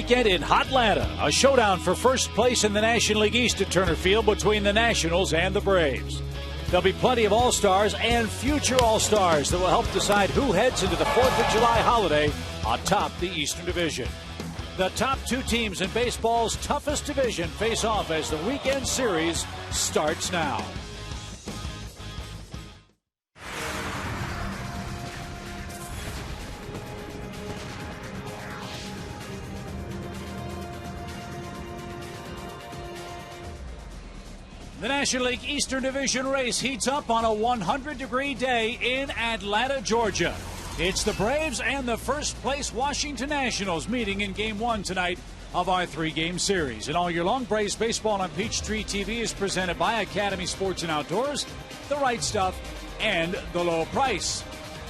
Weekend in Hotlanta, a showdown for first place in the National League East at Turner Field between the Nationals and the Braves. There'll be plenty of All-Stars and future All-Stars that will help decide who heads into the 4th of July holiday atop the Eastern Division. The top two teams in baseball's toughest division face off as the weekend series starts now. The National League Eastern Division race heats up on a 100-degree day in Atlanta, Georgia. It's the Braves and the first-place Washington Nationals meeting in Game 1 tonight of our three-game series. And all year long, Braves baseball on Peachtree TV is presented by Academy Sports and Outdoors, The Right Stuff, and The Low Price.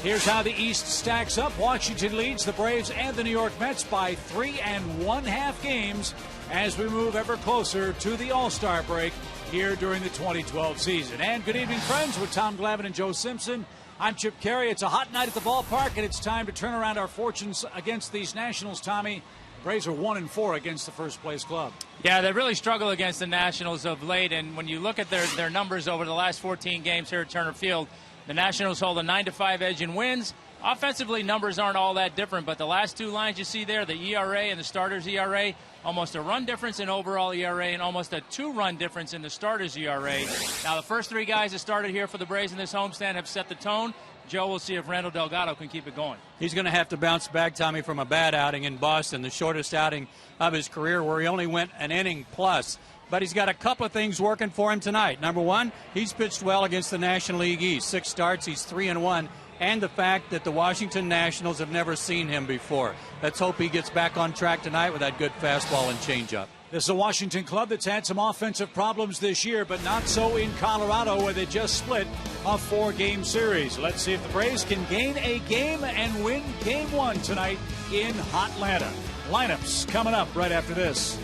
Here's how the East stacks up. Washington leads the Braves and the New York Mets by 3 1/2 games as we move ever closer to the All-Star break here during the 2012 season. And good evening, friends, with Tom Glavine and Joe Simpson. I'm Chip Carey. It's a hot night at the ballpark, and it's time to turn around our fortunes against these Nationals, Tommy. Braves are 1-4 against the first-place club. Yeah, they really struggle against the Nationals of late, and when you look at their numbers over the last 14 games here at Turner Field, the Nationals hold a 9-5 edge in wins. Offensively, numbers aren't all that different, but the last two lines you see there, the ERA and the starters ERA, almost a run difference in overall ERA and almost a 2-run difference in the starters ERA. Now, the first three guys that started here for the Braves in this homestand have set the tone. Joe, will see if Randall Delgado can keep it going. He's going to have to bounce back, Tommy, from a bad outing in Boston, the shortest outing of his career, where he only went an inning plus. But he's got a couple of things working for him tonight. Number one, he's pitched well against the National League East. 6 starts, he's 3-1. And the fact that the Washington Nationals have never seen him before. Let's hope he gets back on track tonight with that good fastball and changeup. This is a Washington club that's had some offensive problems this year, but not so in Colorado, where they just split a 4-game series. Let's see if the Braves can gain a game and win Game 1 tonight in Hotlanta. Lineups coming up right after this.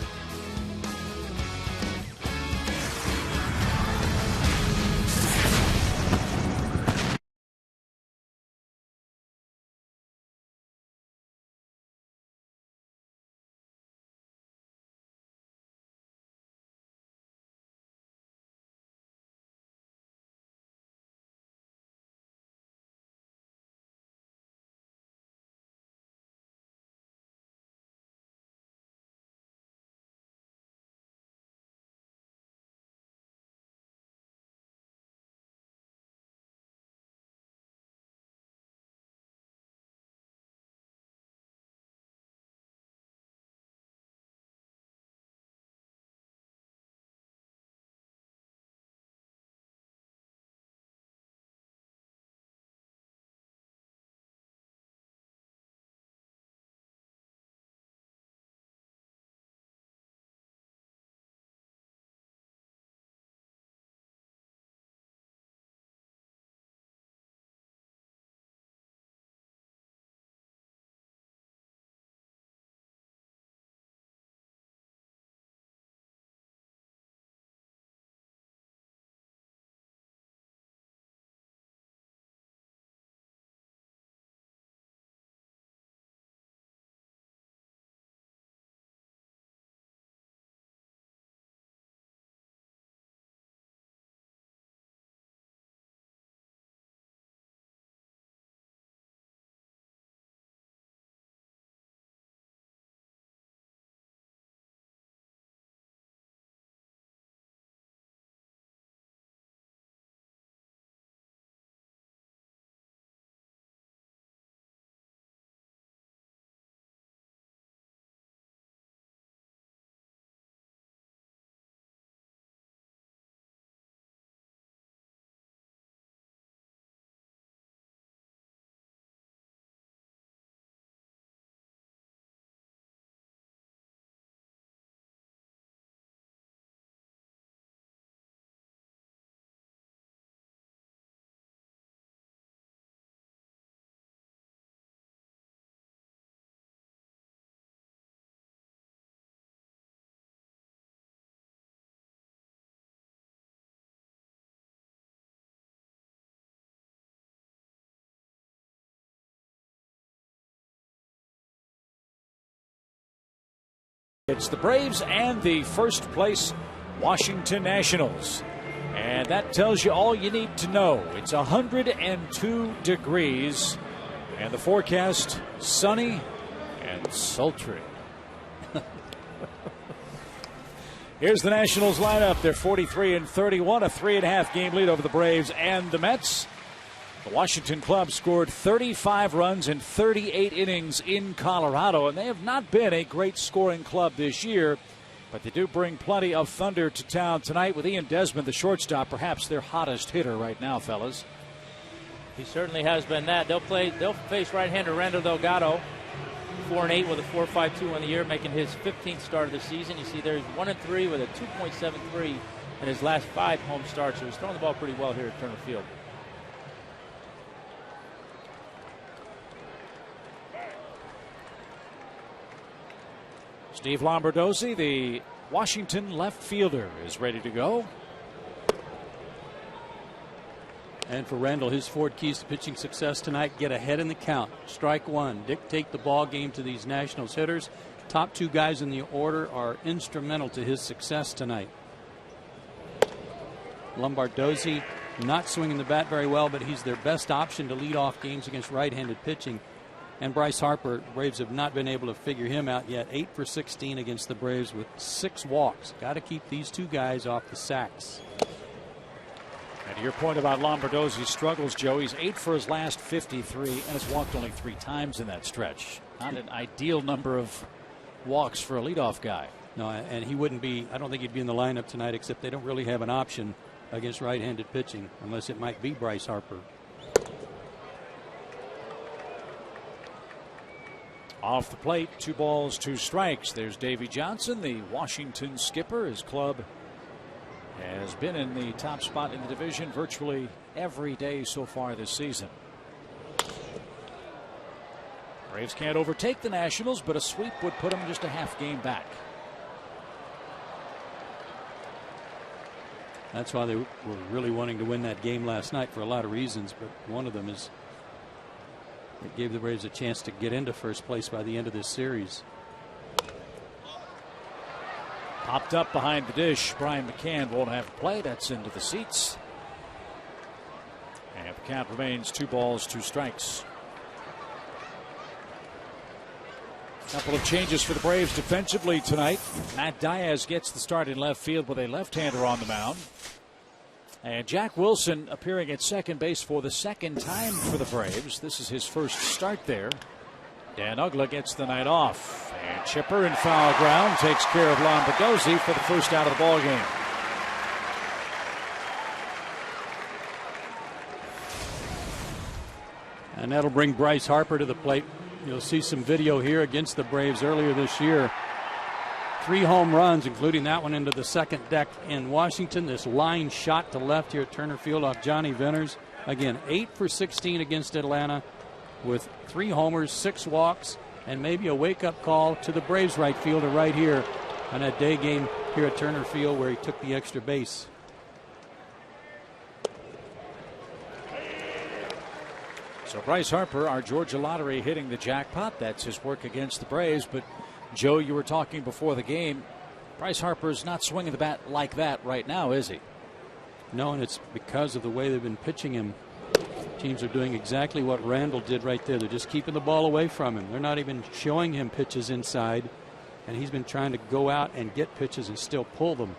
It's the Braves and the first place Washington Nationals. And that tells you all you need to know. It's 102 degrees. And the forecast, sunny and sultry. Here's the Nationals lineup. They're 43-31, a 3.5 game lead over the Braves and the Mets. The Washington club scored 35 runs in 38 innings in Colorado, and they have not been a great scoring club this year, but they do bring plenty of thunder to town tonight with Ian Desmond, the shortstop, perhaps their hottest hitter right now, fellas. He certainly has been that. They'll face right-hander Randall Delgado, 4-8 with a 4.52 on the year, making his 15th start of the season. You see there's 1-3 with a 2.73 in his last 5 home starts, so he's throwing the ball pretty well here at Turner Field. Steve Lombardozzi, the Washington left fielder, is ready to go. And for Randall, his 4 keys to pitching success tonight: get ahead in the count, strike one, dictate the ball game to these Nationals hitters. Top 2 guys in the order are instrumental to his success tonight. Lombardozzi not swinging the bat very well, but he's their best option to lead off games against right-handed pitching. And Bryce Harper, Braves have not been able to figure him out yet. 8 for 16 against the Braves with 6 walks. Got to keep these 2 guys off the sacks. And to your point about Lombardozzi's struggles, Joe, he's 8 for his last 53 and has walked only 3 times in that stretch. Not an ideal number of walks for a leadoff guy. No, and he wouldn't be, I don't think he'd be in the lineup tonight, except they don't really have an option against right-handed pitching, unless it might be Bryce Harper. Off the plate, 2 balls, 2 strikes. There's Davey Johnson, the Washington skipper. His club has been in the top spot in the division virtually every day so far this season. Braves can't overtake the Nationals, but a sweep would put them just a half game back. That's why they were really wanting to win that game last night for a lot of reasons, but one of them is it gave the Braves a chance to get into first place by the end of this series. Popped up behind the dish. Brian McCann won't have a play. That's into the seats. And the count remains 2 balls, 2 strikes. Couple of changes for the Braves defensively tonight. Matt Diaz gets the start in left field with a left-hander on the mound. And Jack Wilson appearing at second base for the 2nd time for the Braves. This is his first start there. Dan Uggla gets the night off. And Chipper in foul ground takes care of Lombardozzi for the first out of the ball game. And that'll bring Bryce Harper to the plate. You'll see some video here against the Braves earlier this year. 3 home runs, including that one into the second deck in Washington. This line shot to left here at Turner Field off Johnny Venters. Again, 8 for 16 against Atlanta with 3 homers, 6 walks, and maybe a wake-up call to the Braves right fielder right here on that day game here at Turner Field where he took the extra base. So Bryce Harper, our Georgia lottery, hitting the jackpot. That's his work against the Braves. But, Joe, you were talking before the game. Bryce Harper's not swinging the bat like that right now, is he? No, and it's because of the way they've been pitching him. Teams are doing exactly what Randall did right there. They're just keeping the ball away from him. They're not even showing him pitches inside, and he's been trying to go out and get pitches and still pull them.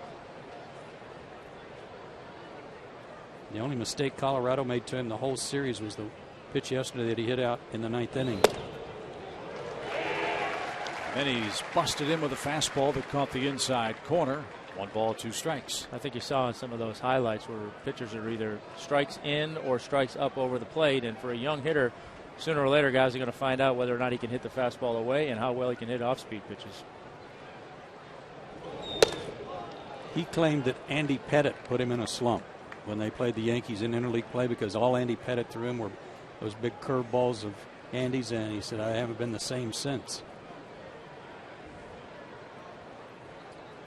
The only mistake Colorado made to him the whole series was the pitch yesterday that he hit out in the 9th inning. And he's busted in with a fastball that caught the inside corner. 1 ball, 2 strikes. I think you saw in some of those highlights where pitchers are either strikes in or strikes up over the plate. And for a young hitter, sooner or later, guys are going to find out whether or not he can hit the fastball away and how well he can hit off-speed pitches. He claimed that Andy Pettitte put him in a slump when they played the Yankees in interleague play because all Andy Pettitte threw him were those big curveballs of Andy's, and he said, I haven't been the same since.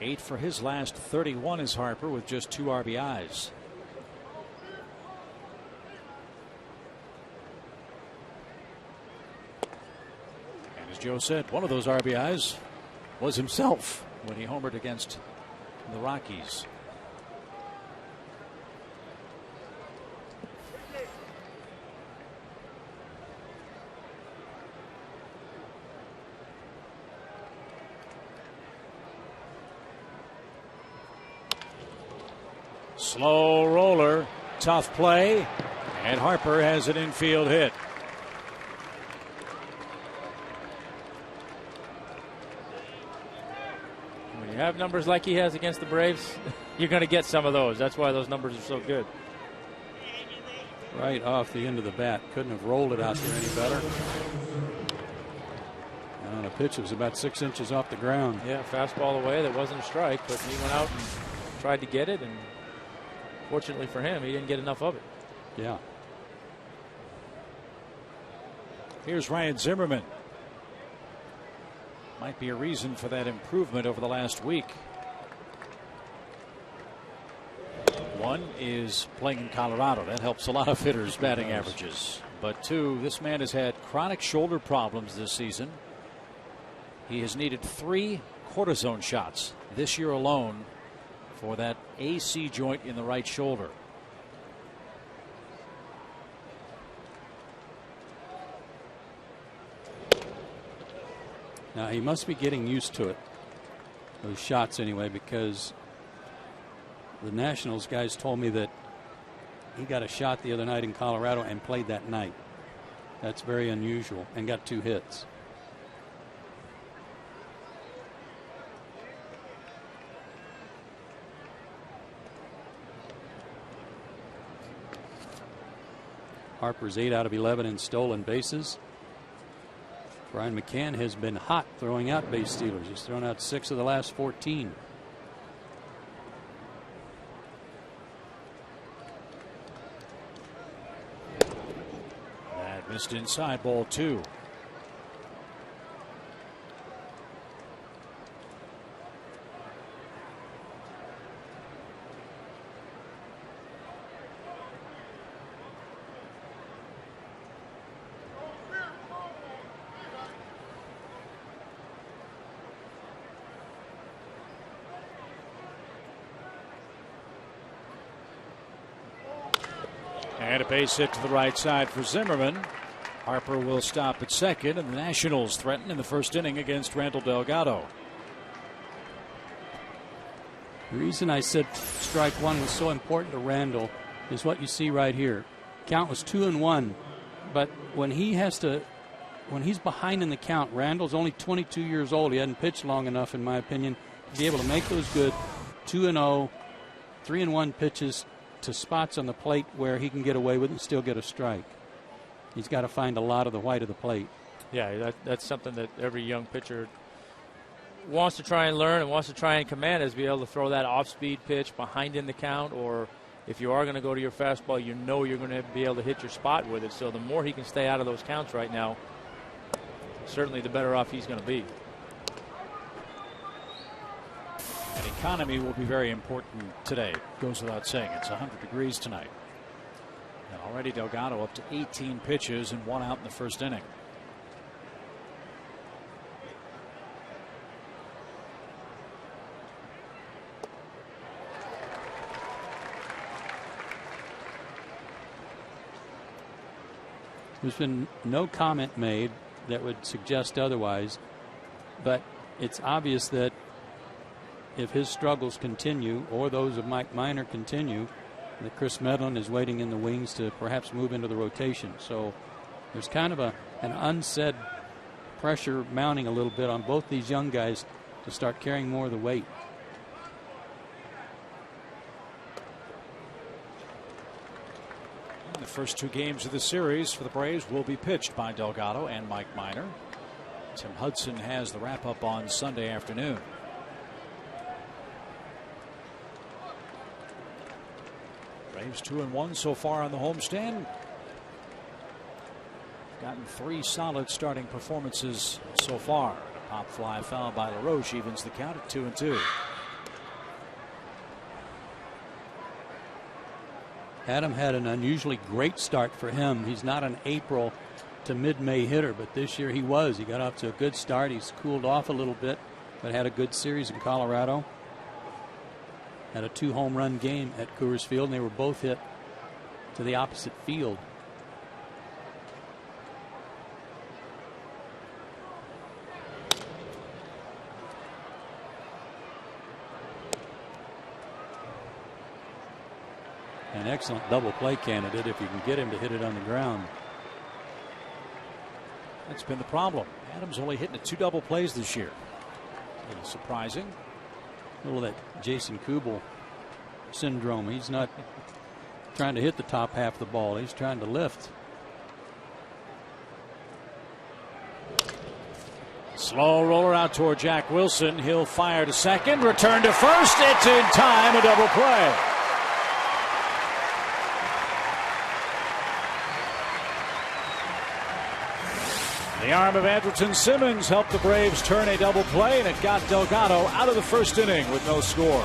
8 for his last 31 is Harper with just 2 RBIs. And as Joe said, one of those RBIs was himself when he homered against the Rockies. Slow roller, tough play, and Harper has an infield hit. When you have numbers like he has against the Braves, you're going to get some of those. That's why those numbers are so good. Right off the end of the bat. Couldn't have rolled it out there any better. And on a pitch that was about 6 inches off the ground. Yeah, fastball away. That wasn't a strike, but he went out and tried to get it, and fortunately for him, he didn't get enough of it. Yeah. Here's Ryan Zimmerman. Might be a reason for that improvement over the last week. One is playing in Colorado. That helps a lot of hitters' batting averages. But two, this man has had chronic shoulder problems this season. He has needed 3 cortisone shots this year alone for that AC joint in the right shoulder. Now he must be getting used to it, those shots anyway, because the Nationals guys told me that he got a shot the other night in Colorado and played that night. That's very unusual, and got 2 hits. Harper's 8 out of 11 in stolen bases. Brian McCann has been hot throwing out base stealers. He's thrown out 6 of the last 14. That missed inside, ball 2. And a base hit to the right side for Zimmerman. Harper will stop at second, and the Nationals threaten in the first inning against Randall Delgado. The reason I said strike one was so important to Randall is what you see right here. Count was 2-1, but when he's behind in the count, Randall's only 22 years old. He hadn't pitched long enough, in my opinion, to be able to make those good 2-0, 3-1 pitches to spots on the plate where he can get away with it and still get a strike. He's got to find a lot of the white of the plate. Yeah, that's something that every young pitcher wants to try and learn and wants to try and command, is be able to throw that off-speed pitch behind in the count, or if you are going to go to your fastball, you know you're going to be able to hit your spot with it. So the more he can stay out of those counts right now, certainly the better off he's going to be. And economy will be very important today. Goes without saying. It's 100 degrees tonight. And already Delgado up to 18 pitches and 1 out in the first inning. There's been no comment made that would suggest otherwise, but it's obvious that if his struggles continue, or those of Mike Minor continue, that Chris Medlin is waiting in the wings to perhaps move into the rotation. So there's kind of an unsaid pressure mounting a little bit on both these young guys to start carrying more of the weight. The first 2 games of the series for the Braves will be pitched by Delgado and Mike Minor. Tim Hudson has the wrap-up on Sunday afternoon. Braves 2-1 so far on the homestand. Gotten 3 solid starting performances so far. A pop fly foul by LaRoche evens the count at 2-2. Adam had an unusually great start for him. He's not an April to mid-May hitter, but this year he was. He got off to a good start. He's cooled off a little bit, but had a good series in Colorado. Had a 2-home run game at Coors Field, and they were both hit to the opposite field. An excellent double play candidate if you can get him to hit it on the ground. That's been the problem. Adams only hitting 2 double plays this year. A little surprising. A little of that Jason Kubel syndrome. He's not trying to hit the top half of the ball. He's trying to lift. Slow roller out toward Jack Wilson. He'll fire to second. Return to first. It's in time. A double play. The arm of Andrelton Simmons helped the Braves turn a double play, and it got Delgado out of the first inning with no score.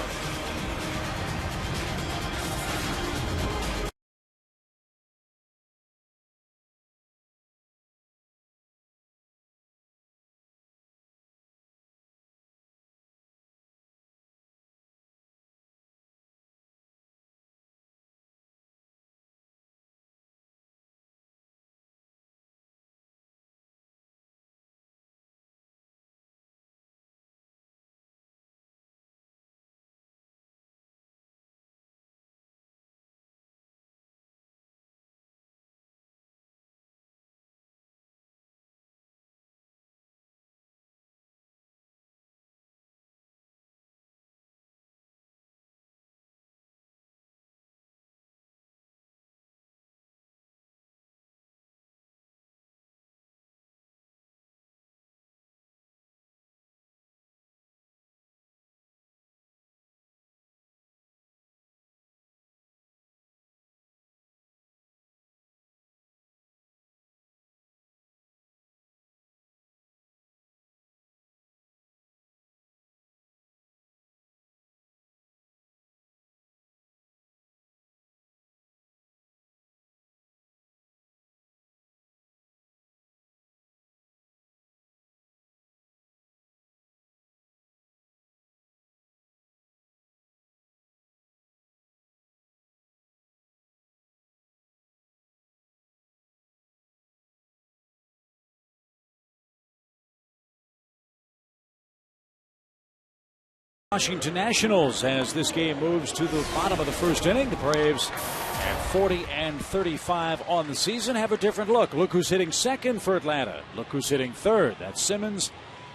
Washington Nationals as this game moves to the bottom of the first inning. The Braves at 40-35 on the season have a different look. Look who's hitting second for Atlanta. Look who's hitting third. That's Simmons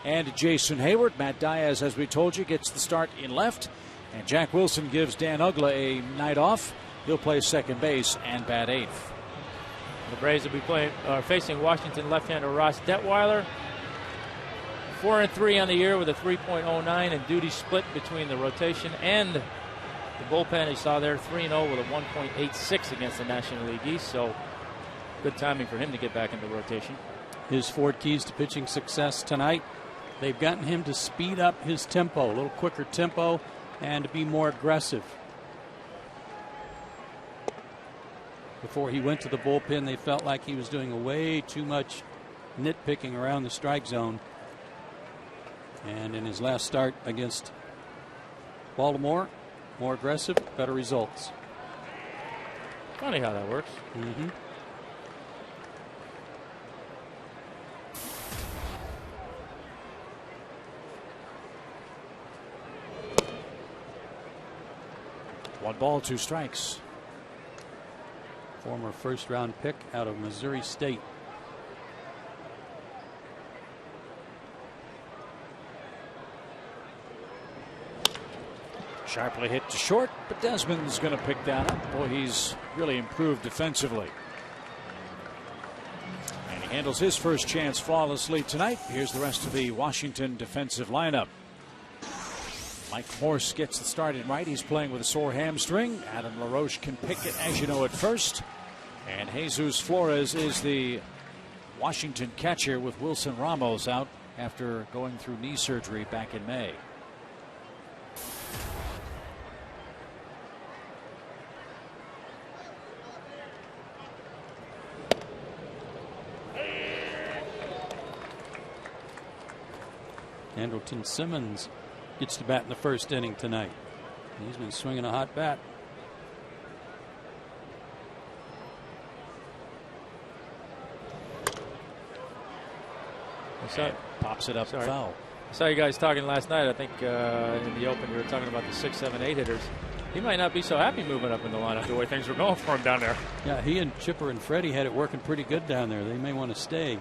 and Jason Hayward. Matt Diaz, as we told you, gets the start in left. And Jack Wilson gives Dan Uggla a night off. He'll play second base and bat eighth. The Braves will be facing Washington left-hander Ross Detweiler. 4-3 on the year with a 3.09, and duty split between the rotation and the bullpen. You saw there 3-0 with a 1.86 against the National League East, so good timing for him to get back into the rotation. His 4 keys to pitching success tonight. They've gotten him to speed up his tempo, a little quicker tempo, and to be more aggressive. Before he went to the bullpen, they felt like he was doing way too much nitpicking around the strike zone. And in his last start against Baltimore, more aggressive, better results. Funny how that works. Mm-hmm. One ball, 2 strikes. Former first-round pick out of Missouri State. Sharply hit to short, but Desmond's going to pick that up. Boy, he's really improved defensively. And he handles his first chance flawlessly tonight. Here's the rest of the Washington defensive lineup. Mike Morse gets the start in right. He's playing with a sore hamstring. Adam LaRoche can pick it, as you know, at first. And Jesus Flores is the Washington catcher with Wilson Ramos out after going through knee surgery back in May. Andrelton Simmons gets to bat in the first inning tonight. He's been swinging a hot bat. Pops it up foul. I saw you guys talking last night. I think in the open you were talking about the 6, 7, 8 hitters. He might not be so happy moving up in the lineup the way things were going for him down there. Yeah, he and Chipper and Freddie had it working pretty good down there. They may want to stay.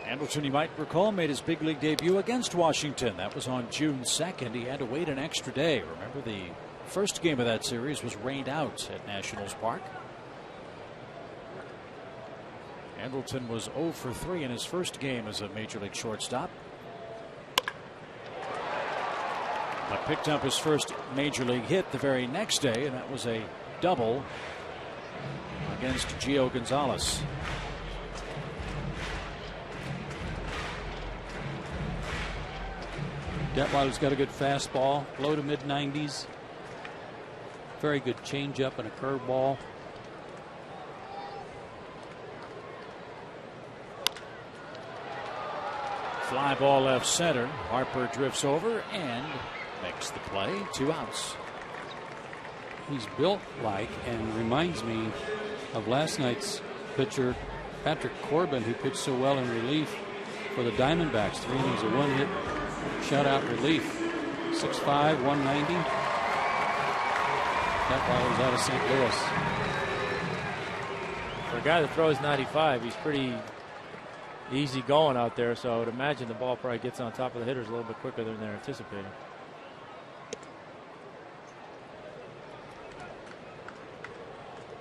Andrelton, you might recall, made his big league debut against Washington. That was on June 2nd. He had to wait an extra day. Remember, the first game of that series was rained out at Nationals Park. Andrelton was 0 for 3 in his first game as a major league shortstop. But picked up his first major league hit the very next day, and that was a double against Gio Gonzalez. Detweiler's got a good fastball, low to mid 90s. Very good changeup and a curveball. Fly ball left center. Harper drifts over and makes the play. 2 outs. He's built like and reminds me of last night's pitcher Patrick Corbin, who pitched so well in relief for the Diamondbacks. 3 innings of 1 hit shutout relief. 6'5", 190. Detweiler's out of St. Louis. For a guy that throws 95, he's pretty easy going out there, so I would imagine the ball probably gets on top of the hitters a little bit quicker than they're anticipating.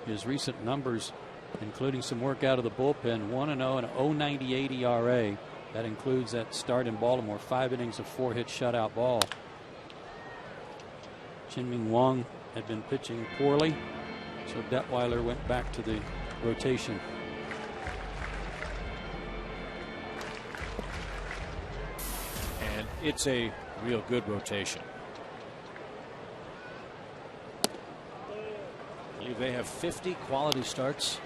His recent numbers, including some work out of the bullpen, 1-0 and a 0.98 ERA. That includes that start in Baltimore, 5 innings of 4 hit shutout ball. Chin-Ming Wong had been pitching poorly, so Detweiler went back to the rotation. And it's a real good rotation. I believe they have 50 quality starts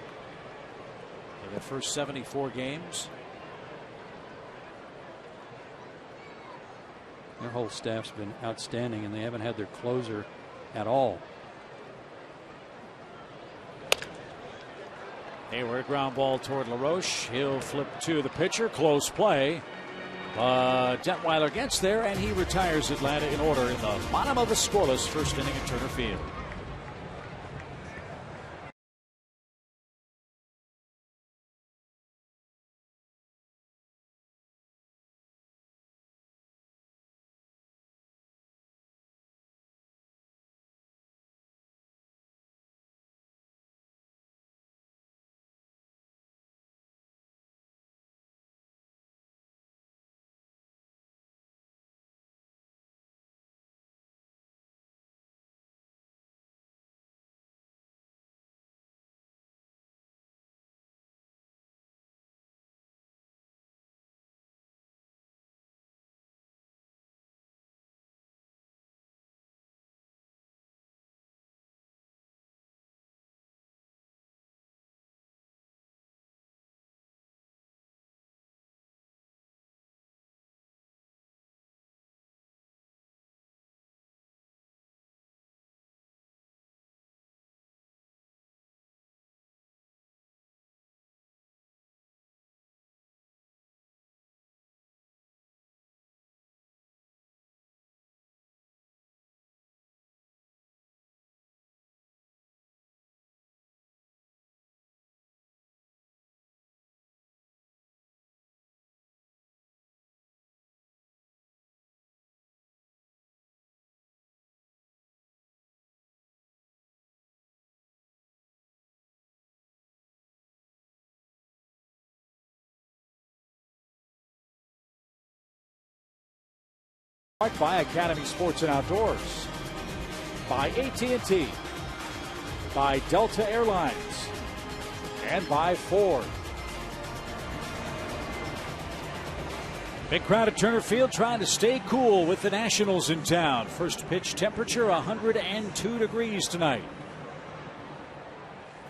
in their first 74 games. Their whole staff's been outstanding, and they haven't had their closer at all. Hayward ground ball toward LaRoche. He'll flip to the pitcher. Close play. Detweiler gets there, and he retires Atlanta in order in the bottom of the scoreless first inning at Turner Field. By Academy Sports and Outdoors, by AT by Delta Airlines, and by Ford. Big crowd at Turner Field trying to stay cool with the Nationals in town. First pitch temperature 102 degrees tonight.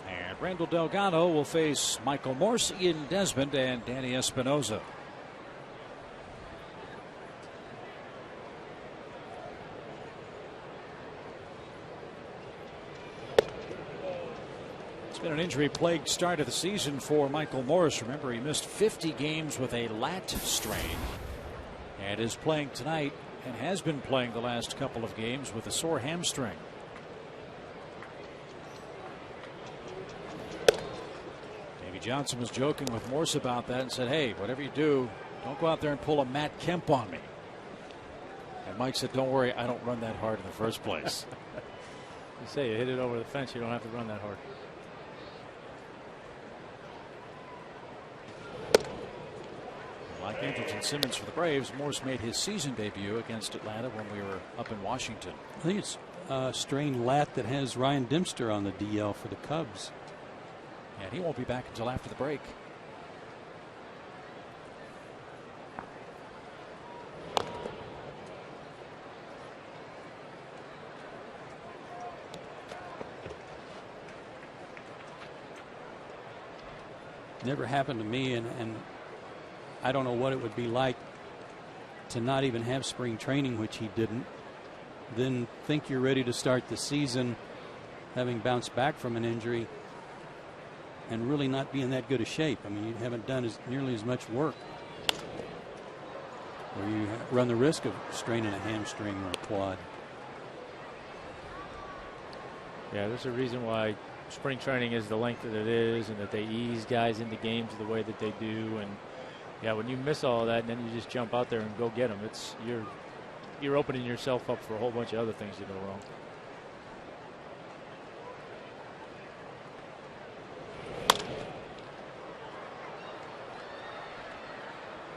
And And Randall Delgado will face Michael Morse, Ian Desmond, and Danny Espinoza. It's been an injury-plagued start of the season for Michael Morse. Remember, he missed 50 games with a lat strain and is playing tonight and has been playing the last couple of games with a sore hamstring. Davey Johnson was joking with Morse about that and said, hey, whatever you do, don't go out there and pull a Matt Kemp on me. And Mike said, don't worry, I don't run that hard in the first place. You say you hit it over the fence, you don't have to run that hard. Like Andrelton Simmons for the Braves, Morse made his season debut against Atlanta when we were up in Washington. I think it's a strained lat that has Ryan Dempster on the DL for the Cubs. And he won't be back until after the break. Never happened to me, and I don't know what it would be like to not even have spring training, which he didn't, then think you're ready to start the season having bounced back from an injury and really not be in that good a shape. I mean, you haven't done nearly as much work, or you run the risk of straining a hamstring or a quad. Yeah, there's a reason why spring training is the length that it is, and that they ease guys into games the way that they do. And yeah, when you miss all of that and then you just jump out there and go get them, you're opening yourself up for a whole bunch of other things to go wrong.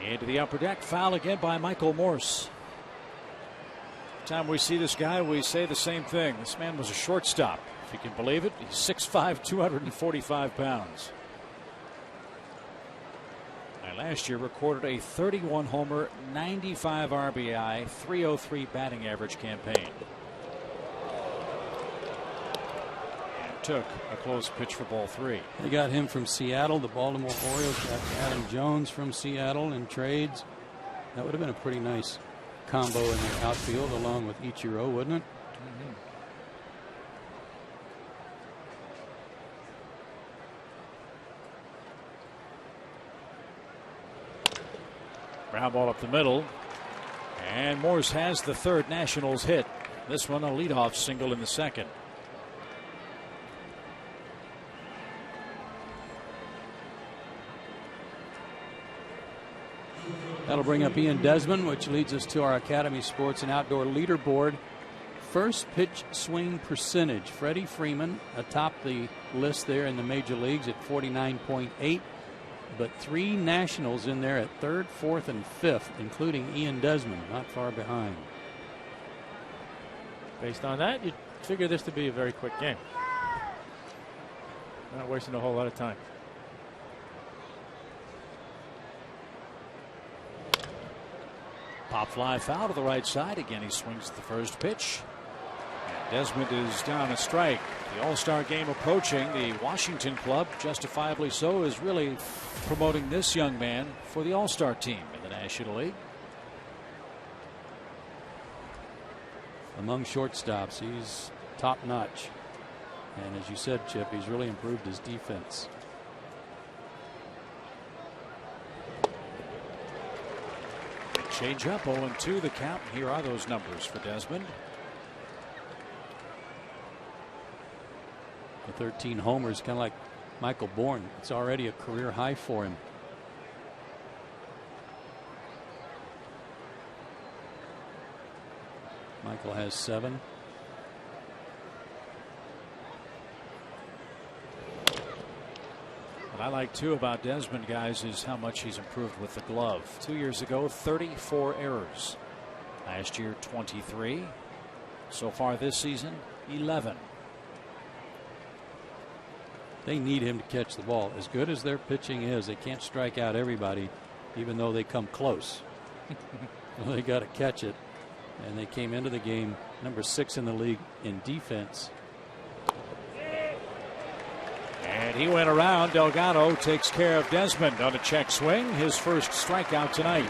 Into the upper deck, foul again by Michael Morse. Every time we see this guy, we say the same thing. This man was a shortstop, if you can believe it. He's 6'5", 245 pounds. And last year recorded a 31 homer, 95 RBI, 303 batting average campaign. And took a close pitch for ball 3. They got him from Seattle. The Baltimore Orioles got Adam Jones from Seattle in trades. That would have been a pretty nice combo in the outfield along with Ichiro, wouldn't it? Ground ball up the middle. And Morse has the third Nationals hit. This one a leadoff single in the second. That'll bring up Ian Desmond, which leads us to our Academy Sports and Outdoor leaderboard. First pitch swing percentage. Freddie Freeman atop the list there in the major leagues at 49.8. But 3 Nationals in there at 3rd, 4th, and 5th, including Ian Desmond, not far behind. Based on that, you'd figure this to be a very quick game. Not wasting a whole lot of time. Pop fly foul to the right side. Again, he swings at the first pitch. And Desmond is down a strike. The All-Star game approaching. The Washington club, justifiably so, is really promoting this young man for the All-Star team in the National League. Among shortstops, he's top-notch. And as you said, Chip, he's really improved his defense. Change up, 0-2 the count. Here are those numbers for Desmond. The 13 homers, kind of like Michael Bourne. It's already a career high for him. Michael has 7. What I like too about Desmond, guys, is how much he's improved with the glove. 2 years ago, 34 errors. Last year, 23. So far this season, 11. They need him to catch the ball. As good as their pitching is, they can't strike out everybody, even though they come close. Well, they got to catch it. And they came into the game number 6 in the league in defense. And And he went around. Delgado takes care of Desmond on a check swing. His first strikeout tonight.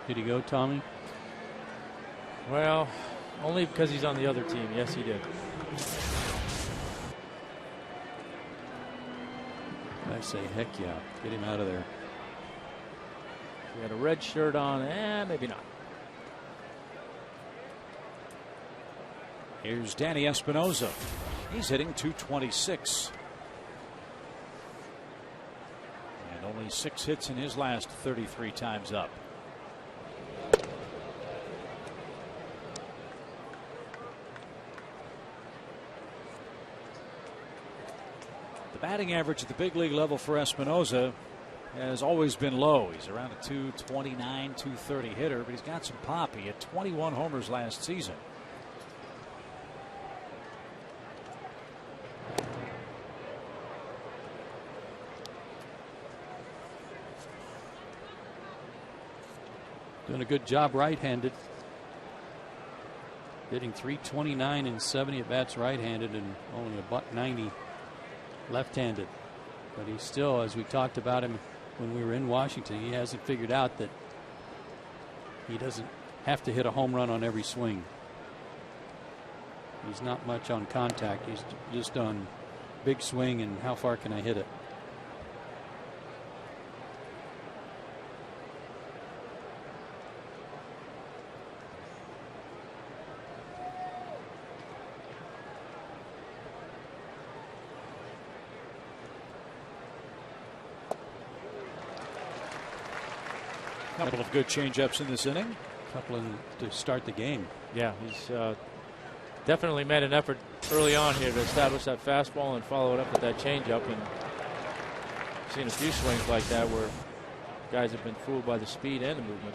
Did he go, Tommy? Well, only because he's on the other team. Yes, he did. I say, heck yeah. Get him out of there. He had a red shirt on. Maybe not. Here's Danny Espinosa. He's hitting .226. And only 6 hits in his last 33 times up. The batting average at the big league level for Espinosa has always been low. He's around a .229, .230 hitter, but he's got some pop. He had 21 homers last season. Doing a good job right-handed. Hitting .329 and 70 at bats right-handed and only a .190 left-handed. But he's still, as we talked about him when we were in Washington, he hasn't figured out that he doesn't have to hit a home run on every swing. He's not much on contact. He's just on big swing and how far can I hit it. Couple of good changeups in this inning. Couple to start the game. Yeah, he's definitely made an effort early on here to establish that fastball and follow it up with that changeup. And seen a few swings like that where guys have been fooled by the speed and the movement.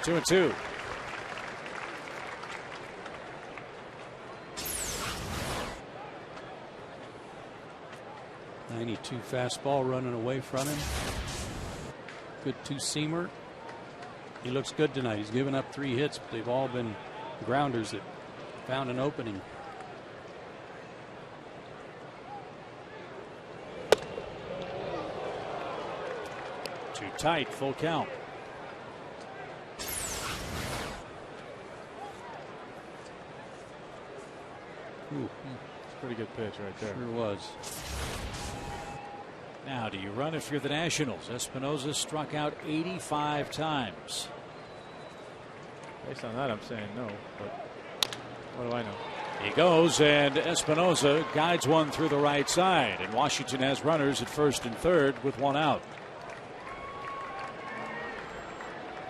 Two and two. .92 fastball running away from him. Good two-seamer. He looks good tonight. He's given up 3 hits, but they've all been grounders that found an opening. Too tight, full count. Ooh, it's a pretty good pitch right there. Sure was. Now, do you run if you're the Nationals? Espinosa struck out 85 times. Based on that, I'm saying no, but what do I know? He goes, and Espinosa guides one through the right side, and Washington has runners at first and third with 1 out.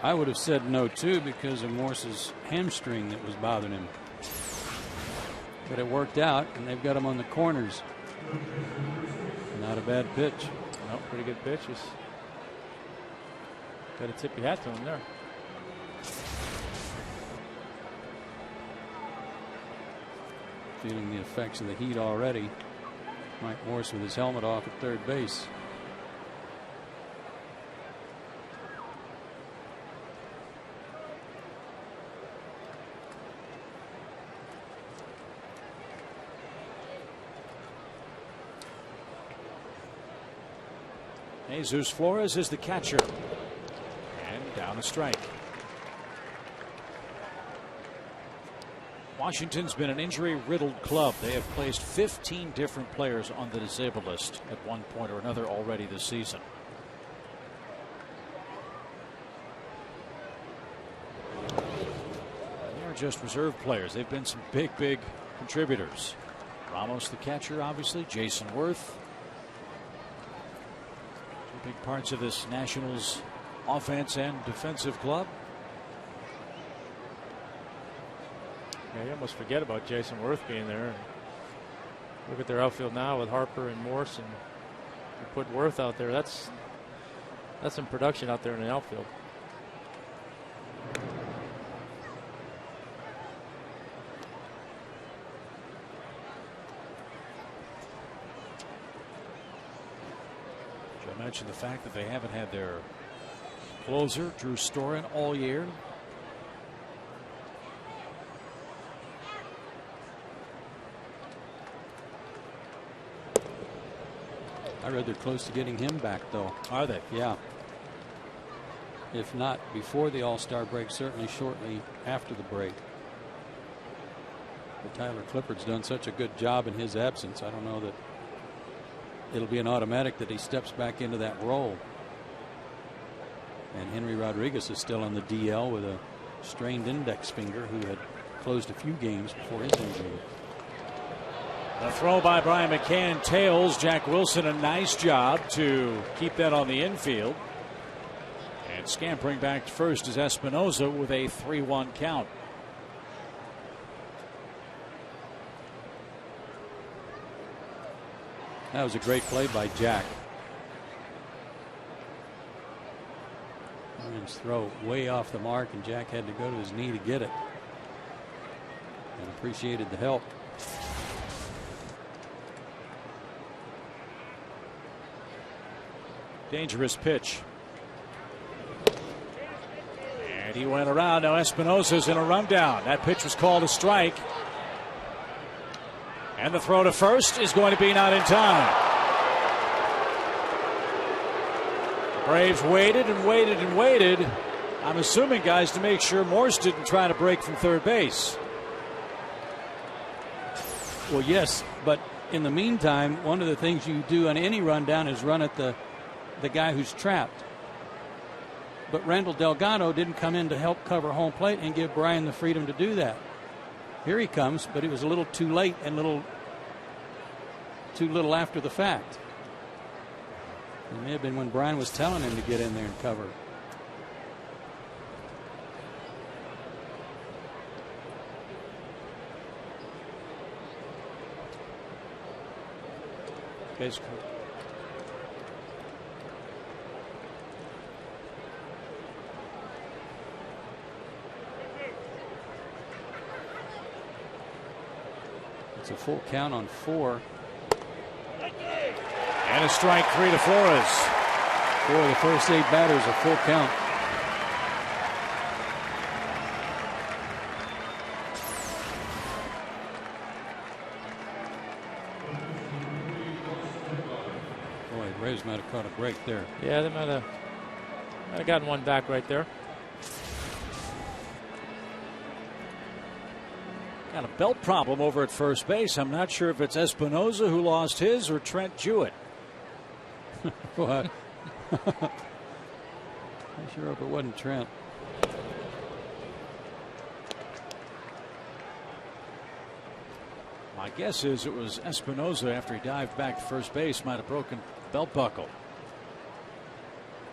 I would have said no too because of Morse's hamstring that was bothering him. But it worked out, and they've got him on the corners. Not a bad pitch. No, pretty good pitch. He's got a tip your hat to him there. Feeling the effects of the heat already. Mike Morse with his helmet off at third base. Jesus Flores is the catcher. And down a strike. Washington's been an injury-riddled club. They have placed 15 different players on the disabled list at one point or another already this season. just reserve players. They've been some big contributors. Ramos, the catcher, obviously. Jason Worth. Two big parts of this Nationals offense and defensive club. Yeah, you almost forget about Jason Worth being there. Look at their outfield now with Harper and Morse, and you put Worth out there. That's some production out there in the outfield. Joe mentioned the fact that they haven't had their closer, Drew Storen, all year. I read they're close to getting him back, though. Are they? Yeah. If not before the All-Star break, certainly shortly after the break. But Tyler Clippard's done such a good job in his absence. I don't know that it'll be an automatic that he steps back into that role. And Henry Rodriguez is still on the DL with a strained index finger, who had closed a few games before his injury. The throw by Brian McCann tails Jack Wilson. A nice job to keep that on the infield. And scampering back to first is Espinosa with a 3-1 count. That was a great play by Jack. Williams' throw way off the mark, and Jack had to go to his knee to get it. And appreciated the help. Dangerous pitch. And he went around. Now Espinosa's in a rundown. That pitch was called a strike. And the throw to first is going to be not in time. The Braves waited and waited and waited. I'm assuming, guys, to make sure Morse didn't try to break from third base. Well, yes, but in the meantime, one of the things you do on any rundown is run at the guy who's trapped. But Randall Delgado didn't come in to help cover home plate and give Brian the freedom to do that. Here he comes, but it was a little too late and too little after the fact. It may have been when Brian was telling him to get in there and cover. Basically. It's a full count on 4. And a strike 3 to Flores. 4 of the first 8 batters, a full count. Boy, the Braves might have caught a break there. Yeah, they might have gotten one back right there. Got a belt problem over at first base. I'm not sure if it's Espinosa who lost his or Trent Jewett. What? I sure hope it wasn't Trent. My guess is it was Espinosa after he dived back to first base, might have broken the belt buckle.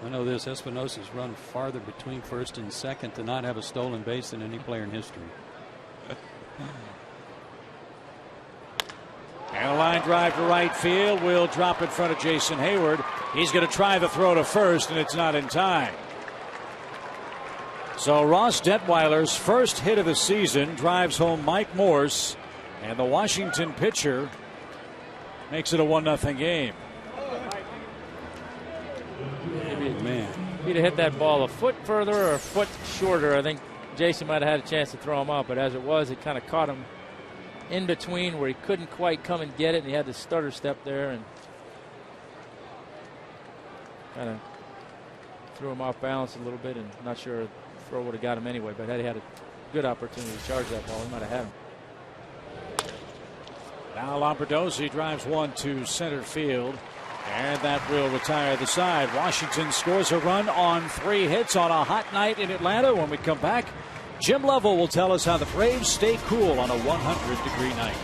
I know this, Espinosa's run farther between first and second to not have a stolen base than any player in history. And a line drive to right field will drop in front of Jason Hayward. He's going to try the throw to first, and it's not in time. So Ross Detweiler's first hit of the season drives home Mike Morse, and the Washington pitcher makes it a 1-0 game. Man, if he'd have hit that ball a foot further or a foot shorter, I think Jason might have had a chance to throw him out. But as it was, it kind of caught him in between where he couldn't quite come and get it, and he had the stutter step there and kind of threw him off balance a little bit, and not sure the throw would have got him anyway, but had he had a good opportunity to charge that ball, he might have had him. Now Lombardozzi drives one to center field, and that will retire the side. Washington scores a run on 3 hits on a hot night in Atlanta. When we come back, Jim Lovell will tell us how the Braves stay cool on a 100-degree night.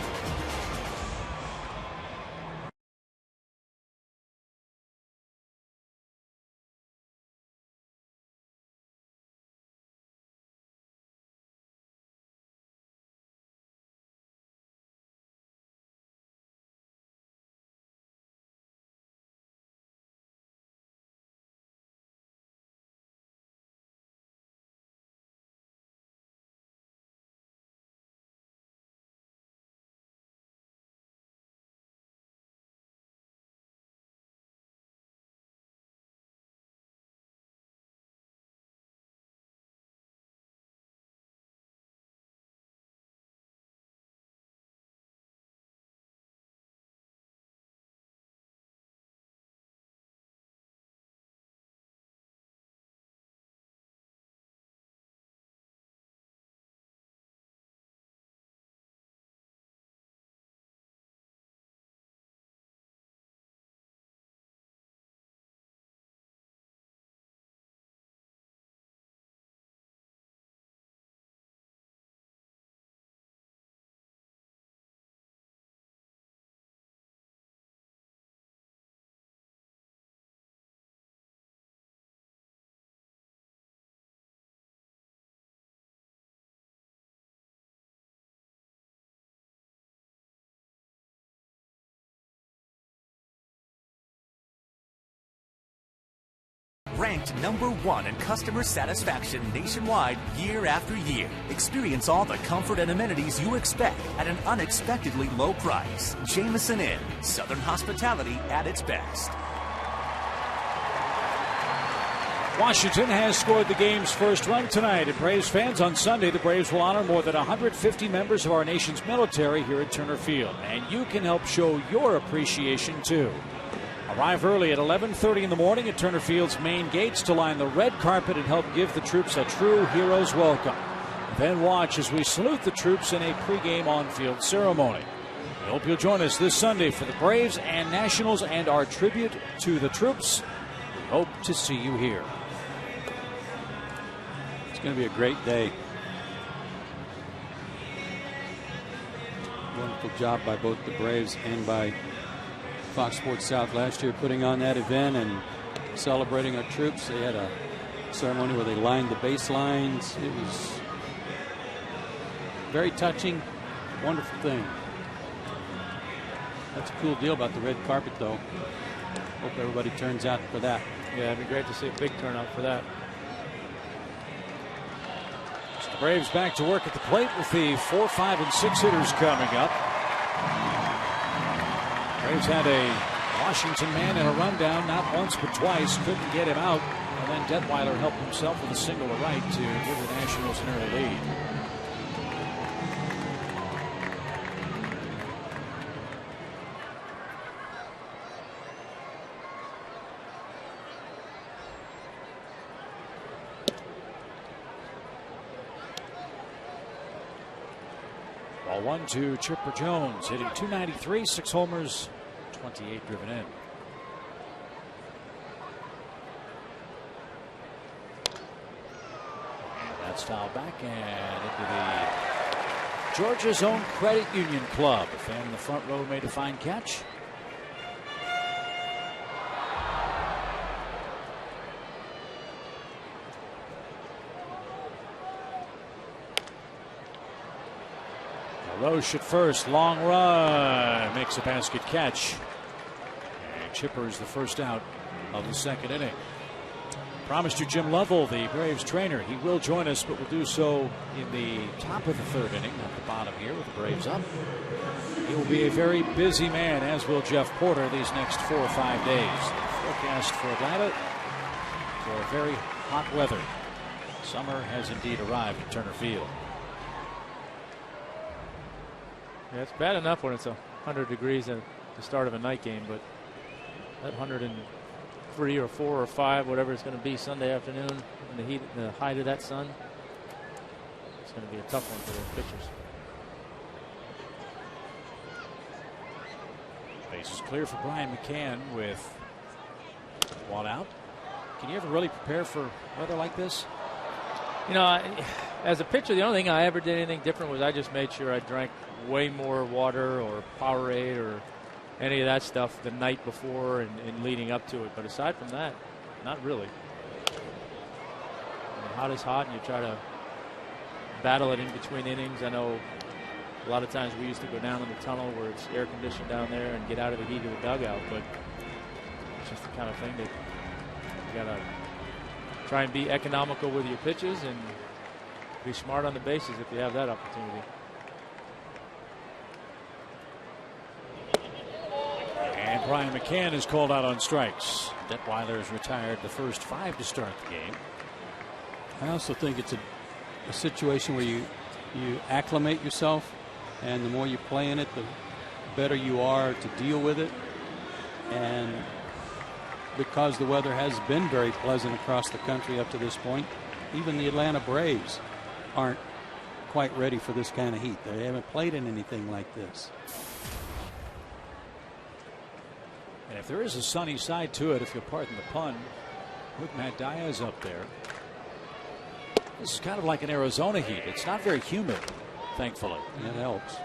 Ranked #1 in customer satisfaction nationwide year after year. Experience all the comfort and amenities you expect at an unexpectedly low price. Jameson Inn, Southern hospitality at its best. Washington has scored the game's first run tonight. And Braves fans, on Sunday, the Braves will honor more than 150 members of our nation's military here at Turner Field. And you can help show your appreciation, too. Arrive early at 11:30 in the morning at Turner Field's main gates to line the red carpet and help give the troops a true hero's welcome. Then watch as we salute the troops in a pregame on-field ceremony. We hope you'll join us this Sunday for the Braves and Nationals and our tribute to the troops. We hope to see you here. It's going to be a great day. Wonderful job by both the Braves and by Fox Sports South last year putting on that event and celebrating our troops. They had a ceremony where they lined the baselines. It was very touching, wonderful thing. That's a cool deal about the red carpet, though. Hope everybody turns out for that. Yeah, it'd be great to see a big turnout for that. So the Braves back to work at the plate with the 4, 5, and 6 hitters coming up. Braves had a Washington man in a rundown, not once but twice, couldn't get him out, and then Detweiler helped himself with a single to right to give the Nationals an early lead. Ball 1 to Chipper Jones, hitting .293, 6 homers, 28 driven in. That's fouled back and into the Georgia's own Credit Union Club. A fan in the front row made a fine catch. Roche at first, long run, makes a basket catch. And Chipper's the first out of the second inning. Promised you Jim Lovell, the Braves trainer. He will join us, but will do so in the top of the third inning, not the bottom here with the Braves up. He will be a very busy man, as will Jeff Porter, these next 4 or 5 days. Forecast for Atlanta for very hot weather. Summer has indeed arrived at Turner Field. Yeah, it's bad enough when it's 100 degrees at the start of a night game, but that 103 or 4 or 5, whatever it's going to be Sunday afternoon in the heat, the height of that sun, it's going to be a tough one for the pitchers. Base is clear for Brian McCann with 1 out. Can you ever really prepare for weather like this? You know, as a pitcher, the only thing I ever did anything different was I just made sure I drank way more water or Powerade or any of that stuff the night before and leading up to it. But aside from that, not really. Hot is hot, and you try to battle it in between innings. I know a lot of times we used to go down in the tunnel where it's air conditioned down there and get out of the heat of the dugout, but it's just the kind of thing that you got to try and be economical with your pitches and be smart on the bases if you have that opportunity. And Brian McCann is called out on strikes. Detweiler has retired the first 5 to start the game. I also think it's a situation where you acclimate yourself, and the more you play in it, the better you are to deal with it. And because the weather has been very pleasant across the country up to this point, even the Atlanta Braves aren't quite ready for this kind of heat. They haven't played in anything like this. And if there is a sunny side to it, if you'll pardon the pun, with Matt Diaz up there, this is kind of like an Arizona heat. It's not very humid, thankfully. It helps.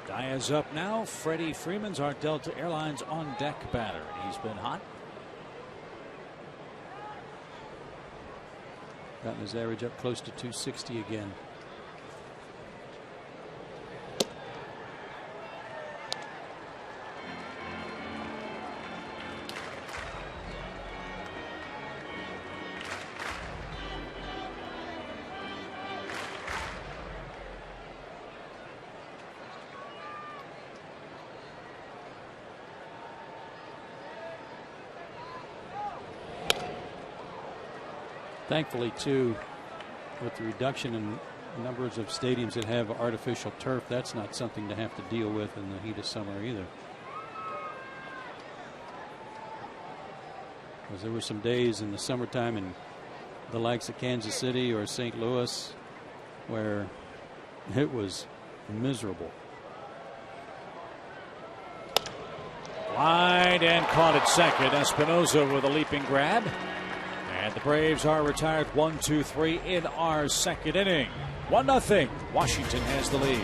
Diaz up now. Freddie Freeman's our Delta Airlines on deck batter. He's been hot. Gotten his average up close to 260 again. Thankfully, too, with the reduction in numbers of stadiums that have artificial turf, that's not something to have to deal with in the heat of summer either. Because there were some days in the summertime in the likes of Kansas City or St. Louis where it was miserable. Wide and caught at second. Espinosa with a leaping grab. And the Braves are retired 1-2-3 in our second inning. 1-0. Washington has the lead.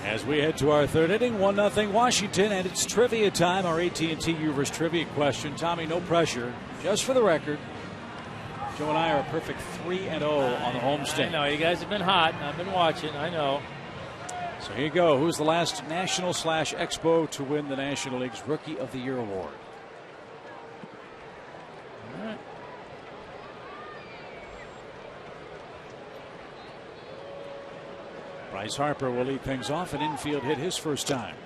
As we head to our third inning, 1-0 Washington, and it's trivia time. Our AT Uverse trivia question. Tommy, no pressure. Just for the record, Joe and I are a perfect 3-0 on the homestand. I know, you guys have been hot. I've been watching, I know. So here you go. Who's the last National/Expo to win the National League's Rookie of the Year award? All right. Bryce Harper will lead things off. An infield hit his first time.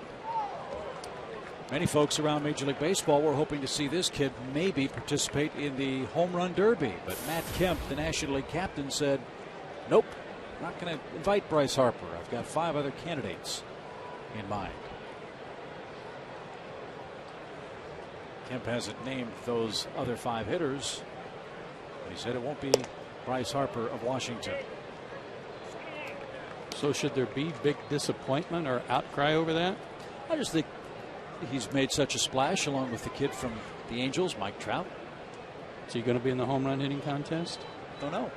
Many folks around Major League Baseball were hoping to see this kid maybe participate in the home run derby. But Matt Kemp, the National League captain, said, nope, not going to invite Bryce Harper. I've got 5 other candidates in mind. Kemp hasn't named those other 5 hitters, but he said it won't be Bryce Harper of Washington. So should there be big disappointment or outcry over that? I just think he's made such a splash along with the kid from the Angels, Mike Trout. Is he going to be in the home run hitting contest? Don't know.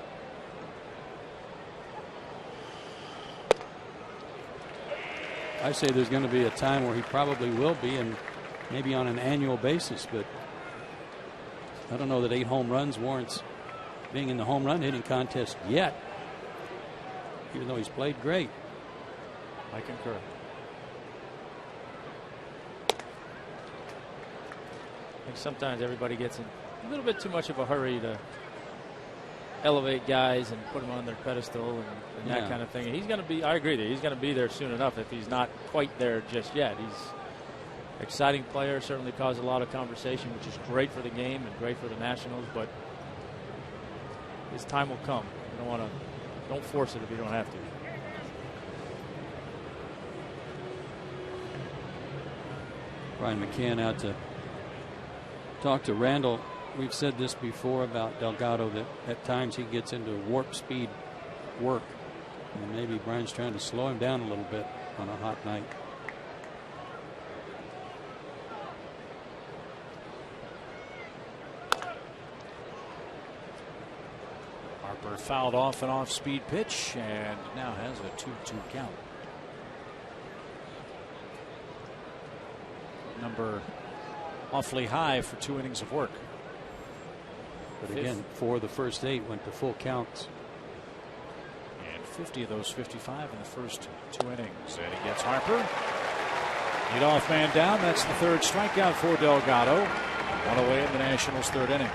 I say there's going to be a time where he probably will be, and maybe on an annual basis, but I don't know that 8 home runs warrants being in the home run hitting contest yet, even though he's played great. I concur. I think sometimes everybody gets in a little bit too much of a hurry to elevate guys and put them on their pedestal and that kind of thing. He's going to be, I agree that he's going to be there soon enough if he's not quite there just yet. He's an exciting player, certainly caused a lot of conversation, which is great for the game and great for the Nationals, but his time will come. You don't force it if you don't have to. Brian McCann out to talk to Randall. We've said this before about Delgado, that at times he gets into warp speed work, and maybe Brian's trying to slow him down a little bit on a hot night. Harper fouled off an off-speed pitch and now has a 2-2 count. Number awfully high for 2 innings of work. But again, 4 of the first 8 went to full counts. And 50 of those 55 in the first 2 innings. And he gets Harper. Leadoff man down. That's the 3rd strikeout for Delgado. 1 away in the Nationals' 3rd inning.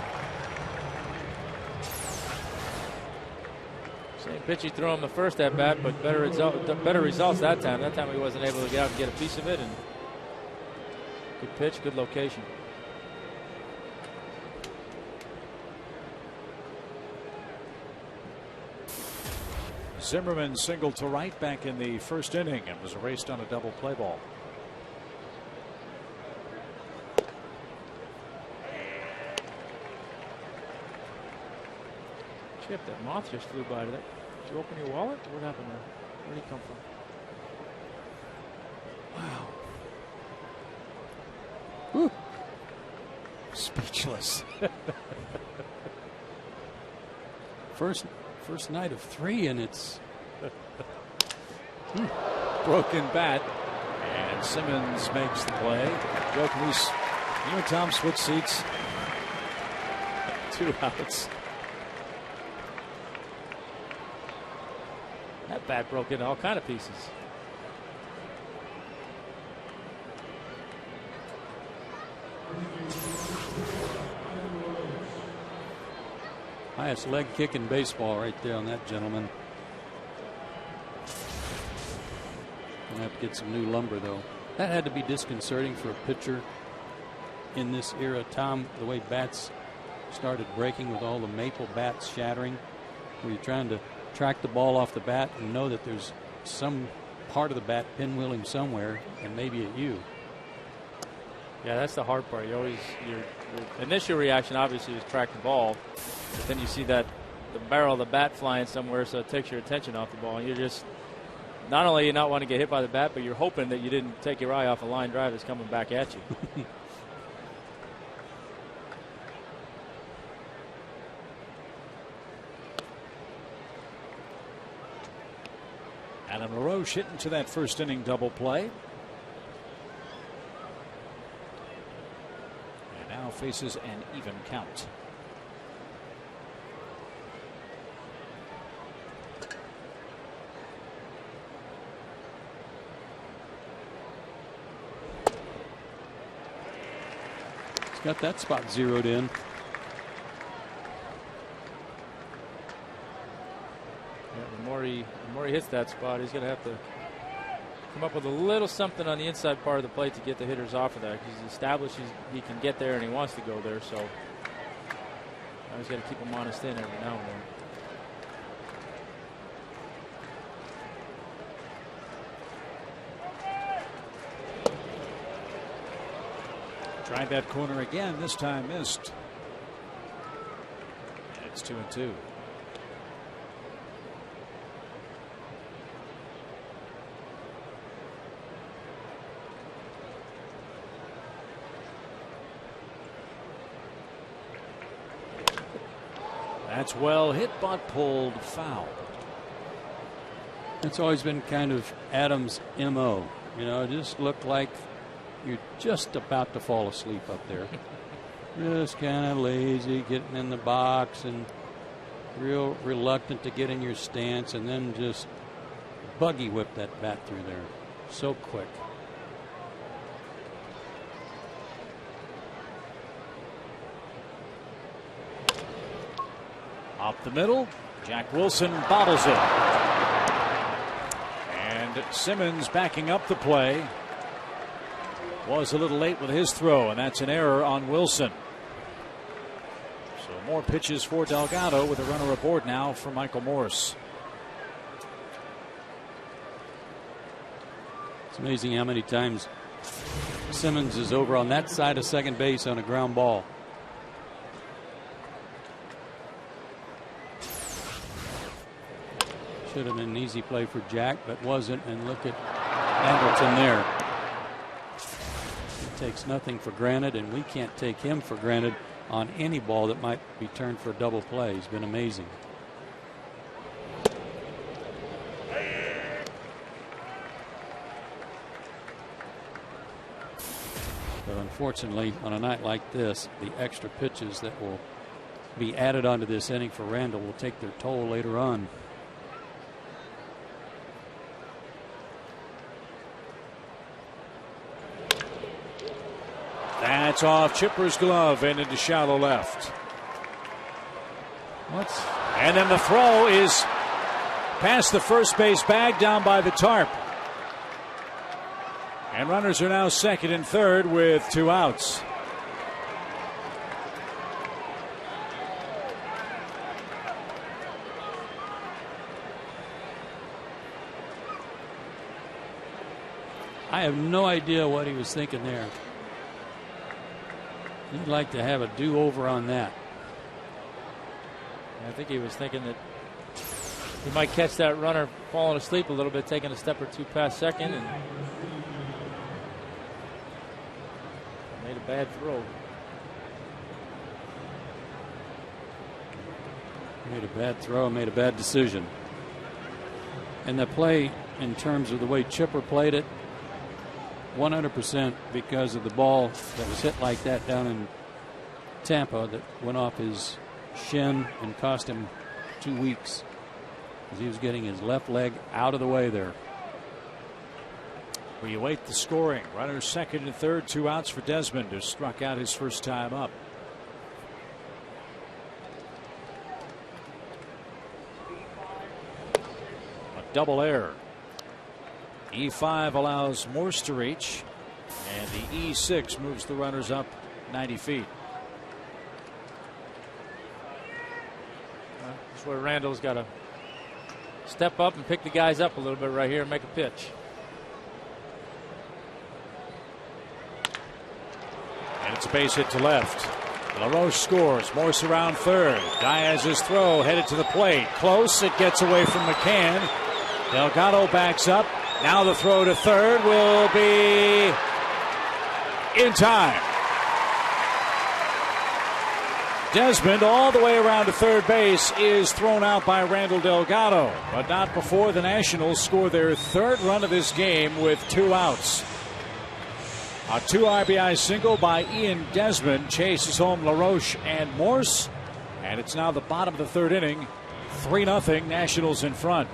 Same pitch he threw him the first at bat, but better results that time. That time he wasn't able to get out and get a piece of it. And good pitch, good location. Zimmerman singled to right back in the 1st inning and was erased on a double play ball. Chip, that moth just flew by today. Did you open your wallet? What happened there? Where did he come from? Wow. Whew. Speechless. First night of 3, and it's broken bat, and Simmons makes the play. Joe, can you and Tom switch seats? 2 outs. That bat broke into all kind of pieces. highest leg kick in baseball right there on that gentleman. Gonna have to get some new lumber, though. That had to be disconcerting for a pitcher in this era, Tom, the way bats started breaking with all the maple bats shattering, where you're trying to track the ball off the bat and know that there's some part of the bat pinwheeling somewhere, and maybe at you. Yeah, that's the hard part. You always, your initial reaction obviously is track the ball, but then you see that the barrel of the bat flying somewhere, so it takes your attention off the ball, and you're just not only you not want to get hit by the bat, but you're hoping that you didn't take your eye off a line drive that's coming back at you. Adam LaRoche hit into that first inning double play. And now faces an even count. He's got that spot zeroed in. The more he hits that spot, he's going to have to come up with a little something on the inside part of the plate to get the hitters off of that. He's established he can get there and he wants to go there. So now he's got to keep him honest in every now and then. Tried that corner again. This time missed. And it's 2-2. That's well hit, but pulled foul. It's always been kind of Adams' MO. You know, it just looked like you're just about to fall asleep up there. Just kind of lazy, getting in the box and real reluctant to get in your stance, and then just buggy whip that bat through there so quick. Up the middle, Jack Wilson bobbles it. And Simmons backing up the play. Was a little late with his throw, and that's an error on Wilson. So more pitches for Delgado with a runner aboard now for Michael Morse. It's amazing how many times Simmons is over on that side of second base on a ground ball. Should have been an easy play for Jack, but wasn't. And look at Anderson there. He takes nothing for granted, and we can't take him for granted on any ball that might be turned for a double play. He's been amazing. But unfortunately, on a night like this, the extra pitches that will be added onto this inning for Randall will take their toll later on. That's off Chipper's glove and into shallow left. And then the throw is past the first base bag down by the tarp. And runners are now second and third with 2 outs. I have no idea what he was thinking there. He'd like to have a do-over on that. I think he was thinking that he might catch that runner falling asleep a little bit, taking a step or two past second, and made a bad throw. Made a bad throw, made a bad decision. And the play, in terms of the way Chipper played it, 100% because of the ball that was hit like that down in Tampa that went off his shin and cost him 2 weeks because he was getting his left leg out of the way there. We await the scoring. Runners second and third, 2 outs for Desmond, who struck out his first time up. A double error. E5 allows Morse to reach, and the E6 moves the runners up 90 feet. That's where Randall's got to step up and pick the guys up a little bit right here and make a pitch. And it's a base hit to left. LaRoche scores. Morse around third. Diaz's throw headed to the plate. Close. It gets away from McCann. Delgado backs up. Now the throw to third will be in time. Desmond all the way around to third base is thrown out by Randall Delgado, but not before the Nationals score their third run of this game with 2 outs. A 2 RBI single by Ian Desmond chases home LaRoche and Morse, and it's now the bottom of the third inning. 3-0 Nationals in front.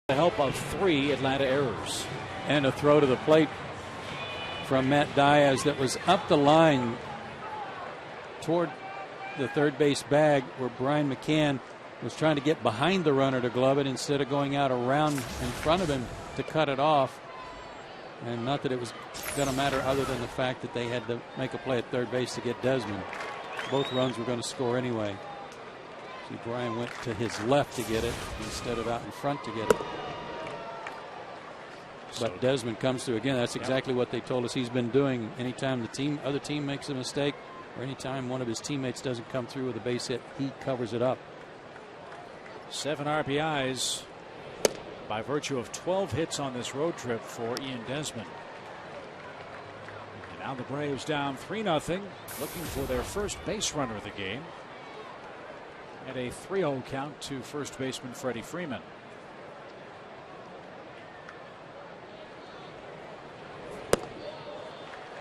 The help of 3 Atlanta errors. And a throw to the plate from Matt Diaz that was up the line toward the third base bag, where Brian McCann was trying to get behind the runner to glove it instead of going out around in front of him to cut it off. And not that it was going to matter, other than the fact that they had to make a play at third base to get Desmond. Both runs were going to score anyway. See, Brian went to his left to get it instead of out in front to get it. But Desmond comes through again. That's exactly what they told us he's been doing. Anytime the other team makes a mistake, or anytime one of his teammates doesn't come through with a base hit, he covers it up. 7 RBIs by virtue of 12 hits on this road trip for Ian Desmond. And now the Braves down 3-0, looking for their first base runner of the game. And a 3-0 count to first baseman Freddie Freeman.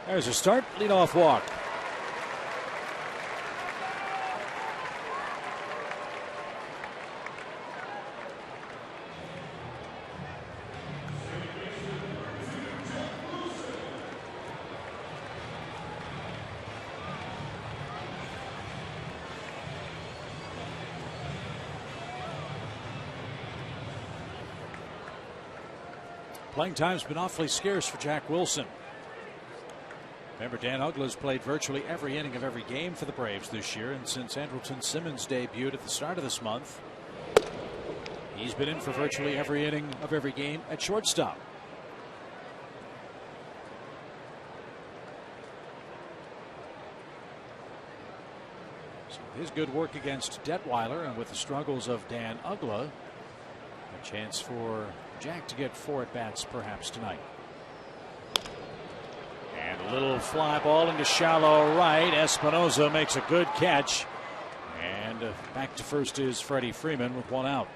There's a start, leadoff walk. Playing time's been awfully scarce for Jack Wilson. Remember, Dan Uggla's played virtually every inning of every game for the Braves this year, and since Andrelton Simmons debuted at the start of this month, he's been in for virtually every inning of every game at shortstop. So his good work against Detweiler, and with the struggles of Dan Uggla, a chance for Jack to get 4 at-bats perhaps tonight. And a little fly ball into shallow right. Espinosa makes a good catch. And back to first is Freddie Freeman with 1 out.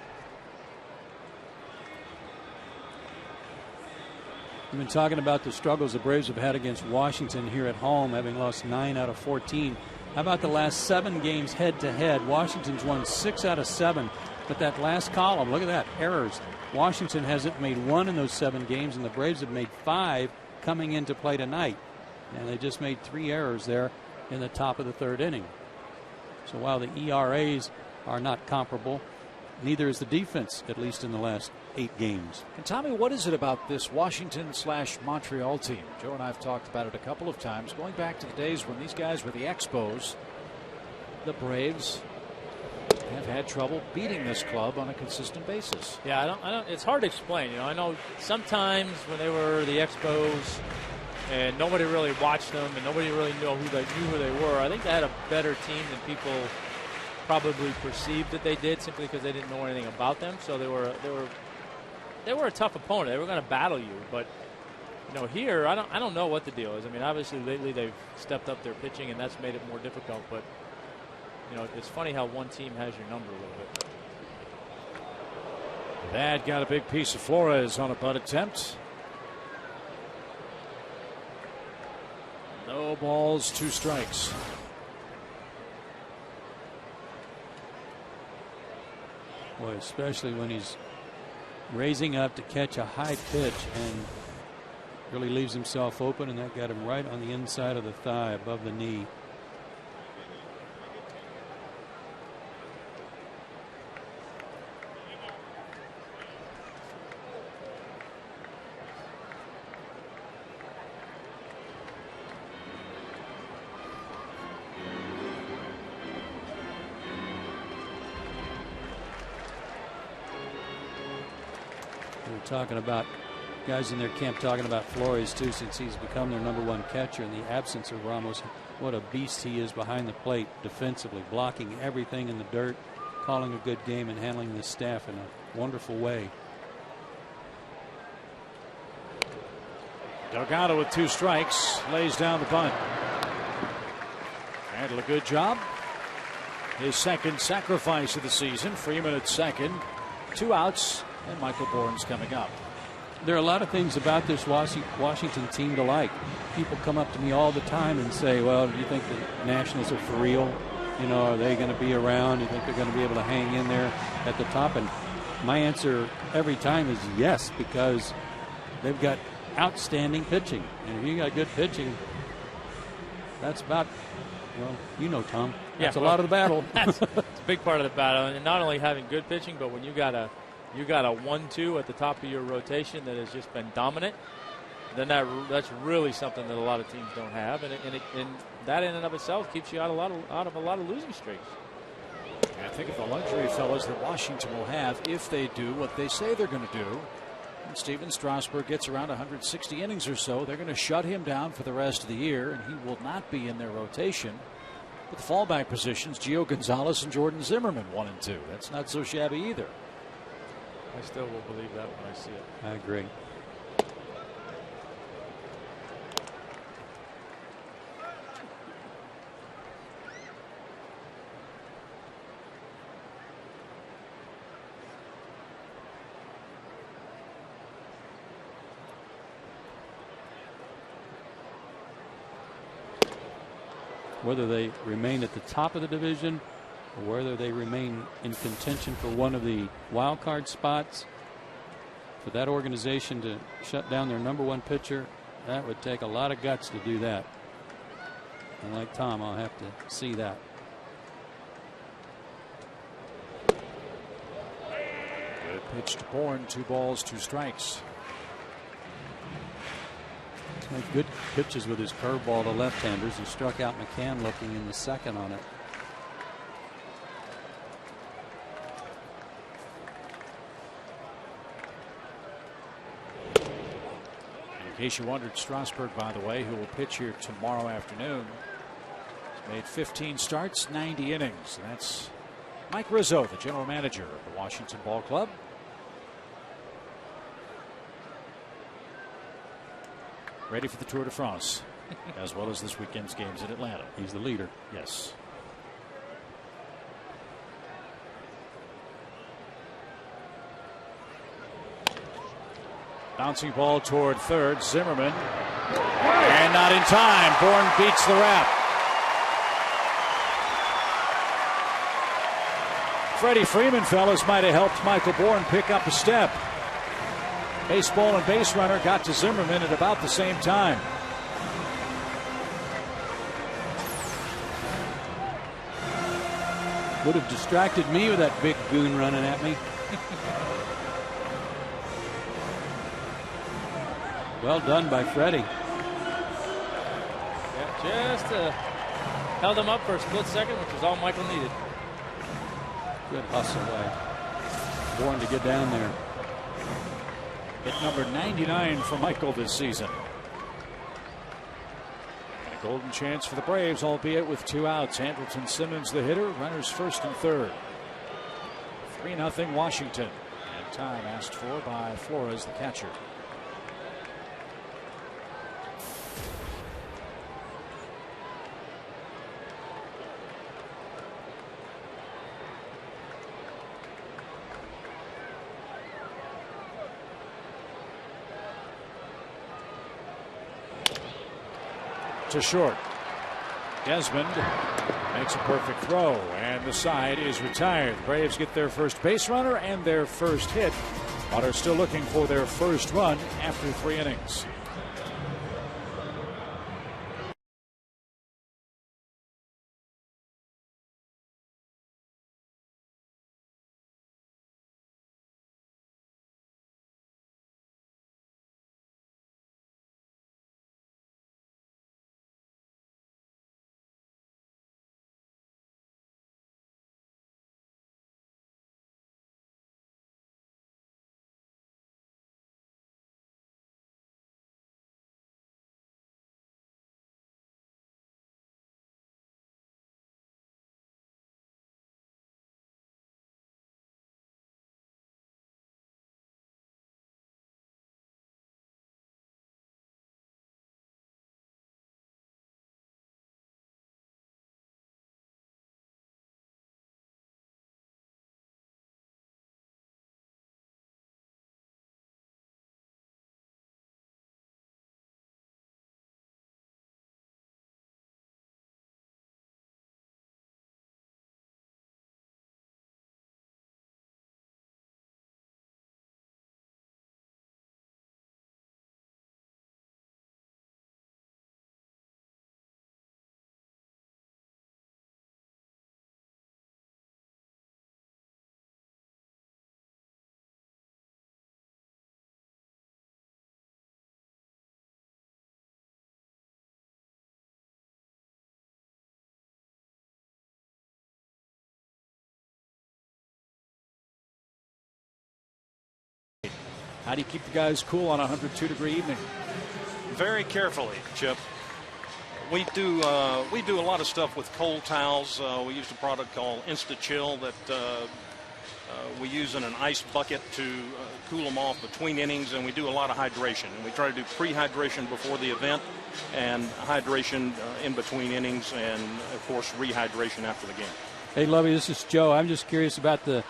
We've been talking about the struggles the Braves have had against Washington here at home, having lost 9 out of 14. How about the last 7 games head-to-head? Washington's won 6 out of 7. But that last column, look at that, errors. Washington hasn't made 1 in those 7 games, and the Braves have made 5 coming into play tonight. And they just made 3 errors there in the top of the third inning. So while the ERAs are not comparable, neither is the defense, at least in the last 8 games. And Tommy, what is it about this Washington/Montreal team? Joe and I have talked about it a couple of times, going back to the days when these guys were the Expos. The Braves have had trouble beating this club on a consistent basis. Yeah, I don't. It's hard to explain. I know sometimes when they were the Expos, and nobody really watched them, and nobody really knew who they were. I think they had a better team than people probably perceived that they did, simply because they didn't know anything about them. So they were a tough opponent. They were going to battle you, but here I don't know what the deal is. I mean, obviously lately they've stepped up their pitching, and that's made it more difficult. But it's funny how one team has your number a little bit. That got a big piece of Flores on a butt attempt. No balls, 2 strikes. Boy, especially when he's raising up to catch a high pitch and really leaves himself open, and that got him right on the inside of the thigh above the knee. Talking about guys in their camp talking about Flores too, since he's become their #1 catcher in the absence of Ramos. What a beast he is behind the plate defensively, blocking everything in the dirt, calling a good game, and handling the staff in a wonderful way. Delgado with 2 strikes lays down the bunt. Handle a good job. His second sacrifice of the season. Freeman at second. 2 outs. And Michael Bourne's coming up. There are a lot of things about this Washington team to like. People come up to me all the time and say, well, do you think the Nationals are for real? Are they going to be around? Do you think they're going to be able to hang in there at the top? And my answer every time is yes, because they've got outstanding pitching. And if you got good pitching, that's about, Tom. That's a lot of the battle. It's a big part of the battle. And not only having good pitching, but when you got a 1-2 at the top of your rotation that has just been dominant, then that's really something that a lot of teams don't have, and that in and of itself keeps you out of a lot of losing streaks. I think of the luxury, fellas, that Washington will have if they do what they say they're going to do. When Steven Strasburg gets around 160 innings or so, they're going to shut him down for the rest of the year, and he will not be in their rotation. With the fallback positions, Gio Gonzalez and Jordan Zimmerman 1 and 2. That's not so shabby either. I still will believe that when I see it. I agree. Whether they remain at the top of the division or whether they remain in contention for one of the wild card spots, for that organization to shut down their #1 pitcher, that would take a lot of guts to do that. And like Tom, I'll have to see that. Good pitch to Bourne. 2 balls, 2 strikes. Made good pitches with his curveball to left-handers. He struck out McCann looking in the second on it. In case you wondered, Strasburg, by the way, who will pitch here tomorrow afternoon, has made 15 starts, 90 innings. That's Mike Rizzo, the general manager of the Washington Ball Club. Ready for the Tour de France, as well as this weekend's games in Atlanta. He's the leader. Yes. Bouncing ball toward third. Zimmerman. And not in time. Bourne beats the wrap. Freddie Freeman, fellas, might have helped Michael Bourne pick up a step. Baseball and base runner got to Zimmerman at about the same time. Would have distracted me with that big goon running at me. Well done by Freddie. Yeah, just held him up for a split second, which was all Michael needed. Good hustle by Bourne to get down there. Hit number 99 for Michael this season. And a golden chance for the Braves, albeit with 2 outs. Andrelton Simmons, the hitter, runners first and third. 3-0 Washington. And time asked for by Flores, the catcher. To short. Desmond makes a perfect throw, and the side is retired. The Braves get their first base runner and their first hit, but are still looking for their first run after 3 innings. How do you keep the guys cool on a 102-degree evening? Very carefully, Chip. We do a lot of stuff with cold towels. We use a product called Insta Chill that we use in an ice bucket to cool them off between innings, and we do a lot of hydration. And we try to do pre-hydration before the event and hydration in between innings, and of course rehydration after the game. Hey, Lovey, this is Joe. I'm just curious about the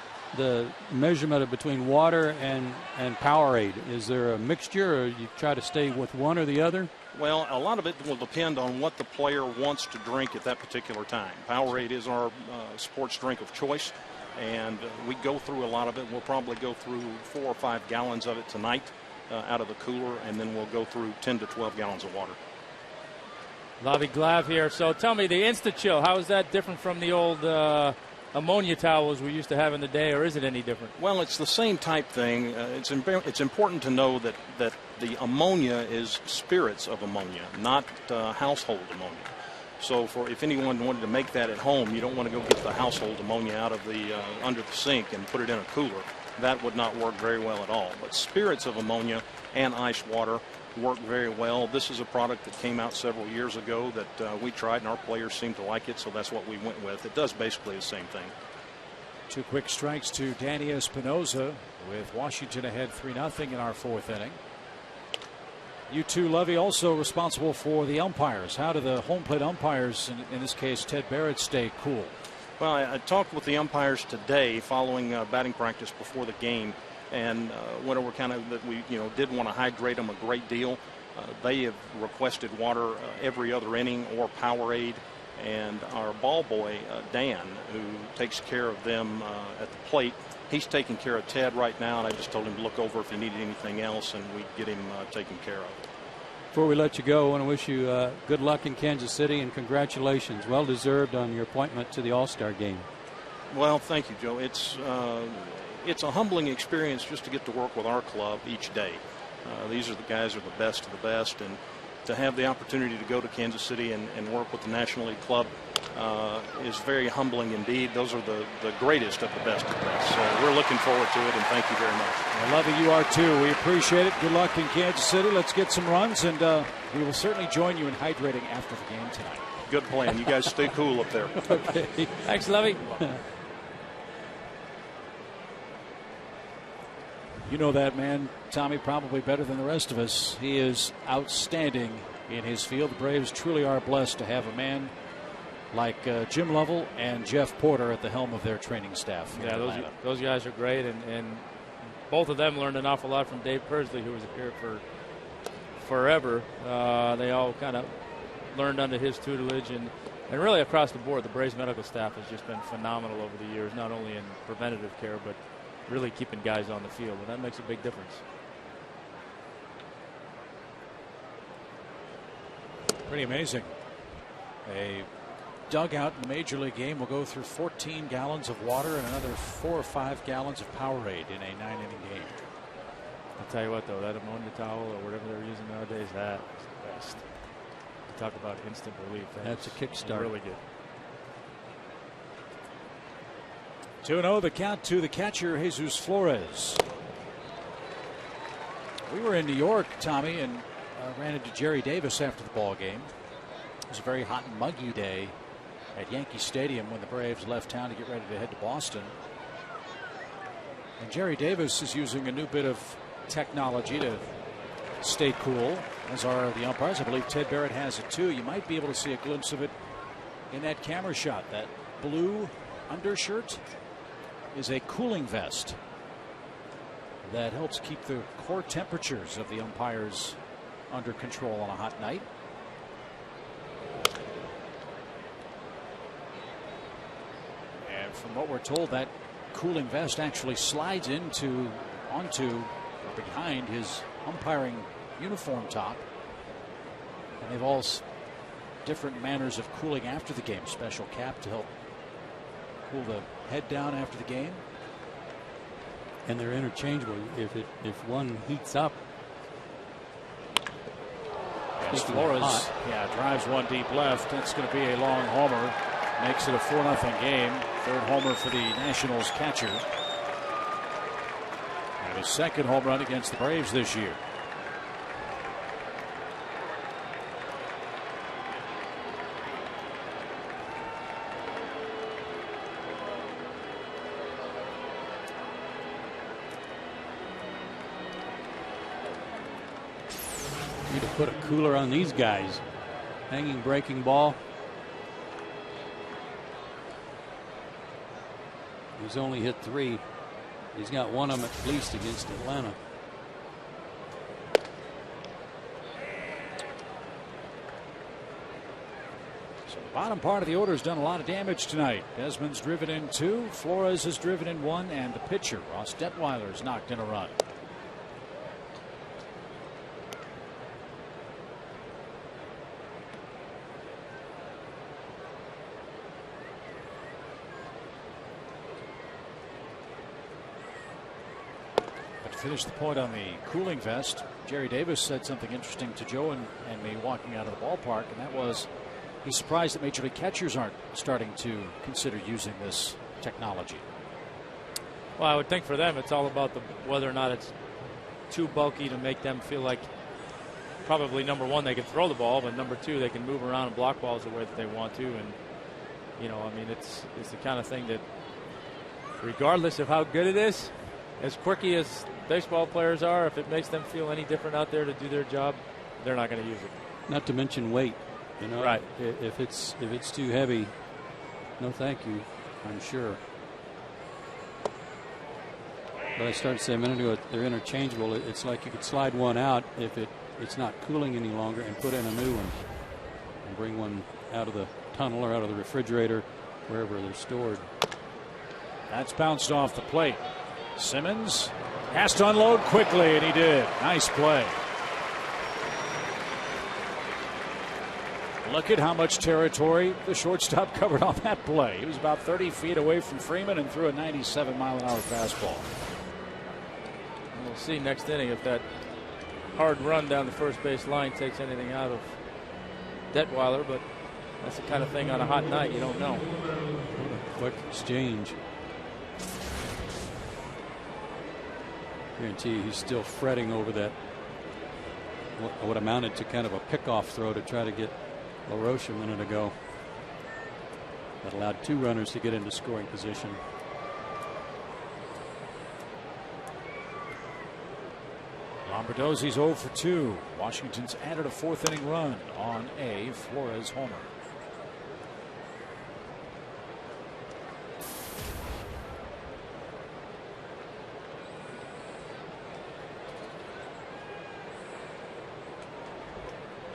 measurement of between water and Powerade. Is there a mixture, or you try to stay with one or the other? Well, a lot of it will depend on what the player wants to drink at that particular time. Powerade is our sports drink of choice, and we go through a lot of it. We'll probably go through 4 or 5 gallons of it tonight out of the cooler, and then we'll go through 10 to 12 gallons of water. Lovey Glav here. So tell me, the Insta Chill, how is that different from the old ammonia towels we used to have in the day, or is it any different? Well, it's the same type thing. It's important to know that the ammonia is spirits of ammonia, not household ammonia. So if anyone wanted to make that at home, you don't want to go get the household ammonia out of the under the sink and put it in a cooler. That would not work very well at all. But spirits of ammonia and ice water work very well. This is a product that came out several years ago that we tried, and our players seemed to like it, so that's what we went with. It does basically the same thing. 2 quick strikes to Danny Espinosa, with Washington ahead 3-0 in our 4th inning. You too, Lovey, also responsible for the umpires. How do the home plate umpires, in this case Ted Barrett, stay cool? Well, I talked with the umpires today following batting practice before the game, and whatever kind of that we did want to hydrate them a great deal. They have requested water every other inning or Powerade, and our ball boy Dan, who takes care of them at the plate, he's taking care of Ted right now, and I just told him to look over if he needed anything else, and we'd get him taken care of. Before we let you go, I want to wish you good luck in Kansas City, and congratulations, well deserved on your appointment to the All-Star game. Well, thank you, Joe. It's a humbling experience just to get to work with our club each day. These are the guys who are the best of the best, and to have the opportunity to go to Kansas City and work with the National League Club is very humbling indeed. Those are the greatest of the best of the best. So we're looking forward to it, and thank you very much. I love it. You are too. We appreciate it. Good luck in Kansas City. Let's get some runs, and we will certainly join you in hydrating after the game tonight. Good plan. You guys stay cool up there. Okay. Thanks, Levy. You know that man, Tommy, probably better than the rest of us. He is outstanding in his field. The Braves truly are blessed to have a man like Jim Lovell and Jeff Porter at the helm of their training staff. Yeah, those guys are great, and both of them learned an awful lot from Dave Pursley, who was here for forever. They all kind of learned under his tutelage, and really across the board, the Braves medical staff has just been phenomenal over the years, not only in preventative care, but really keeping guys on the field, and that makes a big difference. Pretty amazing. A dugout in the Major League game will go through 14 gallons of water and another 4 or 5 gallons of Powerade in a 9-inning game. I'll tell you what, though, that ammonia towel or whatever they're using nowadays, that is the best. You talk about instant relief. That's a kickstart. Really good. 2-0 the count to the catcher, Jesus Flores. We were in New York, Tommy, and ran into Jerry Davis after the ball game. It was a very hot and muggy day at Yankee Stadium when the Braves left town to get ready to head to Boston. And Jerry Davis is using a new bit of technology to stay cool, as are the umpires. I believe Ted Barrett has it too. You might be able to see a glimpse of it in that camera shot. That blue undershirt is a cooling vest that helps keep the core temperatures of the umpires under control on a hot night. And from what we're told, that cooling vest actually slides onto or behind his umpiring uniform top. And they've all different manners of cooling after the game. Special cap to help cool the head down after the game. And they're interchangeable. If one heats up, as Flores drives one deep left. That's going to be a long homer. Makes it a 4-0 game. Third homer for the Nationals catcher. And his second home run against the Braves this year. need to put a cooler on these guys. Hanging breaking ball. He's only hit 3. He's got one of them at least against Atlanta. So the bottom part of the order has done a lot of damage tonight. Desmond's driven in 2. Flores has driven in 1. And the pitcher, Ross Detweiler's knocked in a run. Finish the point on the cooling vest. Jerry Davis said something interesting to Joe and me walking out of the ballpark, and that was he's surprised that Major League catchers aren't starting to consider using this technology. Well, I would think for them it's all about whether or not it's too bulky to make them feel like probably number one they can throw the ball, but number two they can move around and block balls the way that they want to. And you know, I mean, it's the kind of thing that regardless of how good it is, as quirky as baseball players are, if it makes them feel any different out there to do their job, they're not going to use it. Not to mention weight, you know. Right. If it's too heavy, no thank you, I'm sure. But I started to say a minute ago, they're interchangeable. It's like you could slide one out if it's not cooling any longer and put in a new one and bring one out of the tunnel or out of the refrigerator, wherever they're stored. That's bounced off the plate. Simmons has to unload quickly, and he did. Nice play. Look at how much territory the shortstop covered on that play. He was about 30 feet away from Freeman and threw a 97-mile-an-hour fastball. We'll see next inning if that hard run down the first base line takes anything out of Detweiler, but that's the kind of thing on a hot night you don't know. Quick exchange. Guarantee he's still fretting over that, what amounted to kind of a pickoff throw to try to get LaRoche a minute ago. That allowed 2 runners to get into scoring position. Lombardozzi's 0 for 2. Washington's added a 4th inning run on a Flores homer.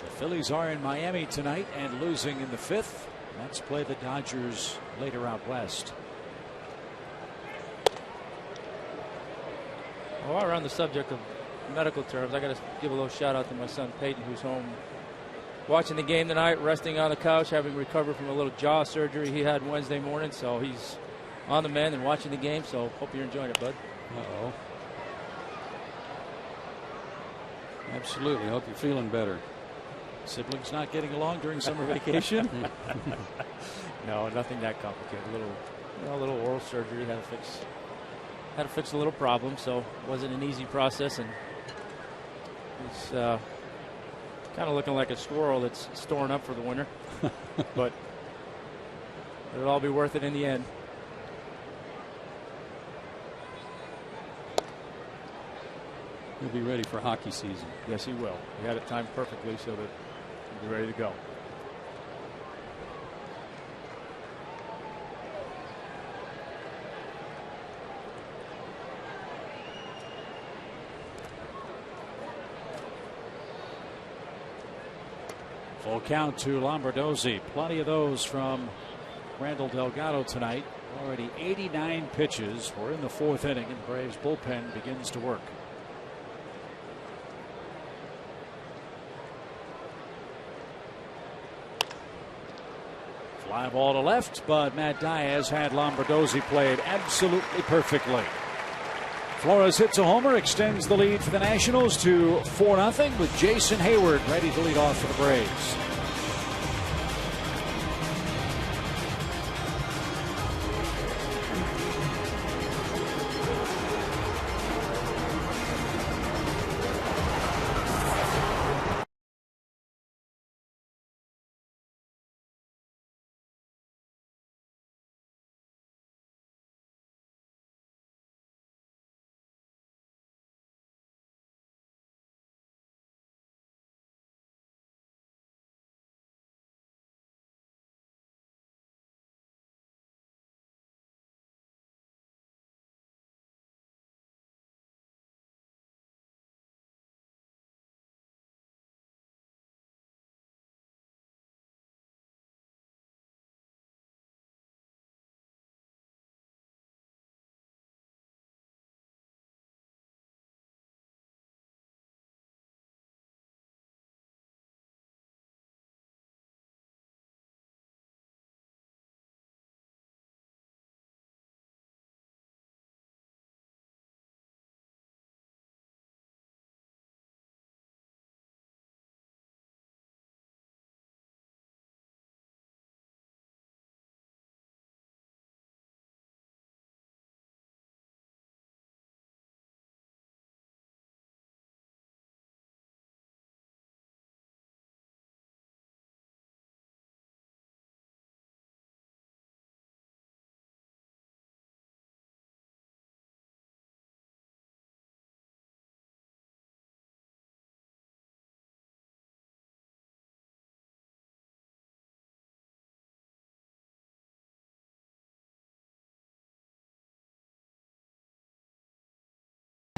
The Phillies are in Miami tonight and losing in the 5th. Mets play the Dodgers later out west. Well, while we're on the subject of medical terms, I got to give a little shout out to my son Peyton, who's home watching the game tonight, resting on the couch, having recovered from a little jaw surgery he had Wednesday morning. So he's on the mend and watching the game. So hope you're enjoying it, bud. Uh-oh. Absolutely. Hope you're feeling better. Siblings not getting along during summer vacation? No, nothing that complicated. A little oral surgery. Had to fix a little problem, so it wasn't an easy process. And he's kind of looking like a squirrel that's storing up for the winter. But it'll all be worth it in the end. He'll be ready for hockey season. Yes, he will. He had it timed perfectly so that he'll be ready to go. Full count to Lombardozzi. Plenty of those from Randall Delgado tonight. Already 89 pitches. We're in the 4th inning, and the Braves bullpen begins to work. Fly ball to left, but Matt Diaz had Lombardozzi played absolutely perfectly. Flores hits a homer, extends the lead for the Nationals to 4-0 with Jason Hayward ready to lead off for the Braves.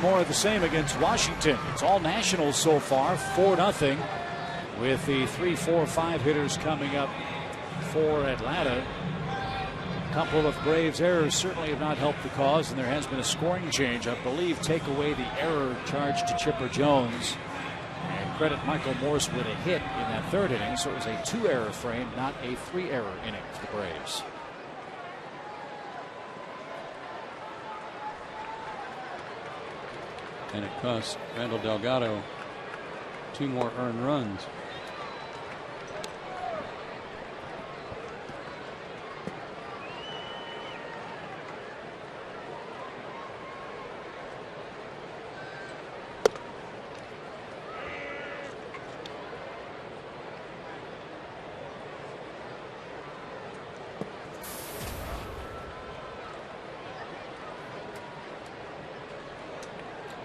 More of the same against Washington. It's all Nationals so far, 4-0, with the 3, 4, 5 hitters coming up for Atlanta. A couple of Braves errors certainly have not helped the cause, and there has been a scoring change. I believe take away the error charged to Chipper Jones and credit Michael Morse with a hit in that 3rd inning, so it was a 2-error frame, not a 3-error inning for the Braves. And it cost Randall Delgado 2 more earned runs.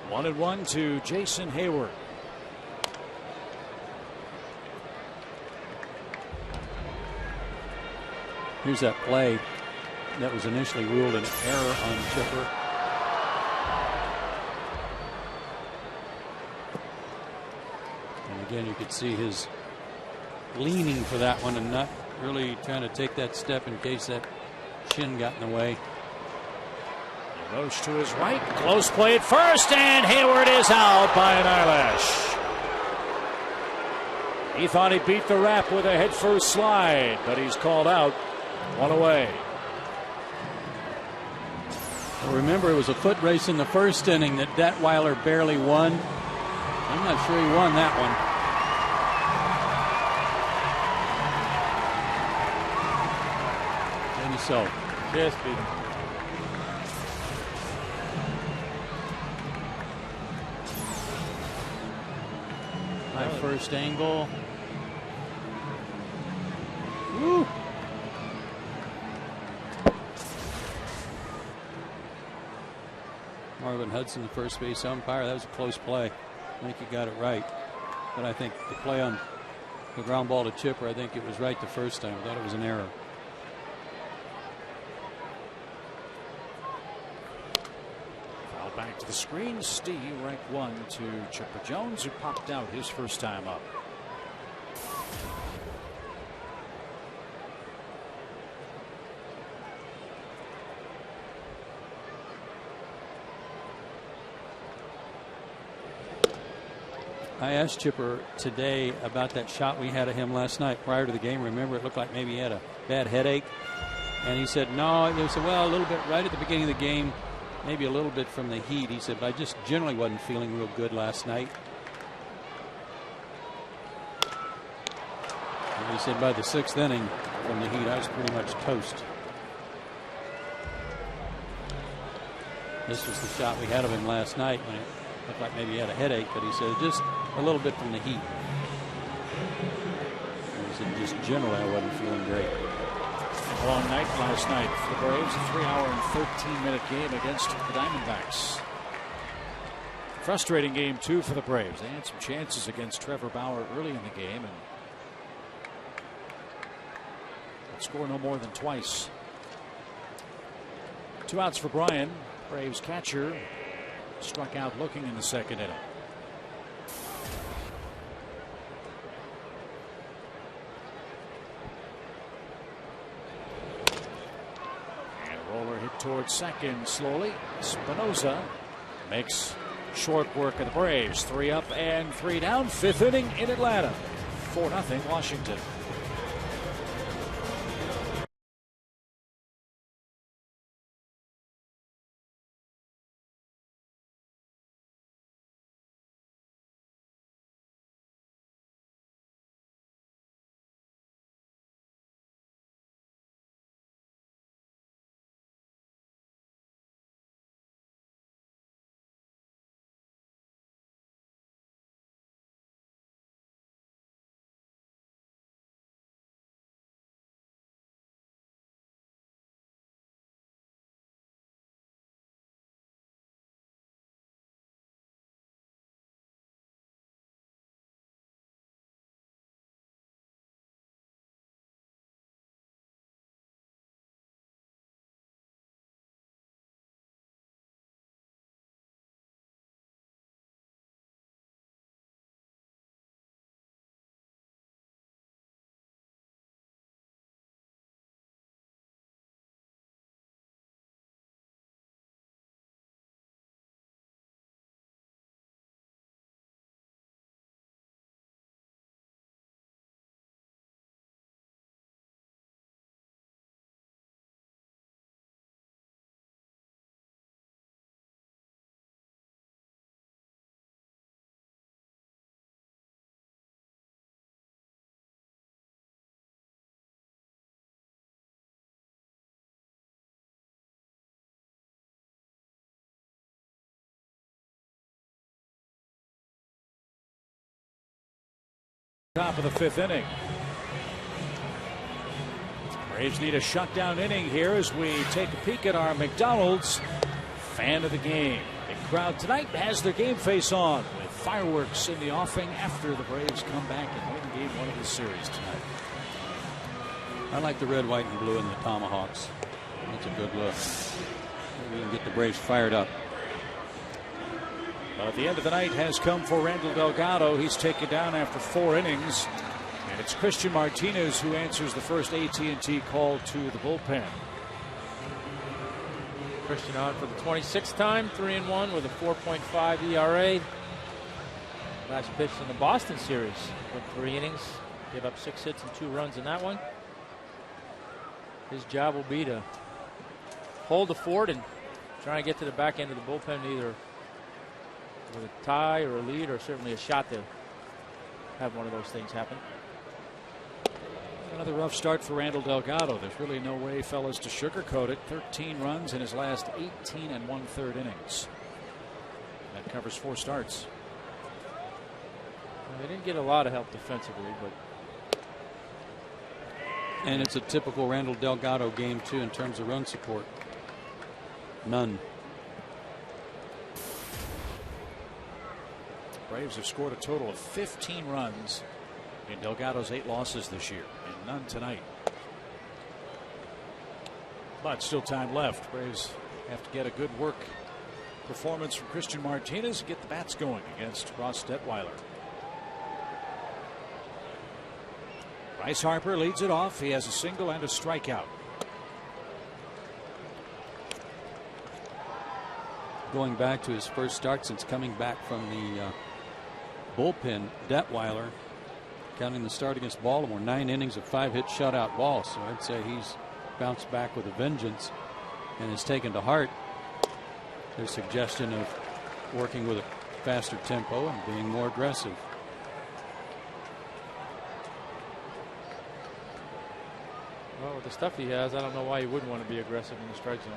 One and one to Jason Hayward. Here's that play that was initially ruled an error on Chipper. And again, you could see his leaning for that one and not really trying to take that step in case that shin got in the way. Roche to his right. Close play at first, and Hayward is out by an eyelash. He thought he beat the rap with a headfirst slide, but he's called out. 1 away. Well, remember, it was a foot race in the first inning that Detweiler barely won. I'm not sure he won that one. Maybe so. Just beat him. First angle. Woo. Marvin Hudson, the first base umpire. That was a close play. I think he got it right. But I think the play on the ground ball to Chipper, I think it was right the first time. I thought it was an error. Back to the screen. Steve ranked 1 to Chipper Jones, who popped out his first time up. I asked Chipper today about that shot we had of him last night prior to the game. Remember, it looked like maybe he had a bad headache. And he said, no. He said, well, a little bit right at the beginning of the game. Maybe a little bit from the heat. He said, but I just generally wasn't feeling real good last night. And he said by the 6th inning from the heat, I was pretty much toast. This was the shot we had of him last night when it looked like maybe he had a headache, but he said just a little bit from the heat. And he said just generally I wasn't feeling great. A long night last night for the Braves. A 3-hour and 13-minute game against the Diamondbacks. Frustrating game, too, for the Braves. They had some chances against Trevor Bauer early in the game and score no more than twice. 2 outs for Bryan. Braves catcher struck out looking in the second inning. Roller hit towards second slowly. Espinosa makes short work of the Braves. 3 up and 3 down. 5th inning in Atlanta. 4-0 Washington. Top of the 5th inning. Braves need a shutdown inning here as we take a peek at our McDonald's fan of the game. Big crowd tonight has their game face on with fireworks in the offing after the Braves come back and win game 1 of the series tonight. I like the red, white, and blue in the Tomahawks. That's a good look. We can get the Braves fired up. But the end of the night has come for Randall Delgado. He's taken down after 4 innings. And it's Christian Martinez who answers the first AT call to the bullpen. Christian on for the 26th time, 3-1 with a 4.5 ERA. Last pitch in the Boston series. Went 3 innings, gave up 6 hits and 2 runs in that one. His job will be to hold the fort and try and get to the back end of the bullpen, either with a tie or a lead or certainly a shot to have one of those things happen. Another rough start for Randall Delgado. There's really no way, fellas, to sugarcoat it. 13 runs in his last 18 1/3 innings. That covers 4 starts. Well, they didn't get a lot of help defensively, but. And it's a typical Randall Delgado game, too, in terms of run support. None. Braves have scored a total of 15 runs in Delgado's 8 losses this year, and none tonight. But still time left. Braves have to get a good work performance from Christian Martinez to get the bats going against Ross Detweiler. Bryce Harper leads it off. He has a single and a strikeout. Going back to his first start since coming back from the bullpen, Detweiler, counting the start against Baltimore, 9 innings of 5-hit shutout balls. So I'd say he's bounced back with a vengeance and has taken to heart their suggestion of working with a faster tempo and being more aggressive. Well, with the stuff he has, I don't know why he wouldn't want to be aggressive in the strike zone.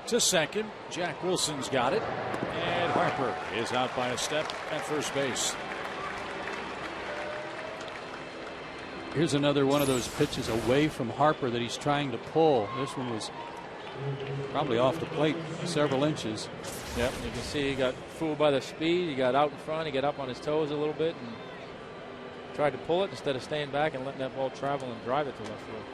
To second, Jack Wilson's got it, and Harper is out by a step at first base. Here's another one of those pitches away from Harper that he's trying to pull. This one was probably off the plate several inches. Yep, you can see he got fooled by the speed. He got out in front. He got up on his toes a little bit and tried to pull it instead of staying back and letting that ball travel and drive it to left field.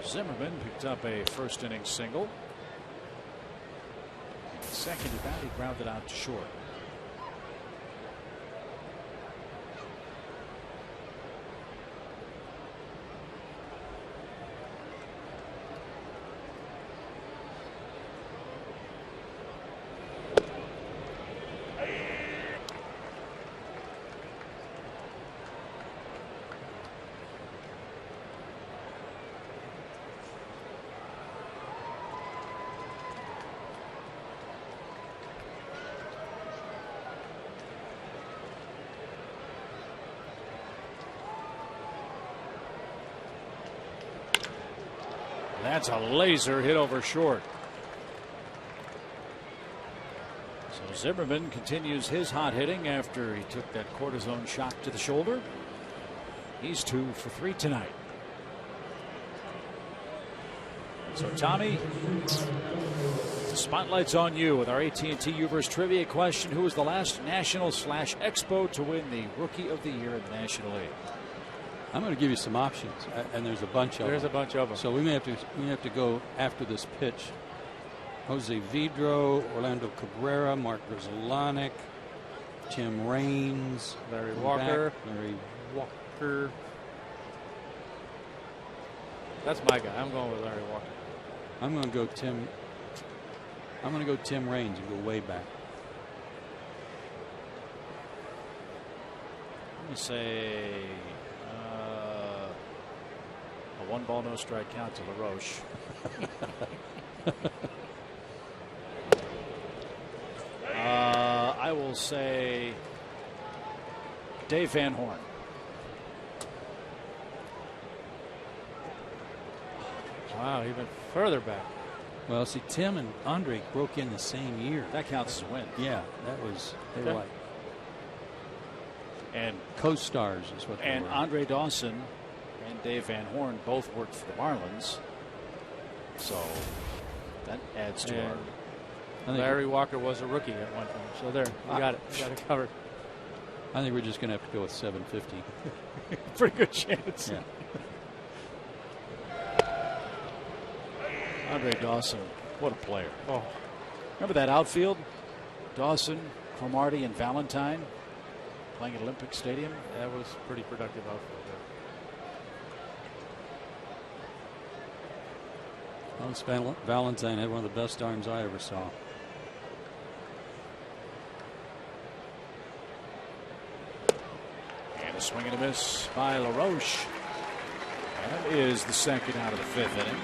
Zimmerman picked up a first inning single. Second at bat, he grounded out to short. That's a laser hit over short. So Zimmerman continues his hot hitting after he took that cortisone shock to the shoulder. He's 2 for 3 tonight. So Tommy, the spotlight's on you with our AT U-verse trivia question. Who was the last National/Expo to win the Rookie of the Year in the National League? I'm going to give you some options, and there's a bunch of them. There's a bunch of them. So we may have to go after this pitch. Jose Vidro, Orlando Cabrera, Mark Grudzielanek, Tim Raines, Larry Walker. Larry Walker. That's my guy. I'm going with Larry Walker. I'm going to go Tim Raines and go way back. Let me say a 1-ball, no strike count to LaRoche. will say Dave Van Horn. Wow, even further back. Well, see, Tim and Andre broke in the same year. That counts as a win. Yeah, that was, they were Okay. like And co-stars is what they and were. Andre Dawson and Dave Van Horn both worked for the Marlins. So that adds to And our. I think, Larry Walker was a rookie at one time. So there, we got it. We got it covered. I think we're just going to have to go with 750. Pretty good chance. Yeah. Andre Dawson, what a player. Oh, Remember that outfield? Dawson, Cromartie, and Valentine playing at Olympic Stadium. that was pretty productive outfield there. Well, Valentine had one of the best arms I ever saw. And a swing and a miss by LaRoche. That is the second out of the fifth inning.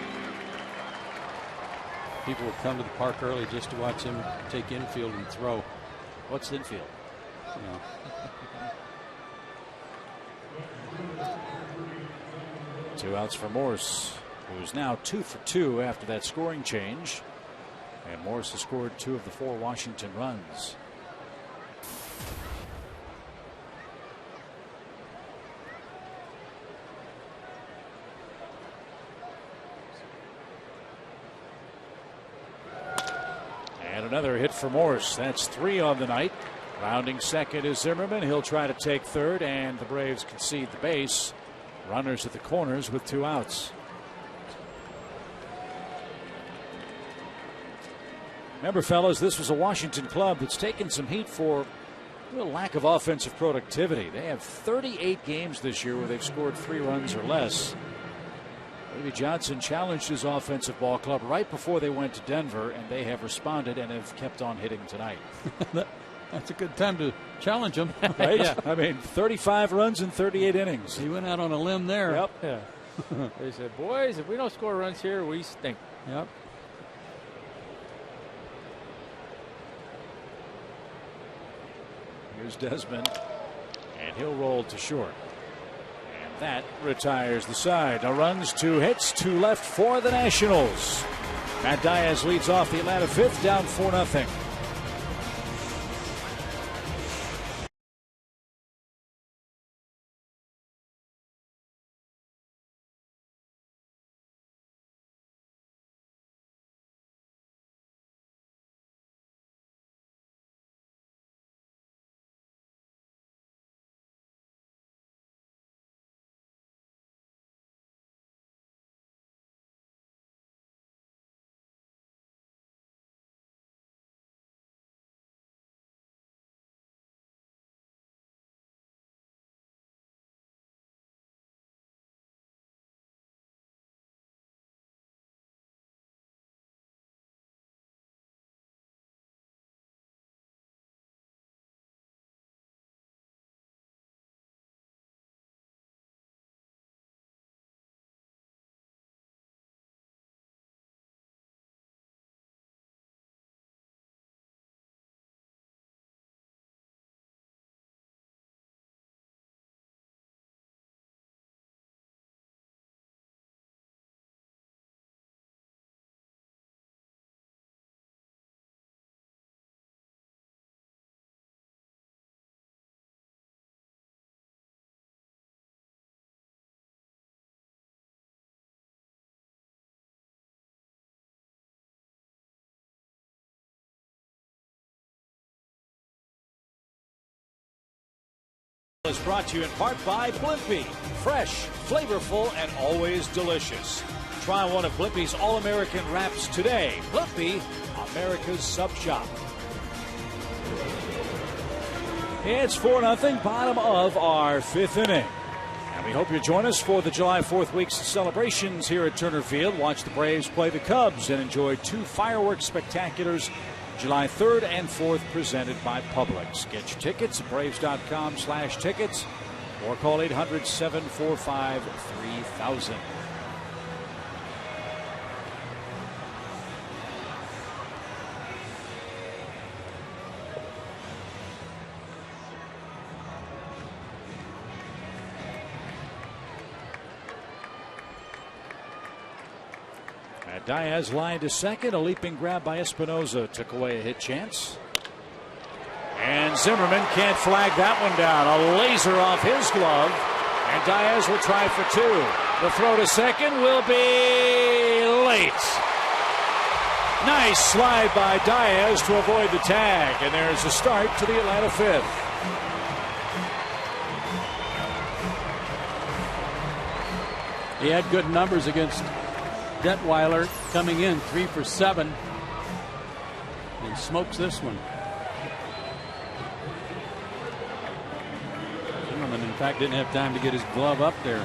People would come to the park early just to watch him take infield and throw. What's infield? You know. Two outs for Morse, who's now 2 for 2 after that scoring change. And Morse has scored 2 of the 4 Washington runs. And another hit for Morse. That's 3 on the night. Rounding second is Zimmerman. He'll try to take third, and the Braves concede the base. Runners at the corners with 2 outs. Remember, fellas, this was a Washington club that's taken some heat for a lack of offensive productivity. They have 38 games this year where they've scored 3 runs or less. Davey Johnson challenged his offensive ball club right before they went to Denver, and they have responded and have kept on hitting tonight. That's a good time to challenge him. Right? Yeah. I mean, 35 runs in 38 innings. He went out on a limb there. Yep. Yeah. They said, boys, if we don't score runs here, we stink. Yep. Here's Desmond, and he'll roll to short. And that retires the side. No runs, 2 hits, 2 left for the Nationals. Matt Diaz leads off the Atlanta fifth, down 4-0. Is brought to you in part by Blimpie. Fresh, flavorful, and always delicious. Try one of Blimpie's All-American wraps today. Blimpie, America's sub shop. It's 4-0, bottom of our fifth inning. And we hope you join us for the July 4th week's celebrations here at Turner Field. Watch the Braves play the Cubs and enjoy 2 fireworks spectaculars July 3rd and 4th, presented by Publix. Get your tickets at braves.com/tickets or call 800-745-3000. Diaz line to second. A leaping grab by Espinoza took away a hit chance. And Zimmerman can't flag that one down. A laser off his glove. And Diaz will try for two. The throw to second will be late. Nice slide by Diaz to avoid the tag. And there's a start to the Atlanta fifth. He had good numbers against Detweiler, coming in 3 for 7, and smokes this one. Zimmerman, in fact, didn't have time to get his glove up there.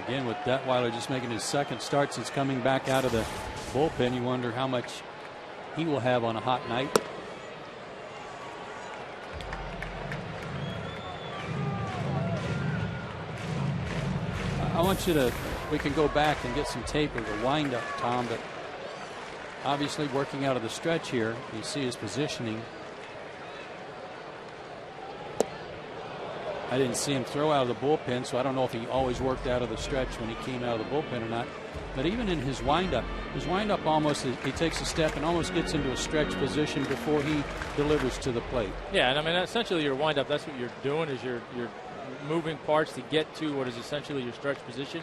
Again, with Detweiler just making his second start since coming back out of the bullpen, you wonder how much he will have on a hot night. I want you to, we can go back and get some tape of the windup, Tom, but obviously working out of the stretch here. You see his positioning. I didn't see him throw out of the bullpen, so I don't know if he always worked out of the stretch when he came out of the bullpen or not. But even in his windup almost, he takes a step and almost gets into a stretch position before he delivers to the plate. Yeah, and I mean, essentially your windup, that's what you're doing, is you're moving parts to get to what is essentially your stretch position.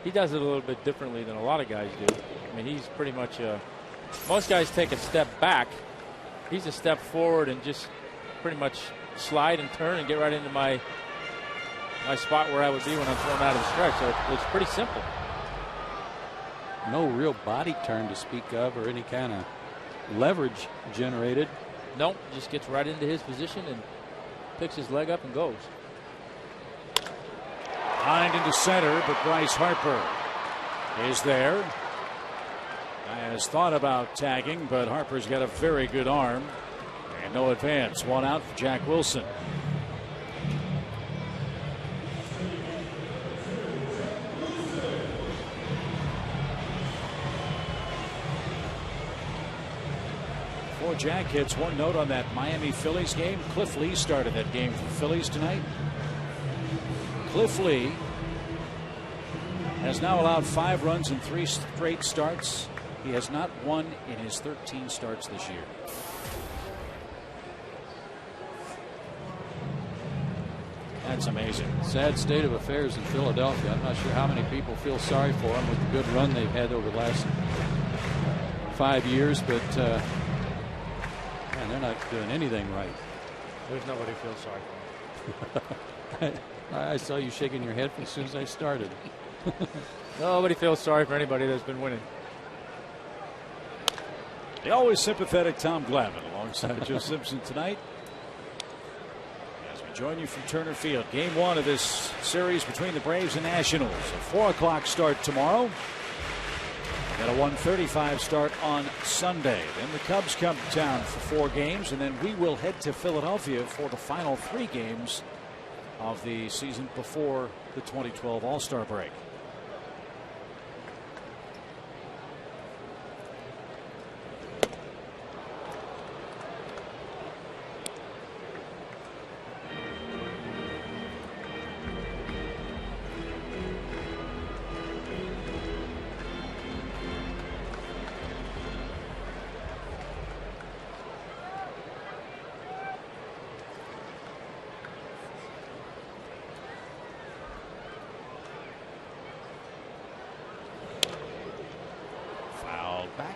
He does it a little bit differently than a lot of guys do. I mean, he's pretty much most guys take a step back. He's a step forward and just pretty much slide and turn and get right into my spot where I would be when I'm thrown out of the stretch. So it's pretty simple. No real body turn to speak of or any kind of leverage generated. Nope, just gets right into his position and picks his leg up and goes. Behind into center, but Bryce Harper is there. Has thought about tagging, but Harper's got a very good arm. And no advance. One out for Jack Wilson. Before Jack hits, one note on that Miami Phillies game. Cliff Lee started that game for Phillies tonight. Cliff Lee has now allowed 5 runs in 3 straight starts. He has not won in his 13 starts this year. That's amazing. Sad state of affairs in Philadelphia. I'm not sure how many people feel sorry for them with the good run they've had over the last 5 years, but man, they're not doing anything right. There's nobody feels sorry for him. I saw you shaking your head as soon as I started. Nobody feels sorry for anybody that's been winning. The always sympathetic Tom Glavine alongside Joe Simpson tonight. As we join you from Turner Field, game 1 of this series between the Braves and Nationals. A 4 o'clock start tomorrow. Got a 1:35 start on Sunday. Then the Cubs come to town for 4 games, and then we will head to Philadelphia for the final 3 games of the season before the 2012 All-Star break.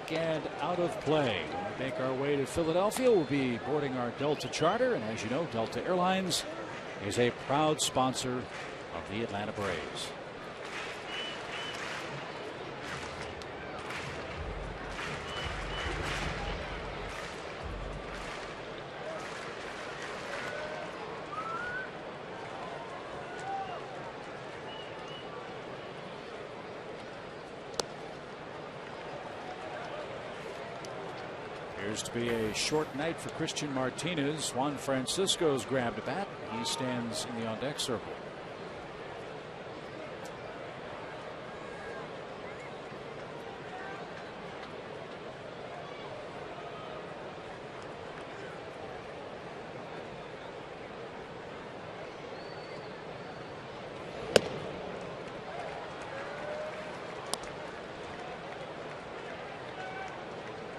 And out of play. When we make our way to Philadelphia, we'll be boarding our Delta charter. And as you know, Delta Airlines is a proud sponsor of the Atlanta Braves. To be a short night for Christian Martinez. Juan Francisco's grabbed a bat. He stands in the on deck circle.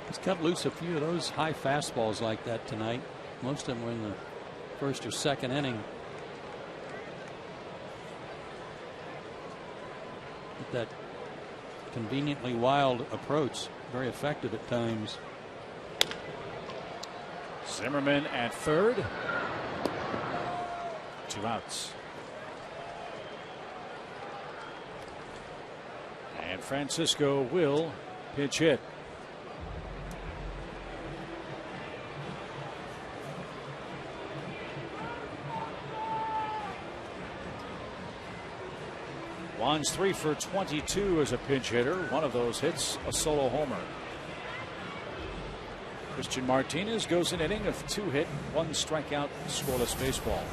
He's cut loose a few of those high fastballs like that tonight. Most of them were in the first or second inning. With that conveniently wild approach, very effective at times. Zimmerman at third. 2 outs. And Francisco will pitch hit. Juan's 3 for 22 as a pinch hitter. One of those hits, a solo homer. Christian Martinez goes an inning of 2 hit, 1 strikeout, scoreless baseball.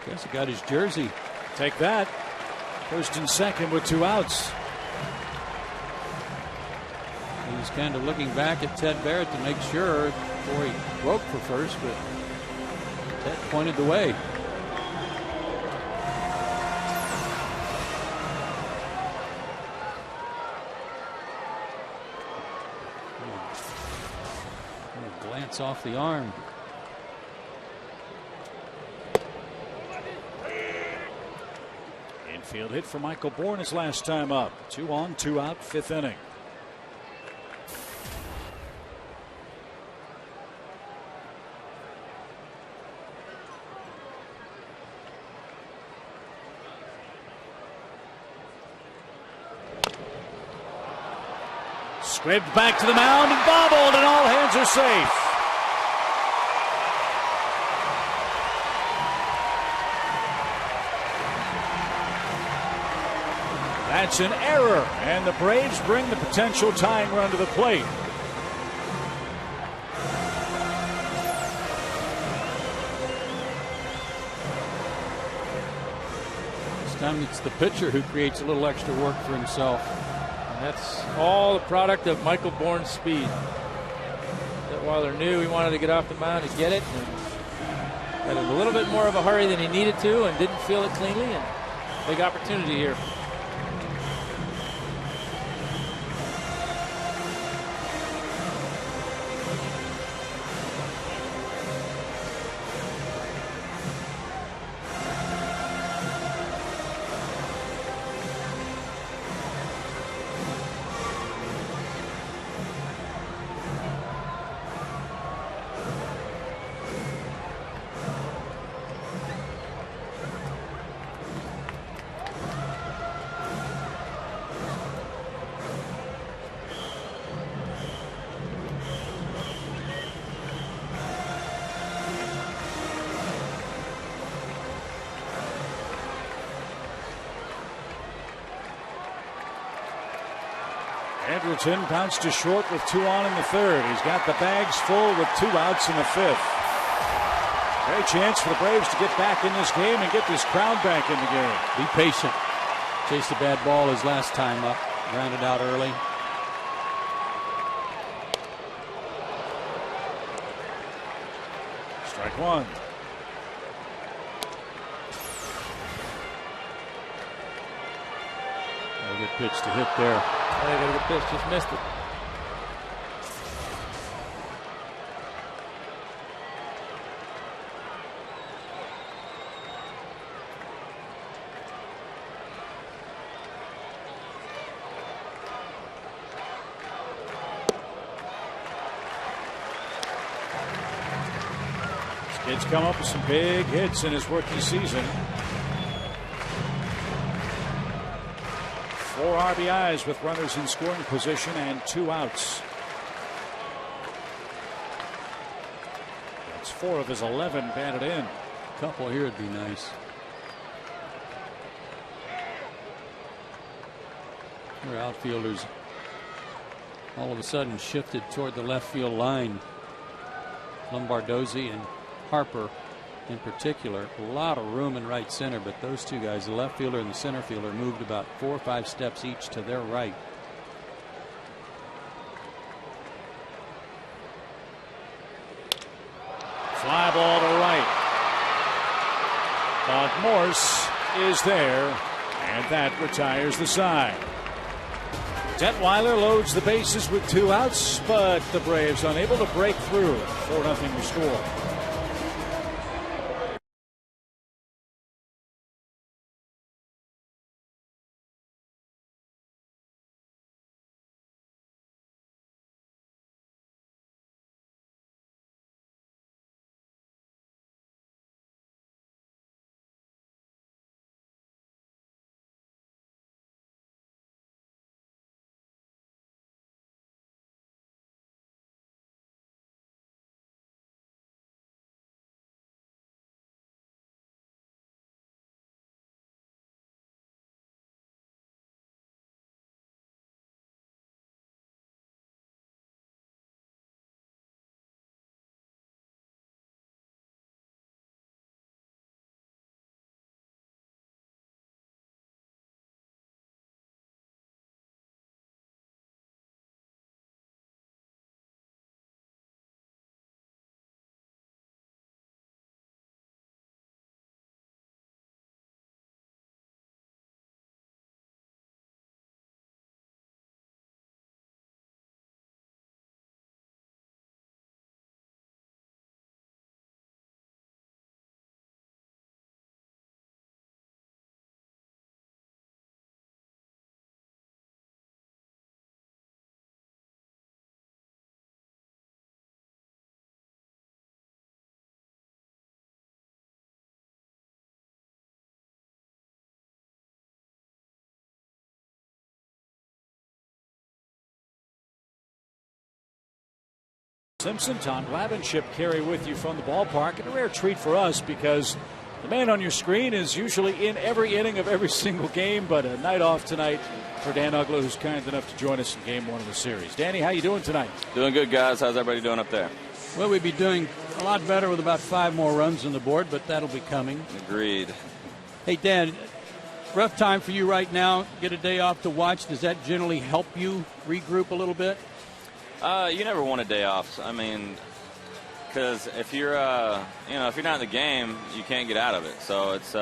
Guess he got his jersey. Take that. First and second with 2 outs. He's kind of looking back at Ted Barrett to make sure before he broke for first, but Ted pointed the way. A glance off the arm. Infield hit for Michael Bourne his last time up. 2 on, 2 out, 5th inning. Scraped back to the mound and bobbled, and all hands are safe. That's an error, and the Braves bring the potential tying run to the plate. This time it's the pitcher who creates a little extra work for himself. And that's all the product of Michael Bourne's speed. That Weiler knew he wanted to get off the mound to get it, and had a little bit more of a hurry than he needed to, and didn't feel it cleanly. And big opportunity here. Andrelton bounced to short with 2 on in the 3rd. He's got the bags full with 2 outs in the 5th. Great chance for the Braves to get back in this game and get this crowd back in the game. Be patient. Chased a bad ball his last time up. Grounded out early. Strike 1. A good pitch to hit there. They got a good pitch, just missed it. This kid's come up with some big hits in his rookie season. 4 RBIs with runners in scoring position and 2 outs. That's 4 of his 11 batted in. couple here would be nice. Their outfielders all of a sudden shifted toward the left field line. Lombardozzi and Harper in particular. A lot of room in right center, but those two guys, the left fielder and the center fielder, moved about 4 or 5 steps each to their right. Fly ball to right. But Morse is there, and that retires the side. Detweiler loads the bases with 2 outs, but the Braves unable to break through. 4-0 your score. Simpson, Tom Glavenship carry with you from the ballpark, and a rare treat for us because the man on your screen is usually in every inning of every single game, but a night off tonight for Dan Uggla, who's kind enough to join us in Game 1 of the series. Danny, how you doing tonight? Doing good, guys. How's everybody doing up there? Well, we'd be doing a lot better with about 5 more runs on the board, but that'll be coming. Agreed. Hey, Dan, rough time for you right now. Get a day off to watch. Does that generally help you regroup a little bit? You never want a day off. I mean, because if you're, if you're not in the game, you can't get out of it. So it's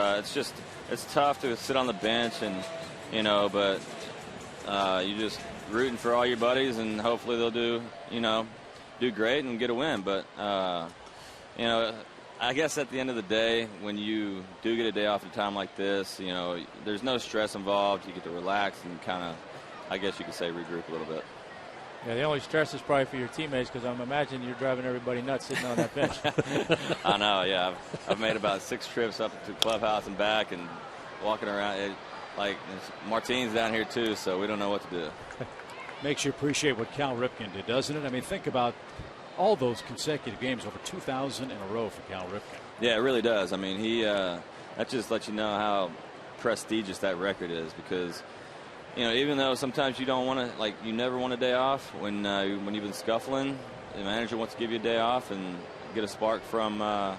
tough to sit on the bench and, but you just rooting for all your buddies and hopefully they'll do great and get a win. But I guess at the end of the day, when you do get a day off at a time like this, there's no stress involved. You get to relax and kind of, I guess you could say, regroup a little bit. Yeah, the only stress is probably for your teammates because I'm imagining you're driving everybody nuts sitting on that bench. I know, yeah. I've made about 6 trips up to the clubhouse and back and walking around. Martine's down here too, so we don't know what to do. Makes you appreciate what Cal Ripken did, doesn't it? I mean, think about all those consecutive games, over 2,000 in a row for Cal Ripken. Yeah, it really does. I mean, that just lets you know how prestigious that record is because – even though sometimes you don't want to, you never want a day off when you've been scuffling, the manager wants to give you a day off and get a spark from a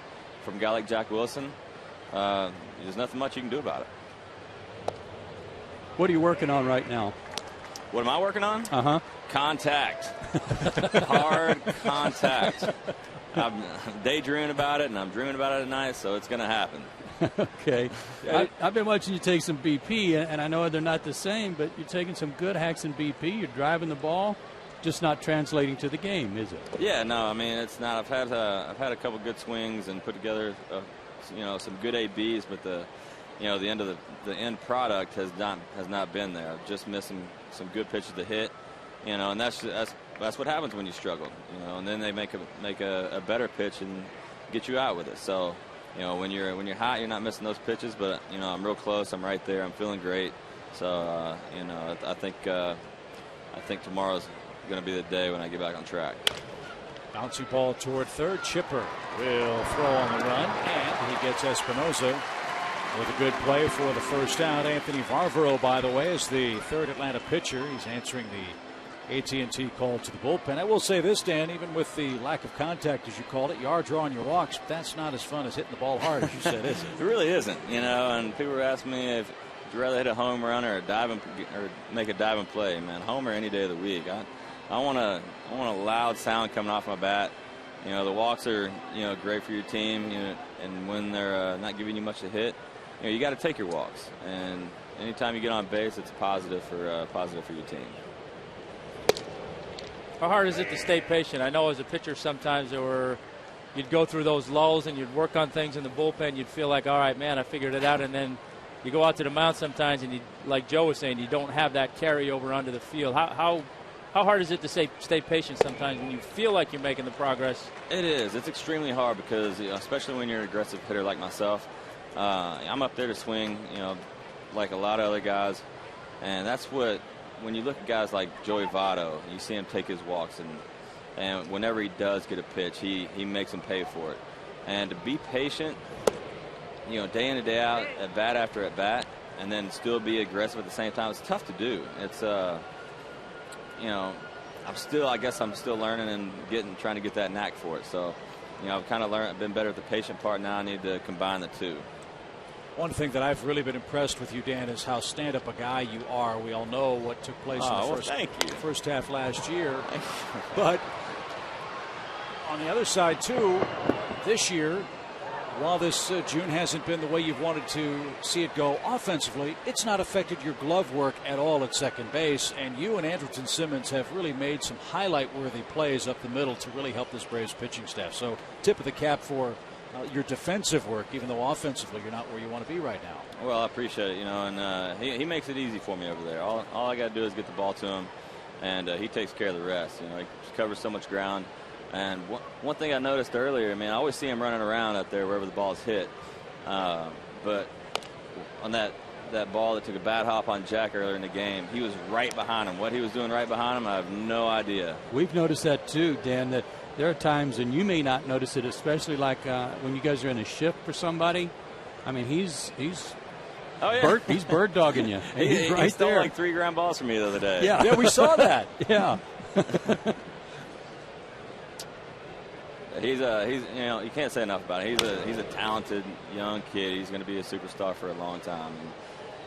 guy like Jack Wilson. There's nothing much you can do about it. What are you working on right now? What am I working on? Uh-huh. Contact. Hard contact. I'm daydreaming about it, and I'm dreaming about it at night, so it's going to happen. Okay. I've been watching you take some BP, and I know they're not the same, but you're taking some good hacks in BP. You're driving the ball, just not translating to the game, is it? Yeah, no. I mean, it's not. I've had a couple good swings and put together, some good ABs, but the end product has not been there. I've just missing some good pitches to hit, and that's what happens when you struggle, and then they make a better pitch and get you out with it. So. When you're hot, you're not missing those pitches, but I'm real close. I'm right there. I'm feeling great. So I think tomorrow's going to be the day when I get back on track. Bouncy ball toward third. Chipper will throw on the run, and he gets Espinosa with a good play for the first out. Anthony Varvaro, by the way, is the third Atlanta pitcher. He's answering the AT&T call to the bullpen. I will say this, Dan, even with the lack of contact, as you called it, you are drawing your walks. But that's not as fun as hitting the ball hard, as you said, is it? It really isn't, you know. And people were asking me if you'd rather hit a home run or make a diving play. Man, homer any day of the week. I want a loud sound coming off my bat. You know, the walks are, you know, great for your team. You know, and when they're not giving you much to hit, you know, you got to take your walks. And anytime you get on base, it's positive for your team. How hard is it to stay patient? I know as a pitcher sometimes you'd go through those lulls and you'd work on things in the bullpen. You'd feel like, all right, man, I figured it out. And then you go out to the mound sometimes and, like Joe was saying, you don't have that carryover onto the field. How hard is it to stay patient sometimes when you feel like you're making the progress? It is. It's extremely hard because, you know, especially when you're an aggressive hitter like myself, I'm up there to swing, you know, like a lot of other guys. And that's what, when you look at guys like Joey Votto, you see him take his walks, and whenever he does get a pitch, he makes him pay for it. And to be patient, you know, day in and day out, at bat after at bat, and then still be aggressive at the same time, it's tough to do. It's, you know, I guess I'm still learning and trying to get that knack for it. So, you know, I've kind of been better at the patient part. Now I need to combine the two. One thing that I've really been impressed with you, Dan, is how stand-up a guy you are. We all know what took place in the first half last year. But on the other side, too, this year, while this June hasn't been the way you've wanted to see it go offensively, it's not affected your glove work at all at second base. And you and Andrelton Simmons have really made some highlight-worthy plays up the middle to really help this Braves pitching staff. So tip of the cap for your defensive work, even though offensively you're not where you want to be right now. Well, I appreciate it, you know, and he makes it easy for me over there. All I got to do is get the ball to him, and he takes care of the rest. You know, he covers so much ground. And one thing I noticed earlier, I mean, I always see him running around out there wherever the ball is hit. But on that ball that took a bad hop on Jack earlier in the game, he was right behind him. What he was doing right behind him, I have no idea. We've noticed that too, Dan, that there are times, and you may not notice it, especially like when you guys are in a shift for somebody. I mean, he's bird dogging you. He stole like 3 ground balls from me the other day. Yeah, we saw that. Yeah. He's you know, you can't say enough about it. He's a talented young kid. He's going to be a superstar for a long time.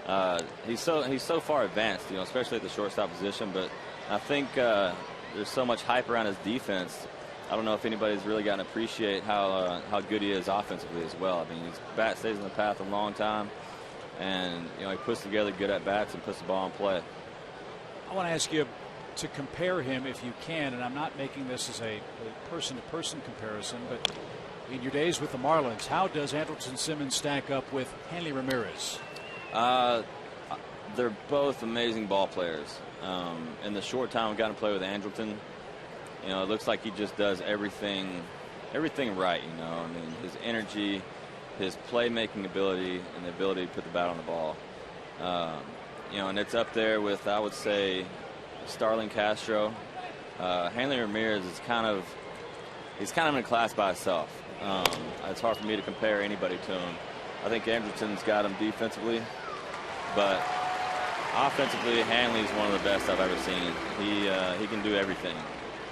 And he's so far advanced, you know, especially at the shortstop position. But I think there's so much hype around his defense. I don't know if anybody's really gotten to appreciate how good he is offensively as well. I mean, his bat stays in the path a long time, and you know, he puts together good at bats and puts the ball in play. I want to ask you to compare him if you can, and I'm not making this as a person-to-person comparison, but in your days with the Marlins, how does Andrelton Simmons stack up with Hanley Ramirez? They're both amazing ball players. In the short time I've gotten to play with Andrelton, you know, it looks like he just does everything right. You know, I mean, his energy, his playmaking ability, and the ability to put the bat on the ball. You know, and it's up there with, I would say, Starlin Castro. Hanley Ramirez is kind of in a class by itself. It's hard for me to compare anybody to him. I think Andrelton's got him defensively, but offensively, Hanley's one of the best I've ever seen. He can do everything.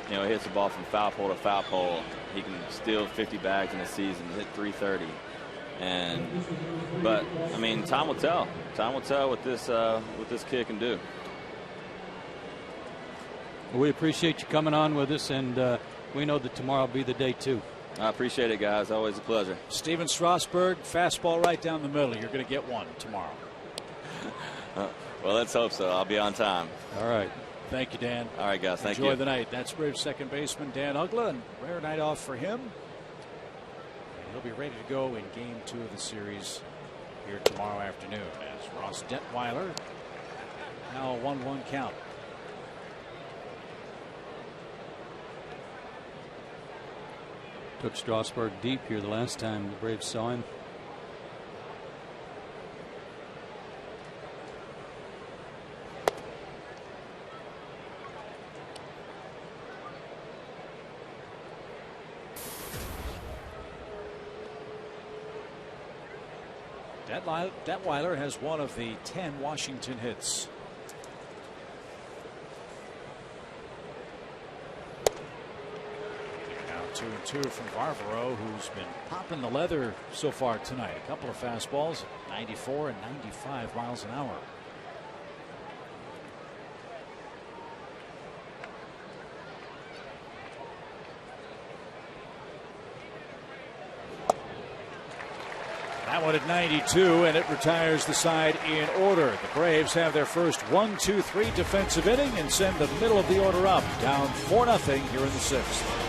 You know, he hits the ball from foul pole to foul pole. He can steal 50 bags in a season, hit 330. But I mean, time will tell. Time will tell what this kid can do. We appreciate you coming on with us, and we know that tomorrow will be the day too. I appreciate it, guys. Always a pleasure. Steven Strasburg, fastball right down the middle. You're going to get one tomorrow. Well, let's hope so. I'll be on time. All right. Thank you, Dan. All right, guys. Thank you. Enjoy the night. That's Braves second baseman Dan Uggla, and rare night off for him. And he'll be ready to go in Game 2 of the series here tomorrow afternoon as Ross Detweiler, now a 1-1 count. Took Strasburg deep here the last time the Braves saw him. Detweiler has one of the 10 Washington hits. Now 2-2 from Barbaro, who's been popping the leather so far tonight. A couple of fastballs, 94 and 95 miles an hour. That one at 92, and it retires the side in order. The Braves have their first 1-2-3 defensive inning and send the middle of the order up, down 4-0 here in the 6th.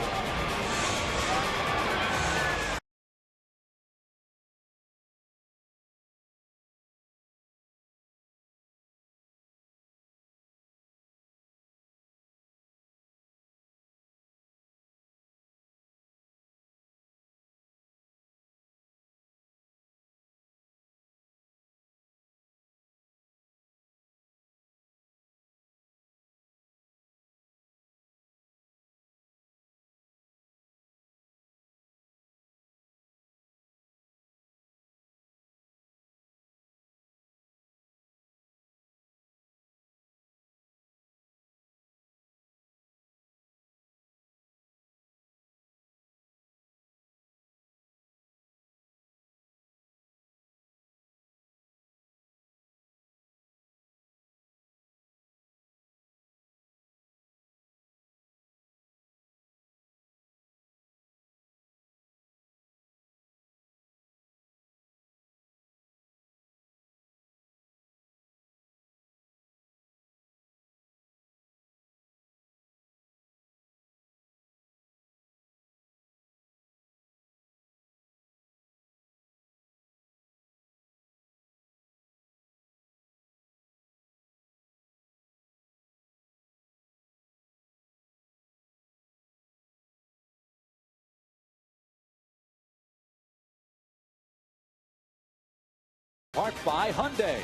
Parked by Hyundai,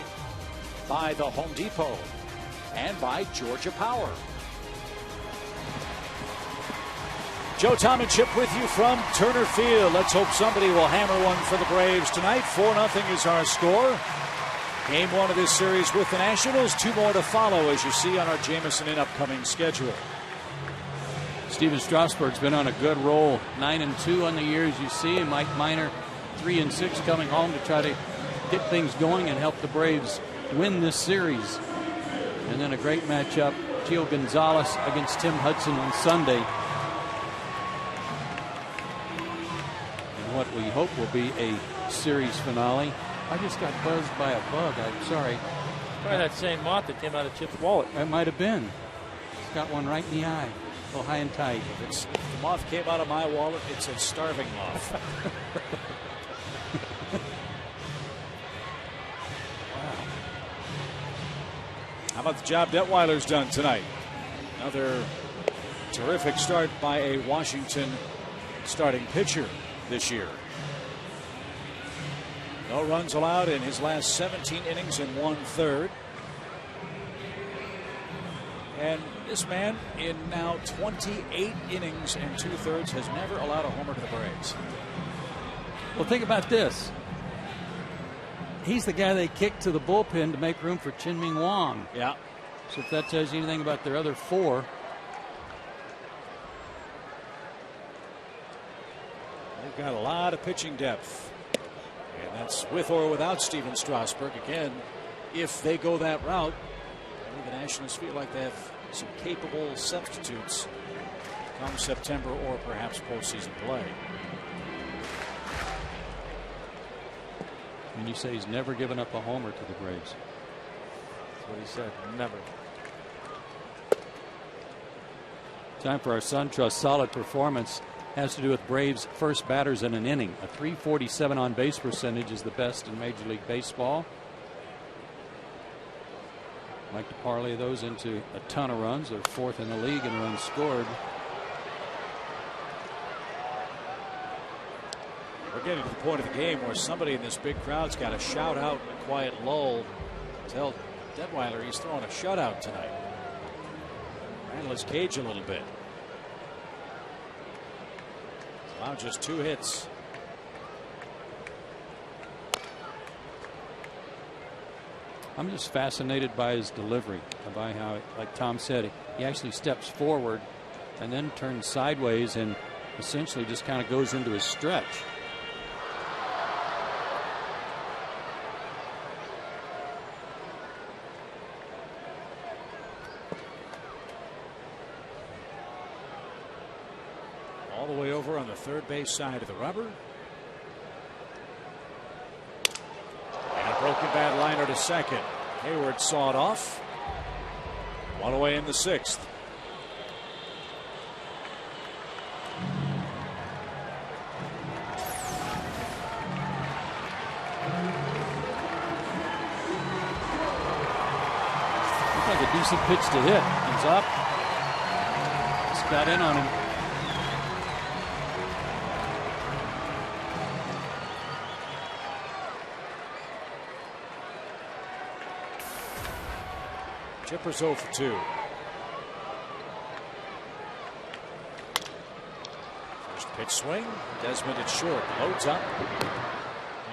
by the Home Depot, and by Georgia Power. Joe Tom and Chip with you from Turner Field. Let's hope somebody will hammer one for the Braves tonight. 4-0 is our score. Game 1 of this series with the Nationals. 2 more to follow, as you see on our Jamison in upcoming schedule. Steven Strasburg's been on a good roll, 9-2 on the year, as you see, and Mike Minor 3-6 coming home to try to get things going and help the Braves win this series. And then a great matchup, Gio Gonzalez against Tim Hudson on Sunday. And what we hope will be a series finale. I just got buzzed by a bug. I'm sorry. Probably that same moth that came out of Chip's wallet. That might have been. It's got one right in the eye. A little high and tight. If the moth came out of my wallet, it's a starving moth. How about the job Detweiler's done tonight? Another terrific start by a Washington starting pitcher this year. No runs allowed in his last 17 innings in 1/3. And this man, in now 28 innings and 2/3, has never allowed a homer to the Braves. Well, think about this. He's the guy they kicked to the bullpen to make room for Chin-Ming Wong. Yeah. So if that tells you anything about their other 4. They've got a lot of pitching depth. And that's with or without Steven Strasburg. Again, if they go that route, the Nationals feel like they have some capable substitutes come September or perhaps postseason play. And you say he's never given up a homer to the Braves. That's what he said. Never. Time for our SunTrust solid performance. Has to do with Braves first batters in an inning. A .347 on base percentage is the best in Major League Baseball. Like to parlay those into a ton of runs. They're 4th in the league in runs scored. We're getting to the point of the game where somebody in this big crowd's got to shout out in a quiet lull. Tell Detweiler he's throwing a shutout tonight. Rattle his cage a little bit. Wow, just 2 hits. I'm just fascinated by his delivery, by how, like Tom said, he actually steps forward and then turns sideways and essentially just kind of goes into his stretch. All the way over on the third base side of the rubber. And a broken bat liner to second. Hayward saw it off. One away in the sixth. Looked like a decent pitch to hit. He's up. Just got in on him. Chipper's 0 for 2. First pitch swing. Desmond at short. Loads up.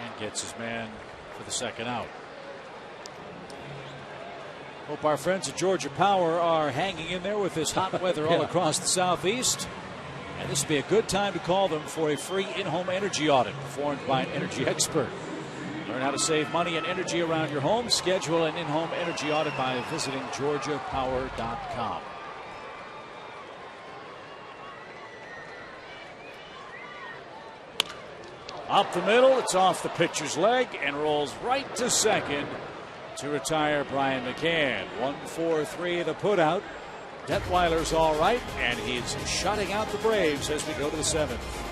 And gets his man for the second out. Hope our friends at Georgia Power are hanging in there with this hot weather all across the southeast. And this would be a good time to call them for a free in-home energy audit performed by an energy expert. Learn how to save money and energy around your home. Schedule an in-home energy audit by visiting GeorgiaPower.com. Up the middle, it's off the pitcher's leg and rolls right to second to retire Brian McCann. 1-4-3 the putout. Detweiler's all right, and he's shutting out the Braves as we go to the seventh.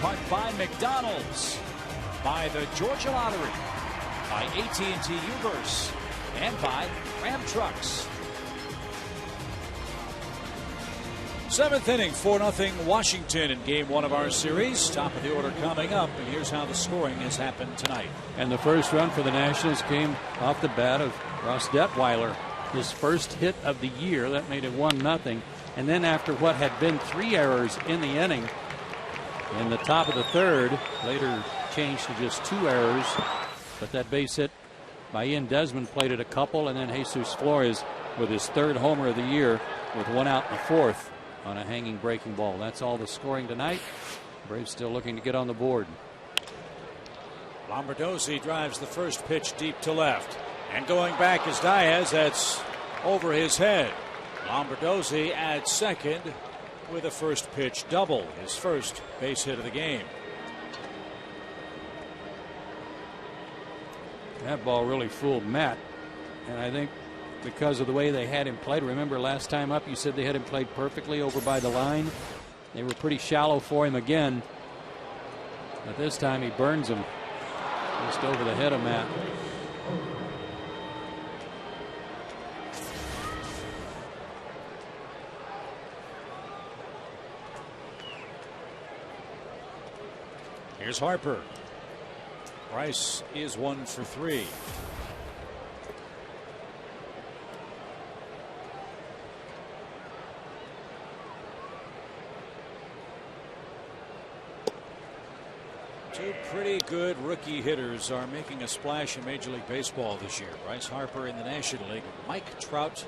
Punt by McDonald's, by the Georgia Lottery, by AT Uverse, and by Ram Trucks. Seventh inning, 4-0 Washington in game one of our series. Top of the order coming up, and here's how the scoring has happened tonight. And the first run for the Nationals came off the bat of Ross Detweiler. His first hit of the year. That made it 1-0. And then after what had been 3 errors in the inning, in the top of the third, later changed to just 2 errors. But that base hit by Ian Desmond plated a couple, and then Jesus Flores with his third homer of the year with 1 out in the fourth on a hanging breaking ball. That's all the scoring tonight. Braves still looking to get on the board. Lombardozzi drives the first pitch deep to left. And going back is Diaz. That's over his head. Lombardozzi at second with a first pitch double, his first base hit of the game. That ball really fooled Matt, and I think because of the way they had him played. Remember last time up you said they had him played perfectly over by the line. They were pretty shallow for him again, but this time he burns him just over the head of Matt. Here's Harper. Bryce is 1 for 3. Two pretty good rookie hitters are making a splash in Major League Baseball this year. Bryce Harper in the National League, Mike Trout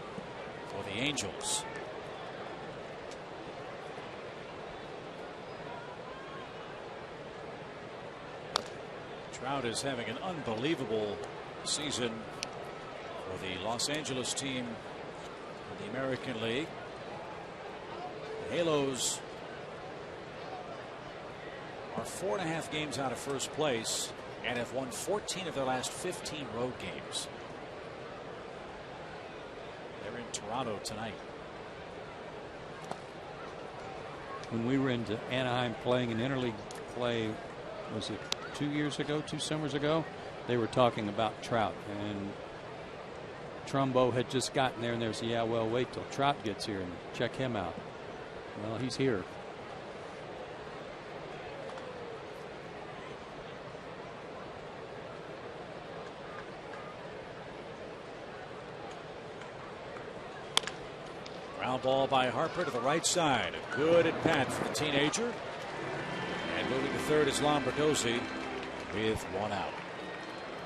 for the Angels. Trout is having an unbelievable season for the Los Angeles team in the American League. The Halos are 4.5 games out of first place and have won 14 of their last 15 road games. They're in Toronto tonight. When we were into Anaheim playing in interleague play, was it 2 summers ago, they were talking about Trout, and Trumbo had just gotten there, and they said, yeah, well, wait till Trout gets here and check him out. Well, he's here. Ground ball by Harper to the right side. A good at bat for the teenager. And moving to third is Lombardozzi with 1 out.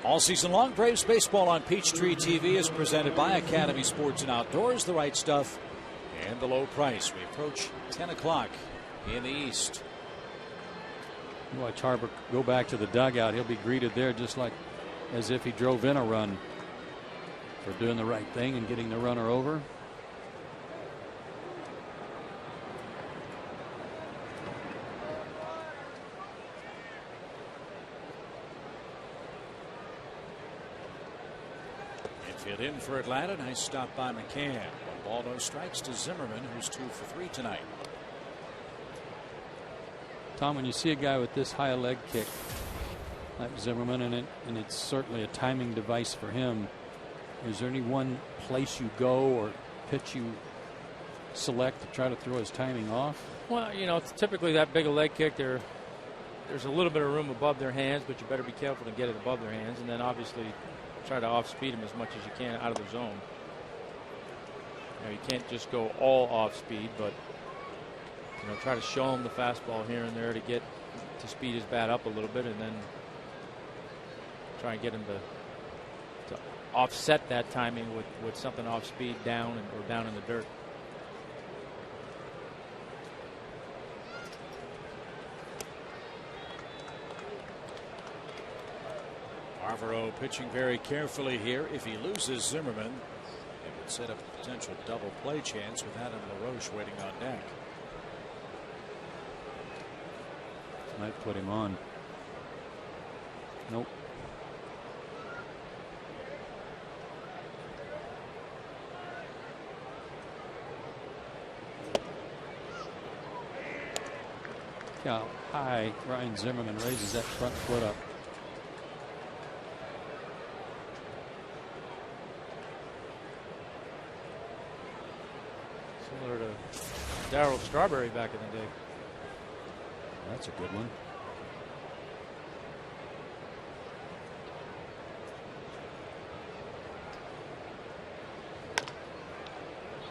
All season long, Braves baseball on Peachtree TV is presented by Academy Sports and Outdoors. The right stuff and the low price. We approach 10 o'clock in the East. Watch Harper go back to the dugout. He'll be greeted there just like as if he drove in a run for doing the right thing and getting the runner over. Infield in for Atlanta. Nice stop by McCann. 1 ball, no strikes to Zimmerman, who's 2 for 3 tonight. Tom, when you see a guy with this high a leg kick like Zimmerman, and it's certainly a timing device for him, is there any one place you go or pitch you select to try to throw his timing off? Well, you know, it's typically that big a leg kick, there's a little bit of room above their hands, but you better be careful to get it above their hands, and then obviously try to off-speed them as much as you can out of the zone. You know, you can't just go all off-speed, but you know, try to show him the fastball here and there to get to speed his bat up a little bit, and then try and get him to offset that timing with something off-speed down or down in the dirt. Barbaro pitching very carefully here. If he loses Zimmerman, it would set up a potential double play chance with Adam LaRoche waiting on deck. Might put him on. Nope. Look how high Ryan Zimmerman raises that front foot up. Similar to Darryl Strawberry back in the day. That's a good one.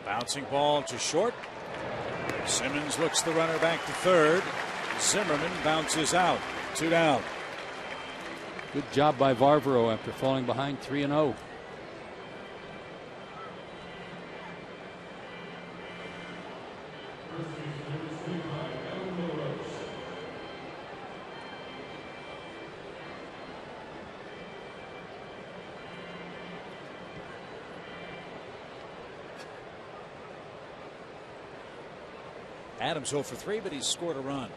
Bouncing ball to short. Simmons looks the runner back to third. Zimmerman bounces out. 2 down. Good job by Varvaro after falling behind 3-0. Adams 0 for 3, but he's scored a run.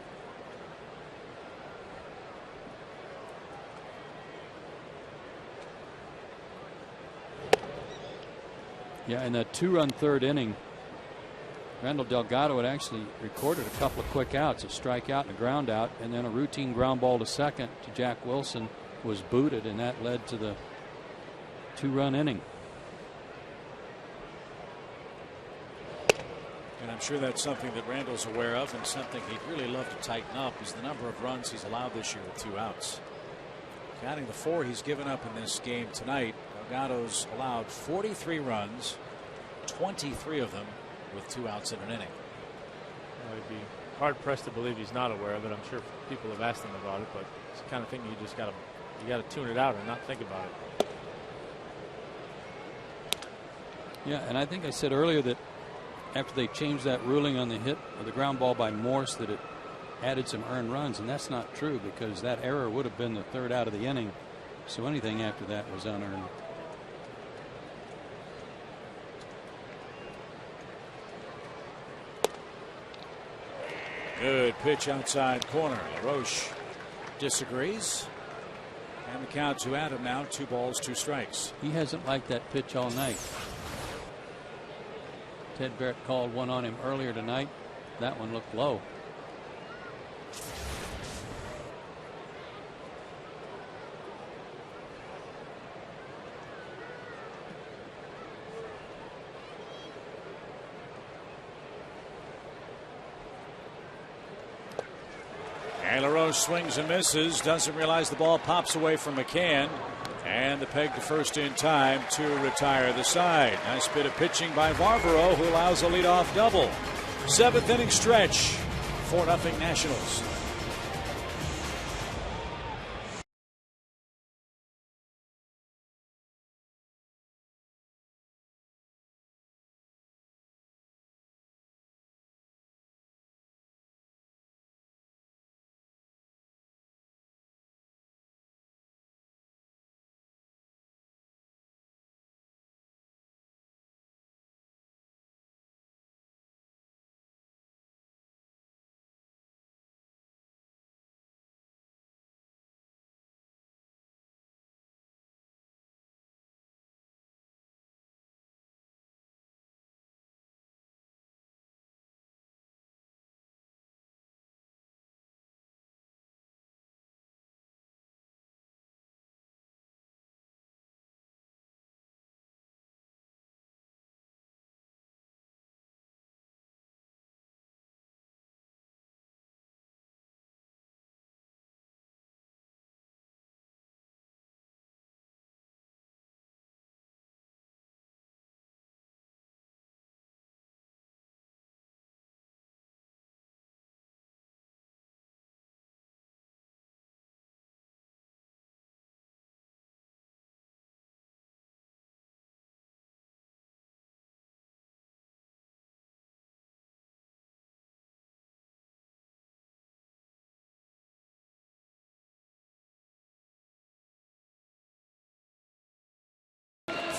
Yeah, in that 2-run third inning, Randall Delgado had actually recorded a couple of quick outs, a strikeout and a ground out, and then a routine ground ball to second to Jack Wilson was booted, and that led to the 2-run inning. And I'm sure that's something that Randall's aware of, and something he'd really love to tighten up is the number of runs he's allowed this year with 2 outs. Counting the 4 he's given up in this game tonight, Delgado's allowed 43 runs, 23 of them with 2 outs in an inning. Well, I'd be hard pressed to believe he's not aware of it. I'm sure people have asked him about it, but it's the kind of thing you just got to tune it out and not think about it. Yeah, and I think I said earlier that after they changed that ruling on the hit or the ground ball by Morse, that it added some earned runs, and that's not true because that error would have been the 3rd out of the inning. So anything after that was unearned. Good pitch outside corner. LaRoche disagrees. And the count to Adam now, 2 balls, 2 strikes. He hasn't liked that pitch all night. Ted Barrett called one on him earlier tonight. That one looked low. And LaRoche swings and misses. Doesn't realize the ball pops away from McCann. And the peg to first in time to retire the side. Nice bit of pitching by Barbaro, who allows a leadoff double. 7th inning stretch. 4-0 Nationals.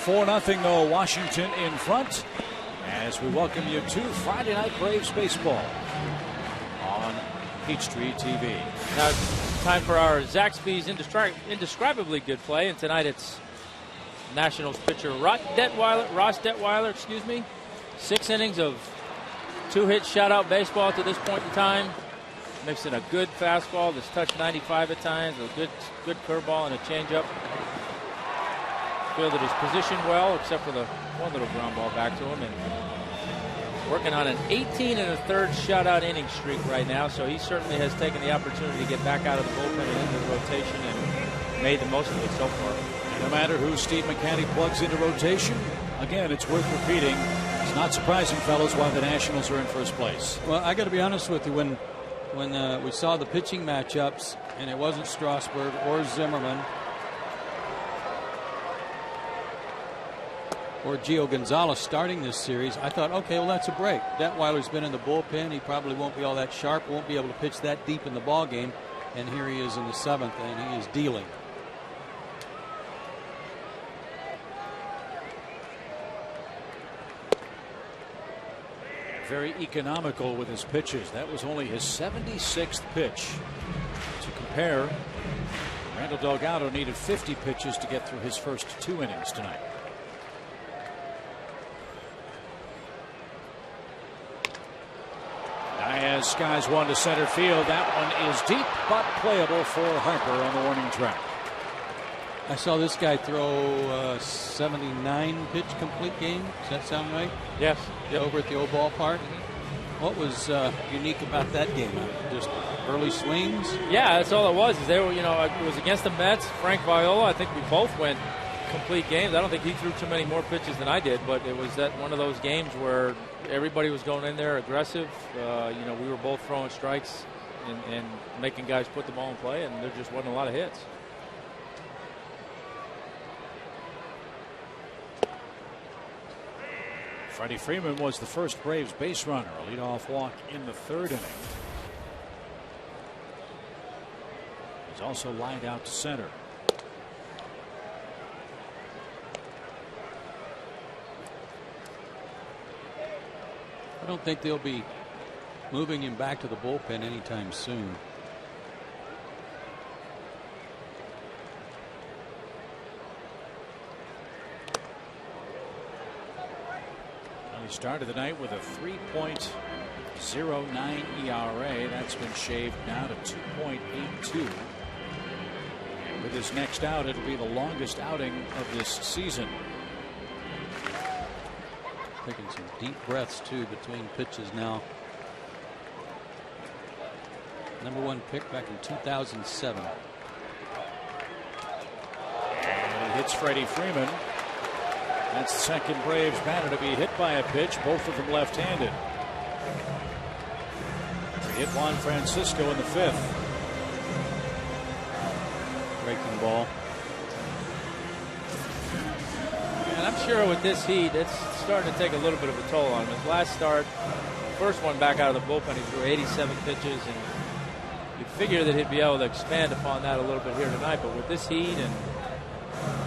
Four nothing though, Washington in front as we welcome you to Friday Night Braves baseball on Peachtree TV. Now it's time for our Zaxby's indescribably good play, and tonight it's Nationals pitcher Ross Detweiler, 6 innings of 2-hit shutout baseball to this point in time, mixing a good fastball that's touched 95 at times, a good curveball and a changeup. Fielded his position well, except for the one little ground ball back to him, and working on an 18 1/3 shutout inning streak right now. So he certainly has taken the opportunity to get back out of the bullpen and into the rotation and made the most of it so far. No matter who Steve McCanny plugs into rotation, again, it's worth repeating. It's not surprising, fellas, why the Nationals are in first place. Well, I got to be honest with you. When we saw the pitching matchups, and it wasn't Strasburg or Zimmerman or Gio Gonzalez starting this series, I thought, okay, well, that's a break. Detweiler's been in the bullpen. He probably won't be all that sharp, won't be able to pitch that deep in the ball game. And here he is in the 7th, and he is dealing. Very economical with his pitches. That was only his 76th pitch. To compare, Randall Delgado needed 50 pitches to get through his first 2 innings tonight. Diaz skies one to center field. That one is deep, but playable for Harper on the warning track. I saw this guy throw 79 pitch complete game. Does that sound right? Yes. Over at the old ballpark. What was unique about that game? Just early swings? Yeah, that's all it was. Is they were, it was against the Mets. Frank Viola, I think we both went complete games. I don't think he threw too many more pitches than I did, but it was one of those games where everybody was going in there aggressive. We were both throwing strikes and making guys put the ball in play, and there just wasn't a lot of hits. Freddie Freeman was the first Braves base runner, a leadoff walk in the 3rd inning. He's also lined out to center. I don't think they'll be moving him back to the bullpen anytime soon. He started the night with a 3.09 ERA. That's been shaved now to 2.82. And with his next out, it'll be the longest outing of this season. Taking some deep breaths too between pitches now. #1 pick back in 2007. And he hits Freddie Freeman. That's the second Braves batter to be hit by a pitch, both of them left-handed. He hit Juan Francisco in the 5th. Breaking ball. And I'm sure with this heat, it's starting to take a little bit of a toll on him. His last start, first one back out of the bullpen, he threw 87 pitches, and you'd figure that he'd be able to expand upon that a little bit here tonight. But with this heat, and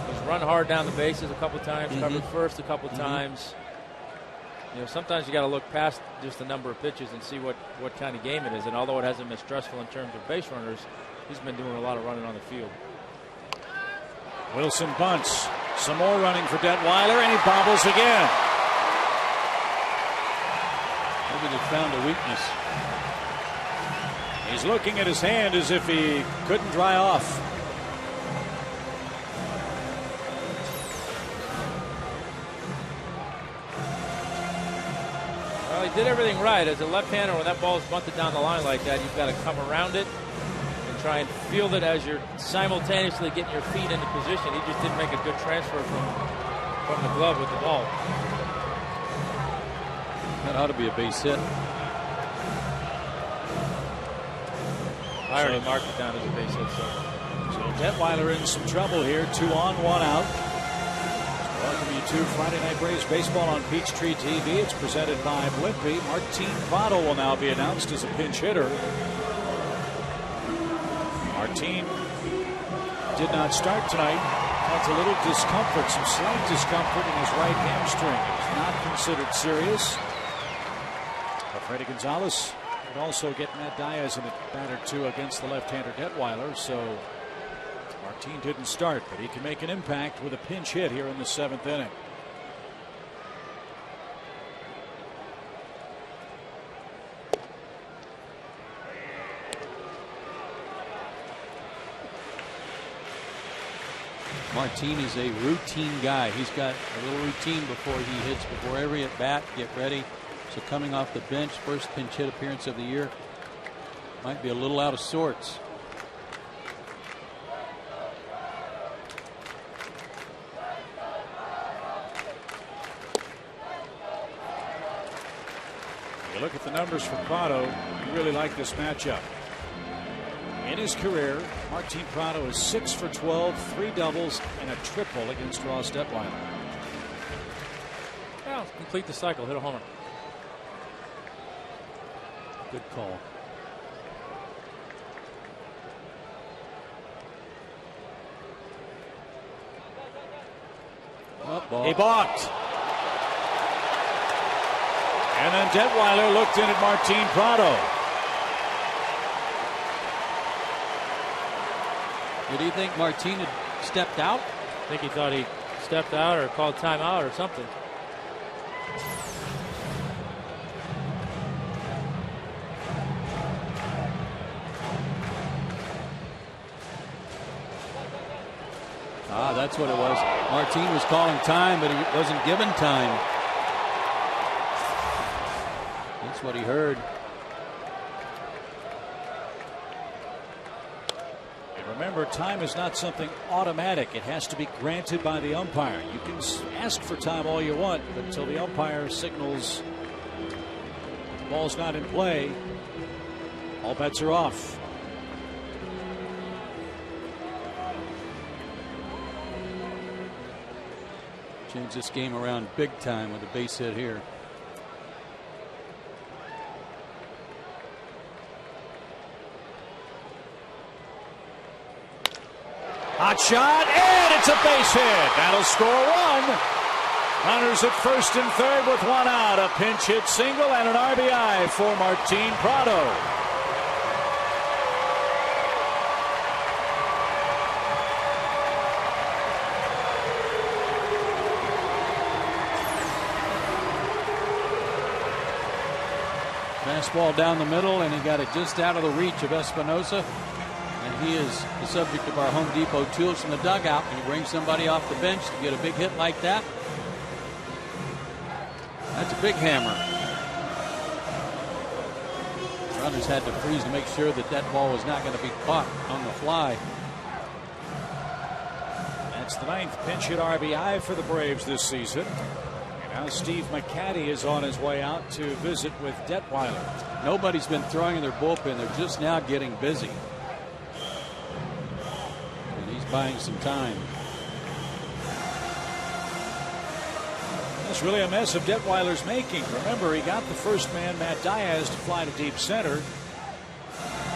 he's run hard down the bases a couple times, covered first a couple times. Sometimes you got to look past just the number of pitches and see what kind of game it is. And although it hasn't been stressful in terms of base runners, he's been doing a lot of running on the field. Wilson bunts. Some more running for Detweiler, and he bobbles again. Maybe they found a weakness. He's looking at his hand as if he couldn't dry off. Well, he did everything right. As a left-hander, when that ball is bunted down the line like that, you've got to come around it and try and field it as you're simultaneously getting your feet into position. He just didn't make a good transfer from the glove with the ball. That ought to be a base hit. I already marked it down as a base hit. So Detweiler in some trouble here. 2 on, 1 out. Welcome you to Friday Night Braves Baseball on Peachtree TV. It's presented by Blimpie. Martin Prado will now be announced as a pinch hitter. Martin did not start tonight. Felt a little discomfort, some slight discomfort in his right hamstring. It's not considered serious. But Freddy Gonzalez would also get Matt Diaz in a bat or two against the left-hander Detweiler. So Martin didn't start, but he can make an impact with a pinch hit here in the 7th inning. Martin is a routine guy. He's got a little routine before he hits, before every at bat, get ready. So coming off the bench, first pinch hit appearance of the year, might be a little out of sorts. You look at the numbers for Prado, you really like this matchup. In his career, Martin Prado is 6 for 12, 3 doubles, and a triple against Ross Detweiler. Well, complete the cycle, hit a homer. Good call. He balked. And then Detweiler looked in at Martin Prado. Did he think Martin had stepped out? I think he thought he stepped out or called timeout or something. That's what it was. Martin was calling time, but he wasn't given time. That's what he heard. And remember, time is not something automatic. It has to be granted by the umpire. You can ask for time all you want, but until the umpire signals the ball's not in play, all bets are off. Change this game around big time with a base hit here. Hot shot, and it's a base hit. That'll score one. Runners at first and third with one out. A pinch hit single and an RBI for Martin Prado. Fastball down the middle, and he got it just out of the reach of Espinosa. And he is the subject of our Home Depot tools from the dugout. When you bring somebody off the bench to get a big hit like that, that's a big hammer. Runners had to freeze to make sure that that ball was not going to be caught on the fly. That's the 9th pinch hit RBI for the Braves this season. And now Steve McCaddy is on his way out to visit with Detweiler. Nobody's been throwing in their bullpen. They're just now getting busy. And he's buying some time. It's really a mess of Detweiler's making. Remember, he got the first man, Matt Diaz, to fly to deep center.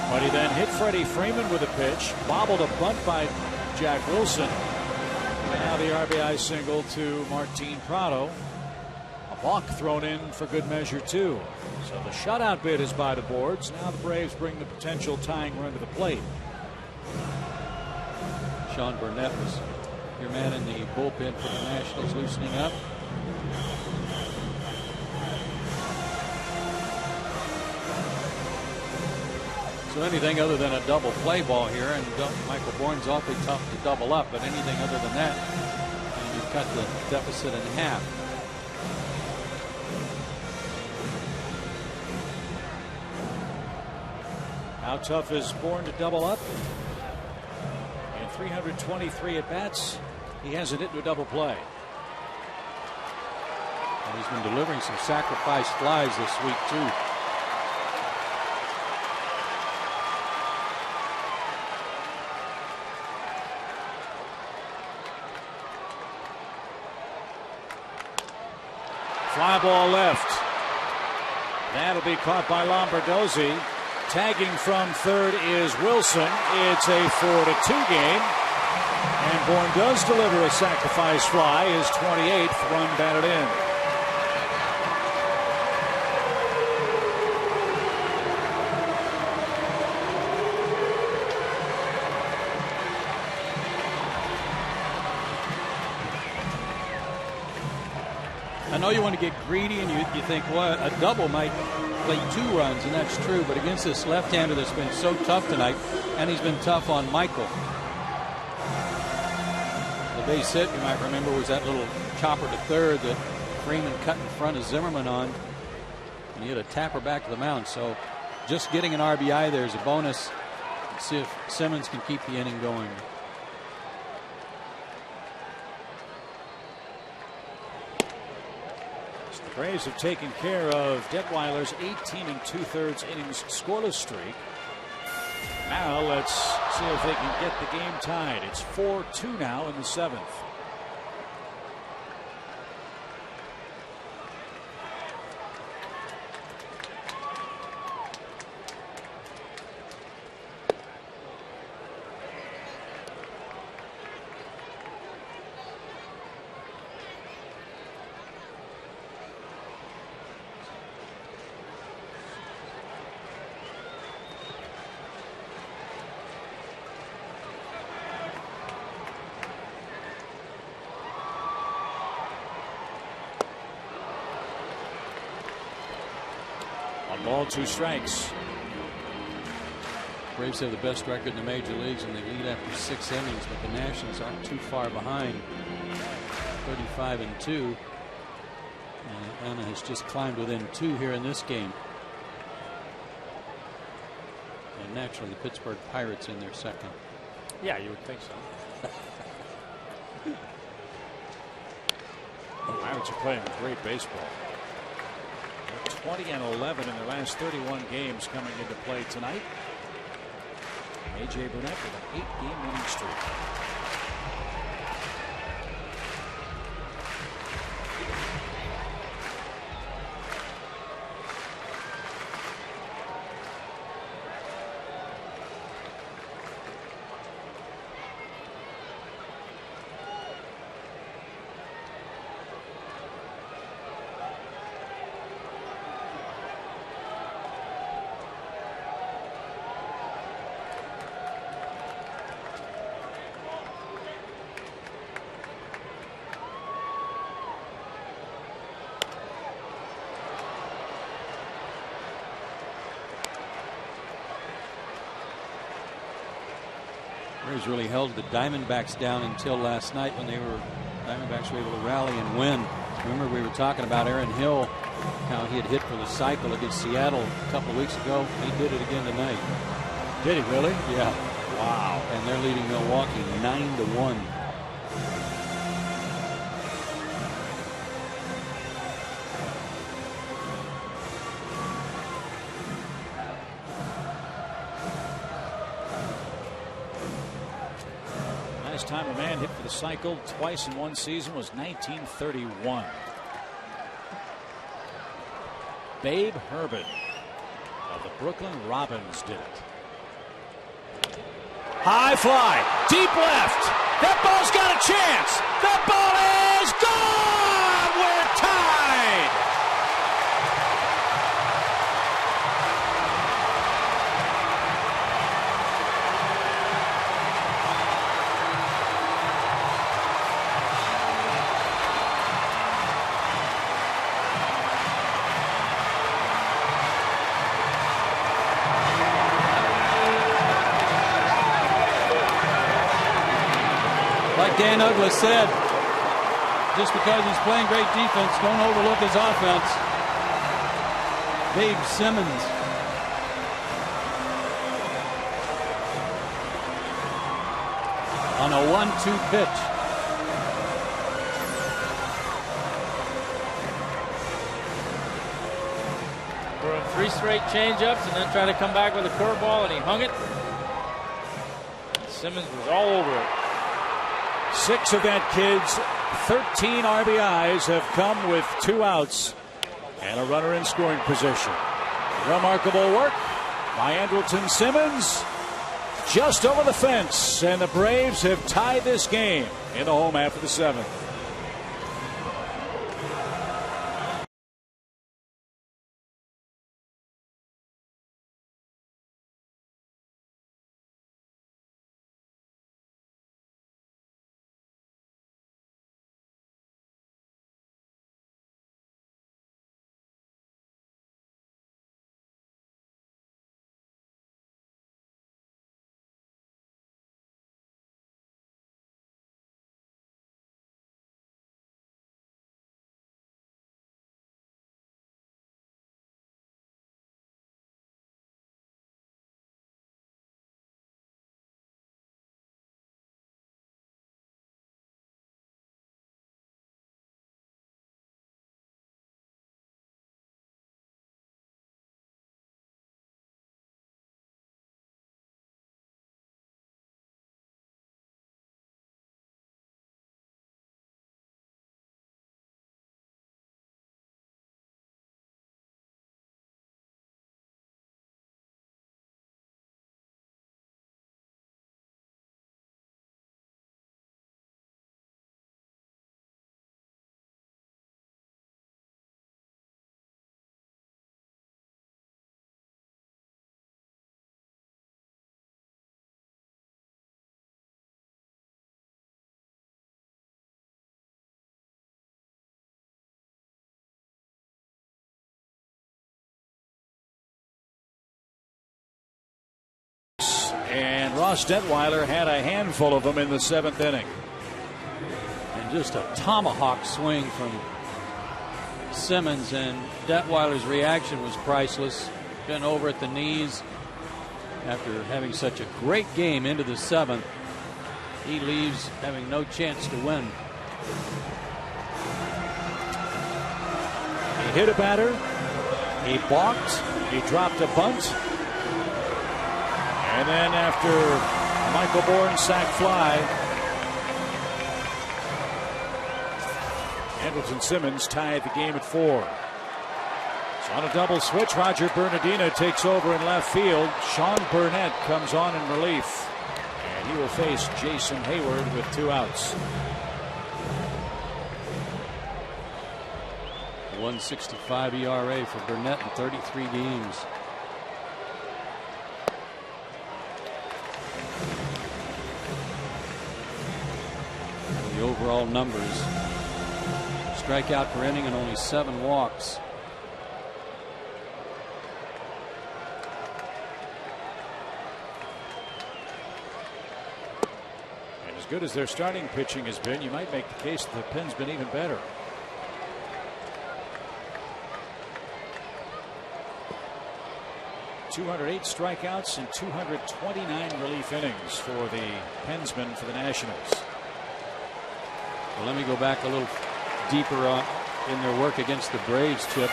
But he then hit Freddie Freeman with a pitch, bobbled a bunt by Jack Wilson. And now the RBI single to Martin Prado. A walk thrown in for good measure, too. So the shutout bid is by the boards. Now the Braves bring the potential tying run to the plate. Sean Burnett was your man in the bullpen for the Nationals, loosening up. So anything other than a double play ball here, and Michael Bourne's awfully tough to double up, but anything other than that, and you cut the deficit in half. How tough is Bourne to double up? In 323 at bats, he hasn't hit into a double play. And he's been delivering some sacrifice flies this week, too. Fly ball left. That'll be caught by Lombardozzi. Tagging from third is Wilson. It's a 4-2 game. And Bourne does deliver a sacrifice fly, his 28th run batted in. I know you want to get greedy, and you think, well, a double might play 2 runs, and that's true. But against this left-hander that's been so tough tonight, and he's been tough on Michael. The base hit, you might remember, was that little chopper to third that Freeman cut in front of Zimmerman on. And he had a tapper back to the mound. So just getting an RBI there is a bonus. Let's see if Simmons can keep the inning going. The Braves have taken care of Detweiler's 18 2/3 innings scoreless streak. Now let's see if they can get the game tied. It's 4-2 now in the 7th. Ball, 2 strikes. Braves have the best record in the major leagues, and they lead after 6 innings, but the Nationals aren't too far behind. 35-2. Atlanta has just climbed within 2 here in this game. And naturally, the Pittsburgh Pirates in their second. Yeah, you would think so. The Pirates are playing great baseball. They're 20-11 in their last 31 games coming into play tonight. A.J. Burnett with an 8-game winning streak. Braves really held the Diamondbacks down until last night when Diamondbacks were able to rally and win. Remember, we were talking about Aaron Hill, how he had hit for the cycle against Seattle a couple of weeks ago. He did it again tonight. Did he really? Yeah. Wow. And they're leading Milwaukee 9-1. Last time a man hit for the cycle twice in one season was 1931. Babe Herbin of the Brooklyn Robins did it. High fly, deep left. That ball's got a chance. That ball is gone. We're tied. Like Dan Douglas said, just because he's playing great defense, don't overlook his offense. Babe Simmons. On a 1-2 pitch. Throwing 3 straight changeups and then try to come back with a curveball, and he hung it. Simmons was all over it. 6 of that kid's 13 RBIs have come with 2 outs and a runner in scoring position. Remarkable work by Andrelton Simmons. Just over the fence, and the Braves have tied this game in the home half of the 7th. And Ross Detweiler had a handful of them in the 7th inning. And just a tomahawk swing from Simmons, and Detweiler's reaction was priceless. Bent over at the knees after having such a great game into the 7th. He leaves having no chance to win. He hit a batter. He balked. He dropped a bunt. And then after a Michael Bourne sac fly, Andrelton Simmons tied the game at 4. So on a double switch, Roger Bernardino takes over in left field. Sean Burnett comes on in relief. And he will face Jason Hayward with 2 outs. 1.65 ERA for Burnett in 33 games. The overall numbers: strikeout per inning and only 7 walks. And as good as their starting pitching has been, you might make the case that the pin's been even better. .208 strikeouts and 229 relief innings for the Pensmen for the Nationals. Well, let me go back a little deeper in their work against the Braves, Chip.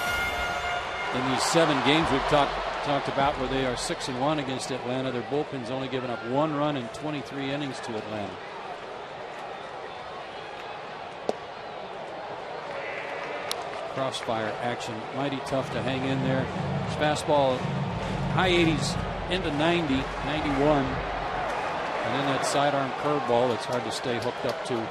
In these 7 games we've talked about where they are 6-1 against Atlanta, their bullpen's only given up 1 run in 23 innings to Atlanta. Crossfire action, mighty tough to hang in there. His fastball high 80s into 90, 91. And then that sidearm curveball that's hard to stay hooked up to.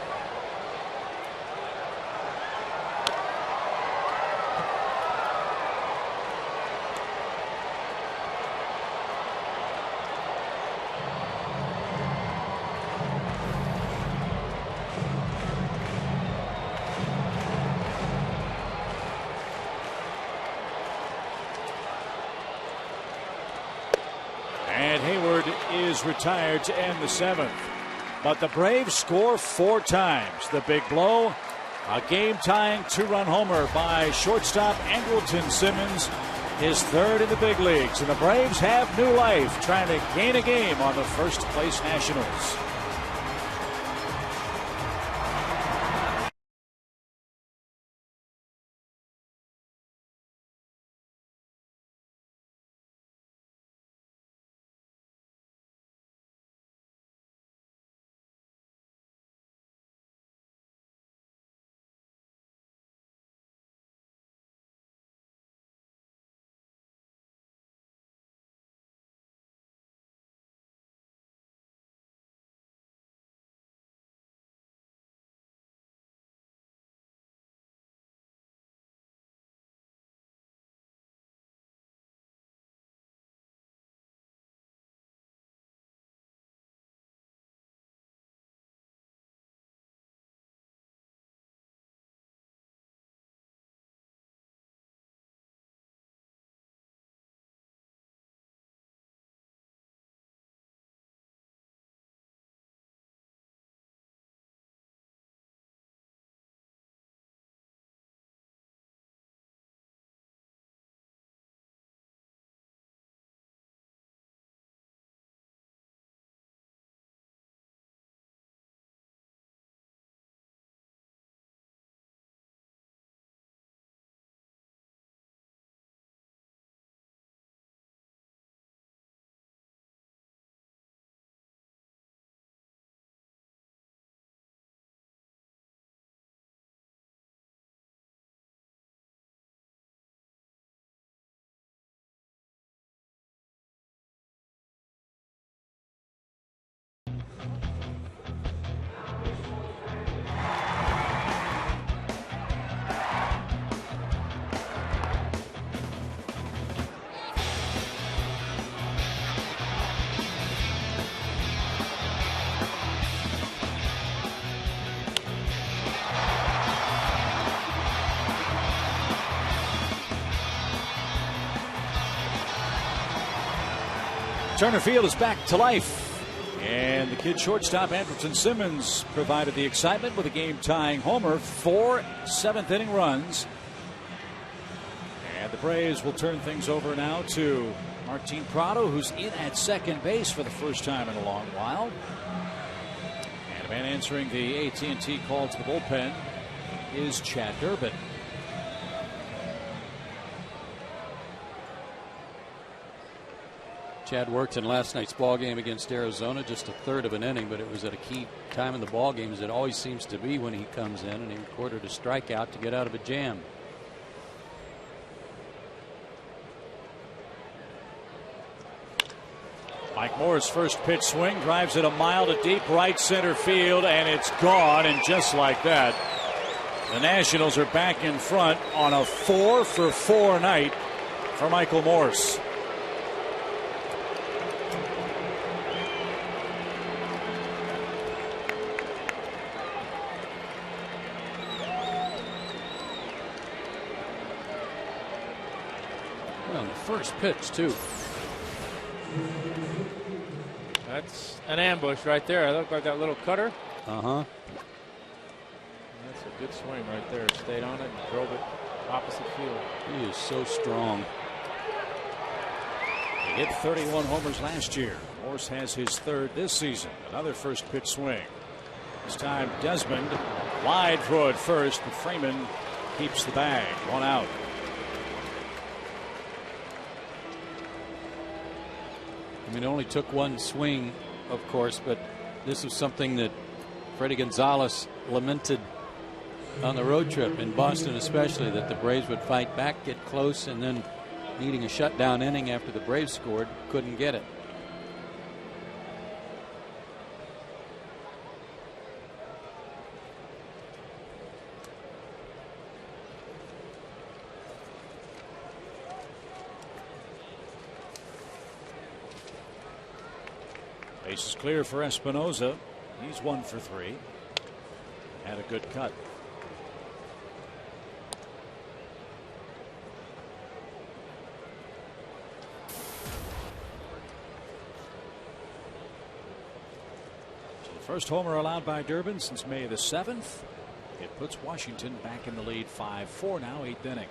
And Hayward is retired to end the 7th. But the Braves score 4 times. The big blow, a game-tying 2-run homer by shortstop Andrelton Simmons, his 3rd in the big leagues. And the Braves have new life, trying to gain a game on the first-place Nationals. Turner Field is back to life. And the kid shortstop Andrelton Simmons provided the excitement with a game-tying homer. 4 7th-inning runs. And the Braves will turn things over now to Martin Prado, who's in at second base for the first time in a long while. And a man answering the AT call to the bullpen is Chad Durbin. Chad worked in last night's ball game against Arizona, just a third of an inning, but it was at a key time in the ball game, as it always seems to be when he comes in, and he recorded a strikeout to get out of a jam. Mike Moore's first pitch swing drives it a mile to deep right center field, and it's gone. And just like that, the Nationals are back in front on a 4-for-4 night for Michael Morse. Well, the first pitch, too. That's an ambush right there. I look like that little cutter. Uh-huh. That's a good swing right there. Stayed on it and drove it opposite field. He is so strong. He hit 31 homers last year. Morse has his third this season. Another first pitch swing. This time Desmond wide throw at first, but Freeman keeps the bag. One out. I mean, it only took one swing, of course, but this was something that Freddie Gonzalez lamented on the road trip in Boston, especially, that the Braves would fight back, get close, and then needing a shutdown inning after the Braves scored, couldn't get it. Base is clear for Espinoza. He's 1 for 3. Had a good cut. So the first homer allowed by Durbin since May the 7th. It puts Washington back in the lead 5-4 now, 8th inning.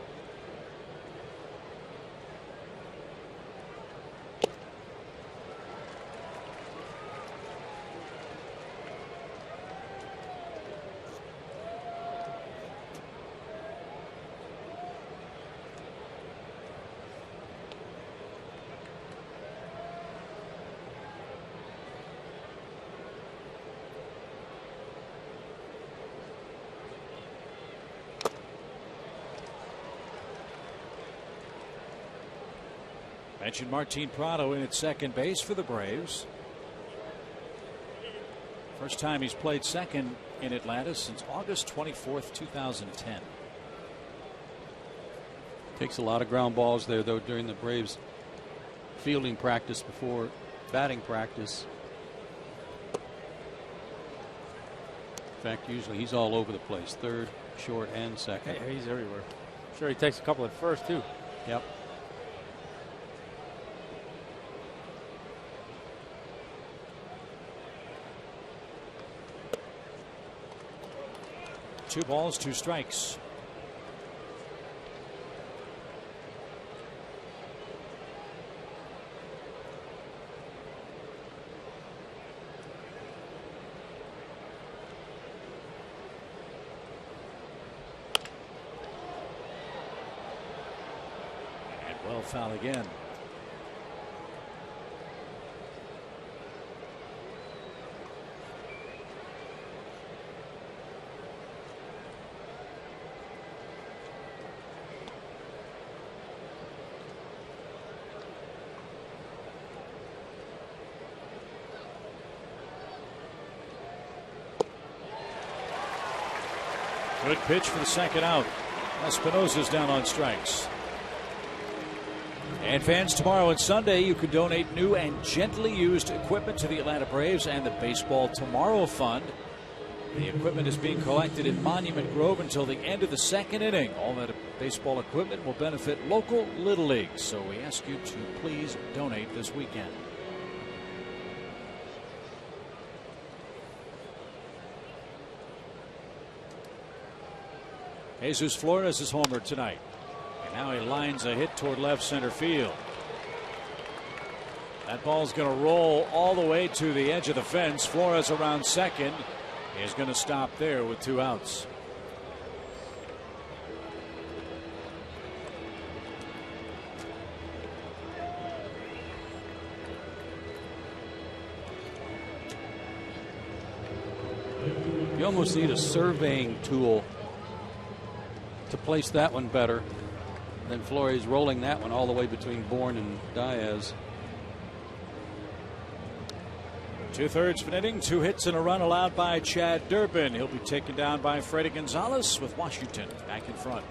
Mentioned Martin Prado in at second base for the Braves. First time he's played second in Atlanta since August 24th, 2010. Takes a lot of ground balls there, though, during the Braves fielding practice before batting practice. In fact, usually he's all over the place, third, short, and second. Yeah, he's everywhere. I'm sure he takes a couple at first, too. Yep. Two balls, two strikes. And well foul again. Good pitch for the second out. Espinosa's down on strikes. And fans, tomorrow and Sunday, you can donate new and gently used equipment to the Atlanta Braves and the Baseball Tomorrow Fund. The equipment is being collected in Monument Grove until the end of the second inning. All that baseball equipment will benefit local Little Leagues. So we ask you to please donate this weekend. Jesus Flores is homered tonight. And Now he lines a hit toward left center field. That ball's going to roll all the way to the edge of the fence. Flores around second is going to stop there with 2 outs. You almost need a surveying tool to place that one better than Flores rolling that one all the way between Bourne and Diaz. 2/3 of an inning, 2 hits and a run allowed by Chad Durbin. He'll be taken down by Freddie Gonzalez with Washington back in front.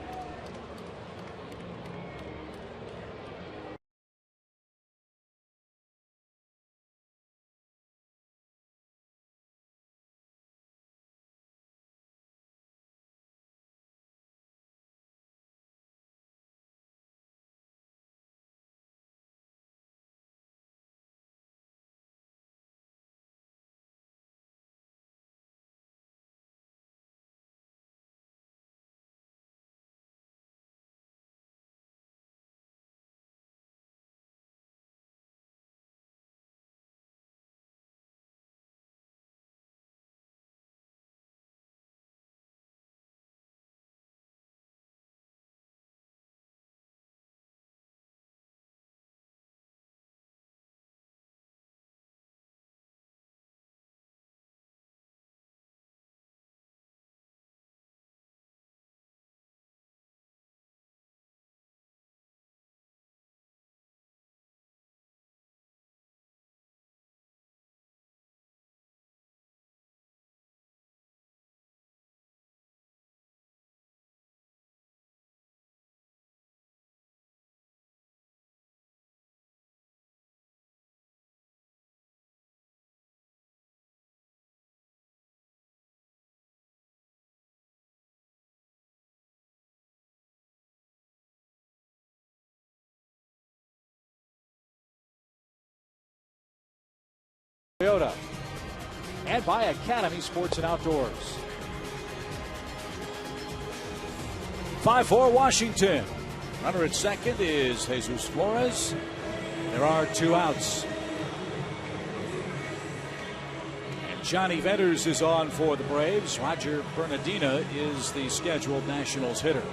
Toyota and by Academy Sports and Outdoors. 5-4 Washington. Runner at second is Jesus Flores. There are 2 outs. And Johnny Venters is on for the Braves. Roger Bernardina is the scheduled Nationals hitter.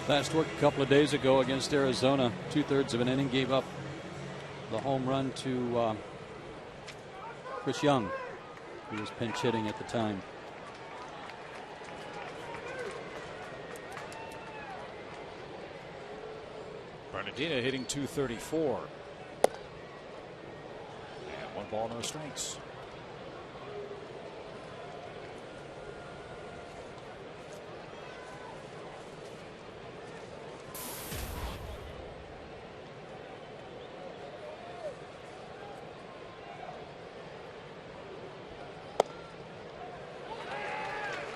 Last work a couple of days ago against Arizona. 2/3 of an inning, gave up the home run to Chris Young, who was pinch hitting at the time. Bernardina hitting .234. And 1 ball, no strikes.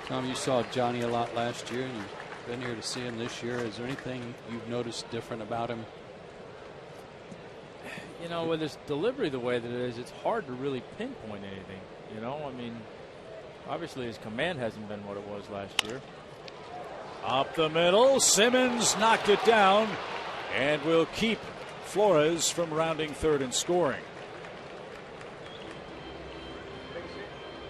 Tom, you saw Johnny a lot last year, and you've been here to see him this year. Is there anything you've noticed different about him? You know, with his delivery the way that it is, it's hard to really pinpoint anything. You know, I mean, obviously his command hasn't been what it was last year. Up the middle, Simmons knocked it down and will keep Flores from rounding third and scoring.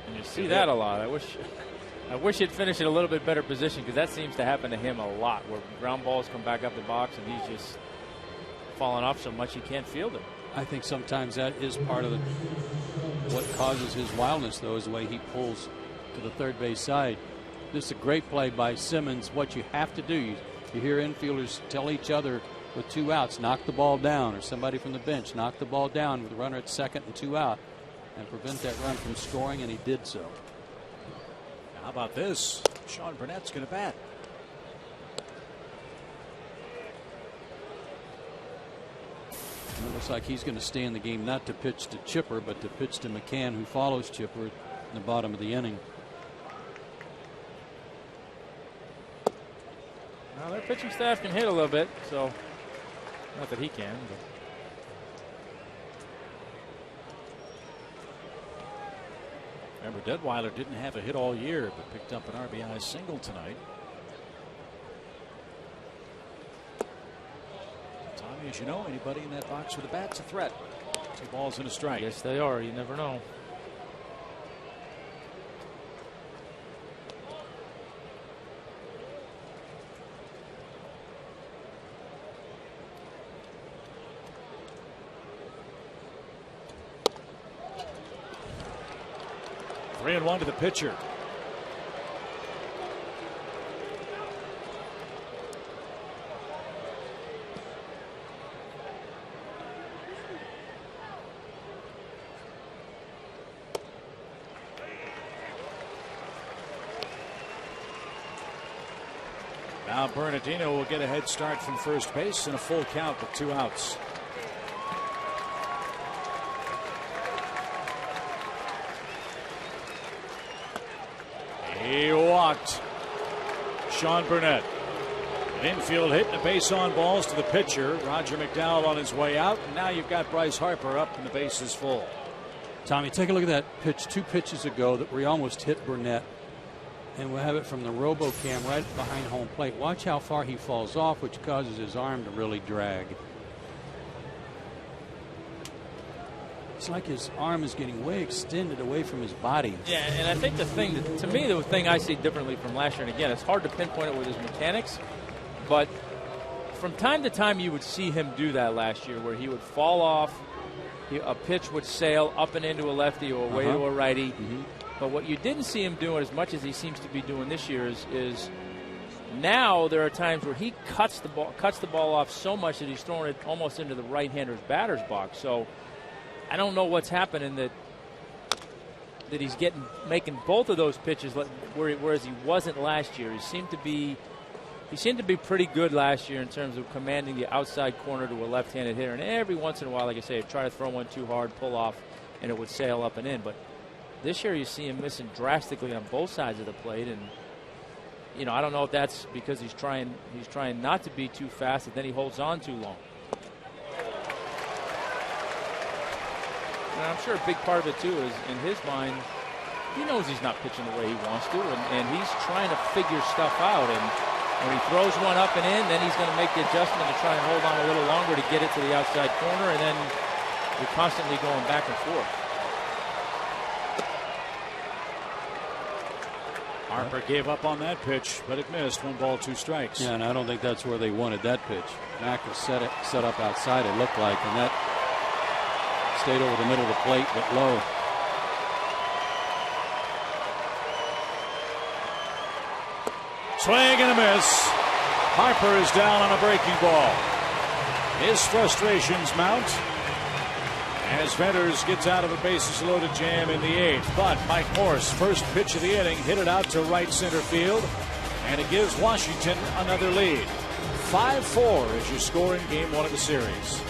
And you see that a lot. I wish he'd finish in a little bit better position, because that seems to happen to him a lot, where ground balls come back up the box and he's just falling off so much he can't field it. I think sometimes that is part of what causes his wildness, though, is the way he pulls to the third base side. This is a great play by Simmons. What you have to do, you hear infielders tell each other with 2 outs, knock the ball down, or somebody from the bench, knock the ball down with a runner at second and 2 out, and prevent that run from scoring, and he did so. How about this? Sean Burnett's going to bat. It looks like he's going to stay in the game, not to pitch to Chipper, but to pitch to McCann, who follows Chipper in the bottom of the inning. Well, their pitching staff can hit a little bit, so not that he can. But. Remember, Detweiler didn't have a hit all year, but picked up an RBI single tonight. as you know, anybody in that box with a bat's a threat. 2 balls and a strike. Yes, they are. You never know. Three and one to the pitcher. Now Bernardino will get a head start from first base and a full count with 2 outs. He walked Sean Burnett. An infield hit and a base on balls to the pitcher. Roger McDowell on his way out. And now you've got Bryce Harper up and the base is full. Tommy, take a look at that pitch 2 pitches ago that we almost hit Burnett. And we'll have it from the RoboCam right behind home plate. Watch how far he falls off, which causes his arm to really drag. It's like his arm is getting way extended away from his body. Yeah, and I think the thing that, to me, the thing I see differently from last year, and again, it's hard to pinpoint it with his mechanics, but from time to time you would see him do that last year where he would fall off, a pitch would sail up and into a lefty or away to a righty. Mm-hmm. But what you didn't see him doing as much as he seems to be doing this year is now there are times where he cuts the ball off so much that he's throwing it almost into the right-hander's batter's box. So I don't know what's happening that he's making both of those pitches whereas he wasn't last year. He seemed to be pretty good last year in terms of commanding the outside corner to a left-handed hitter. And every once in a while, like I say, he'd try to throw one too hard, pull off, and it would sail up and in. But this year you see him missing drastically on both sides of the plate, and I don't know if that's because he's trying not to be too fast, and then he holds on too long. And I'm sure a big part of it too is in his mind, he knows he's not pitching the way he wants to, and he's trying to figure stuff out. And when he throws one up and in, then he's going to make the adjustment to try and hold on a little longer to get it to the outside corner, and then you're constantly going back and forth. Harper gave up on that pitch, but it missed. 1 ball, 2 strikes. Yeah, and I don't think that's where they wanted that pitch. Mack was set up outside, it looked like, and that stayed over the middle of the plate, but low. Swing and a miss. Harper is down on a breaking ball. His frustrations mount as Venters gets out of a bases loaded jam in the 8th. But Mike Morse, first pitch of the inning, hit it out to right center field, and it gives Washington another lead. 5-4 is your score in Game 1 of the series.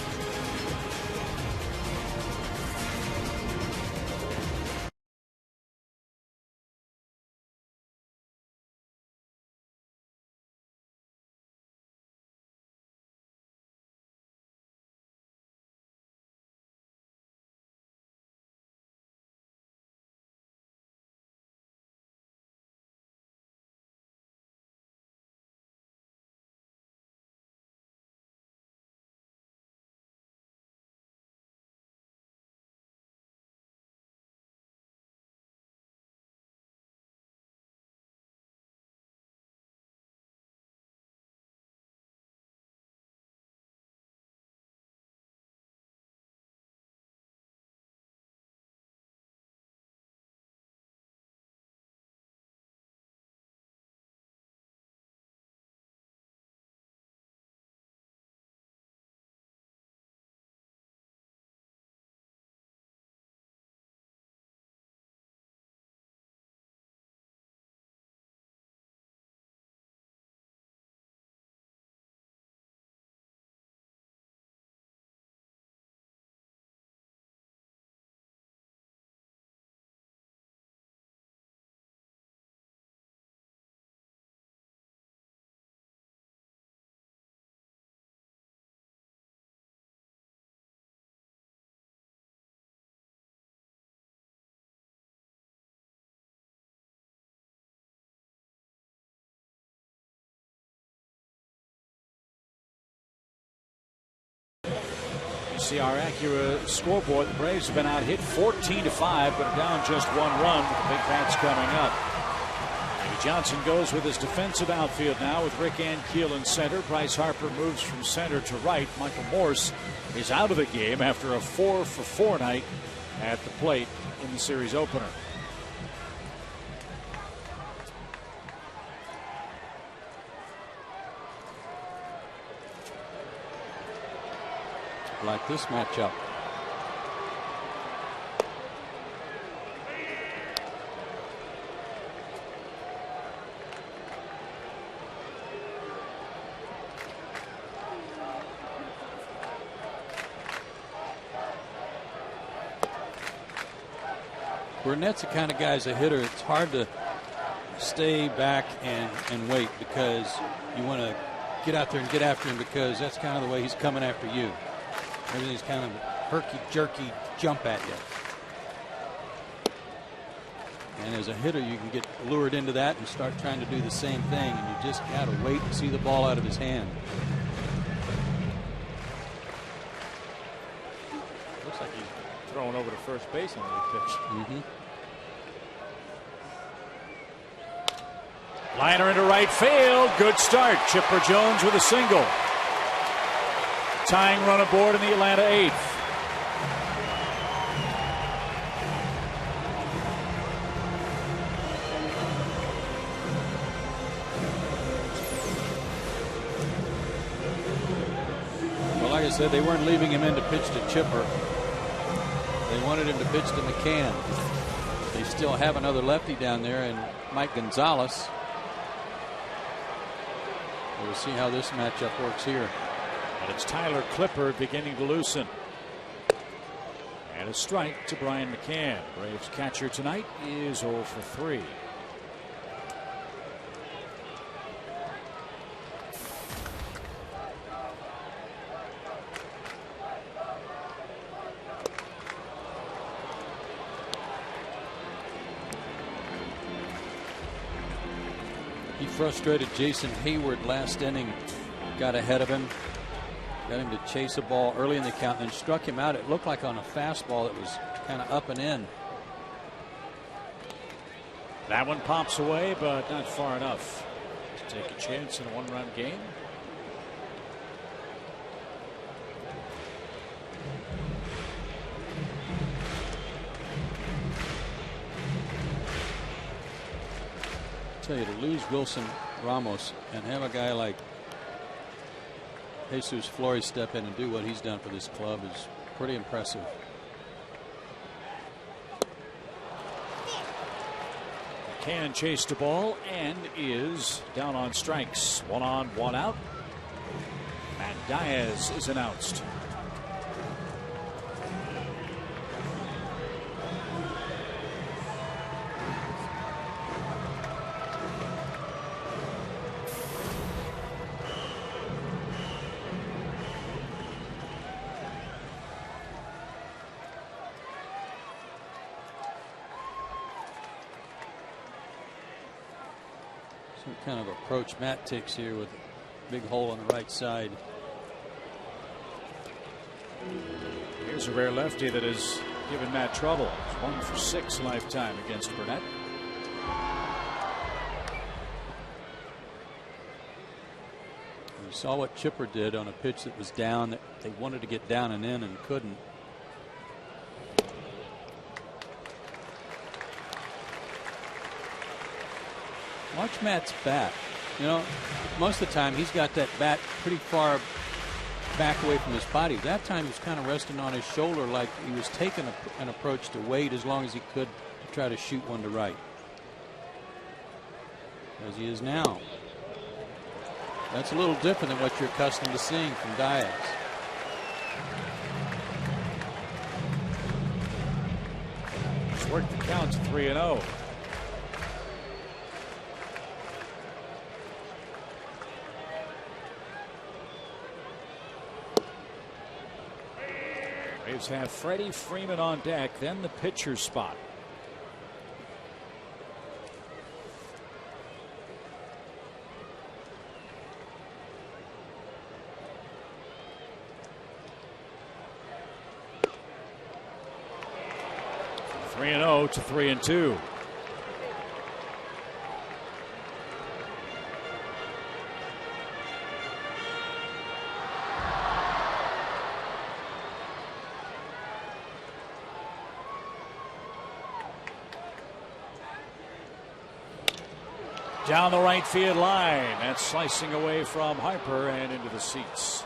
See our Acura scoreboard. The Braves have been out hit 14-5, but are down just 1 run with the big bats coming up. Davey Johnson goes with his defensive outfield now with Rick Ankiel in center. Bryce Harper moves from center to right. Michael Morse is out of the game after a 4-for-4 night at the plate in the series opener. Like this matchup. Burnett's the kind of guy as a hitter, it's hard to stay back and wait, because you want to get out there and get after him, because that's kind of the way he's coming after you. Everything's kind of herky-jerky jump at you. And as a hitter, you can get lured into that and start trying to do the same thing, and you just got to wait and see the ball out of his hand. Looks like he's throwing over to first base on the pitch. Liner into right field. Good start. Chipper Jones with a single. Tying run aboard in the Atlanta 8th. Well, like I said, they weren't leaving him in to pitch to Chipper. They wanted him to pitch to McCann. They still have another lefty down there, and Mike Gonzalez. We'll see how this matchup works here. And it's Tyler Clippard beginning to loosen. And a strike to Brian McCann. Braves catcher tonight is 0 for 3. He frustrated Jason Hayward last inning, got ahead of him, got him to chase a ball early in the count, and struck him out. It looked like on a fastball that was kind of up and in. That one pops away, but not far enough to take a chance in a one-run game. I tell you, to lose Wilson Ramos and have a guy like Jesus Flores step in and do what he's done for this club is pretty impressive. McCann chased the ball and is down on strikes. 1 on, 1 out. Matt Diaz is announced. Some kind of approach Matt takes here with a big hole on the right side. Here's a rare lefty that has given Matt trouble. It's 1 for 6 lifetime against Burnett. You saw what Chipper did on a pitch that was down, that they wanted to get down and in and couldn't. Watch Matt's bat. You know, most of the time he's got that bat pretty far back away from his body. That time he was kind of resting on his shoulder, like he was taking an approach to wait as long as he could to try to shoot one to right. As he is now. That's a little different than what you're accustomed to seeing from Diaz. It's worked the count to 3-0. Braves have Freddie Freeman on deck, then the pitcher spot. 3-0 to 3-2. Down the right field line. That's slicing away from Harper and into the seats.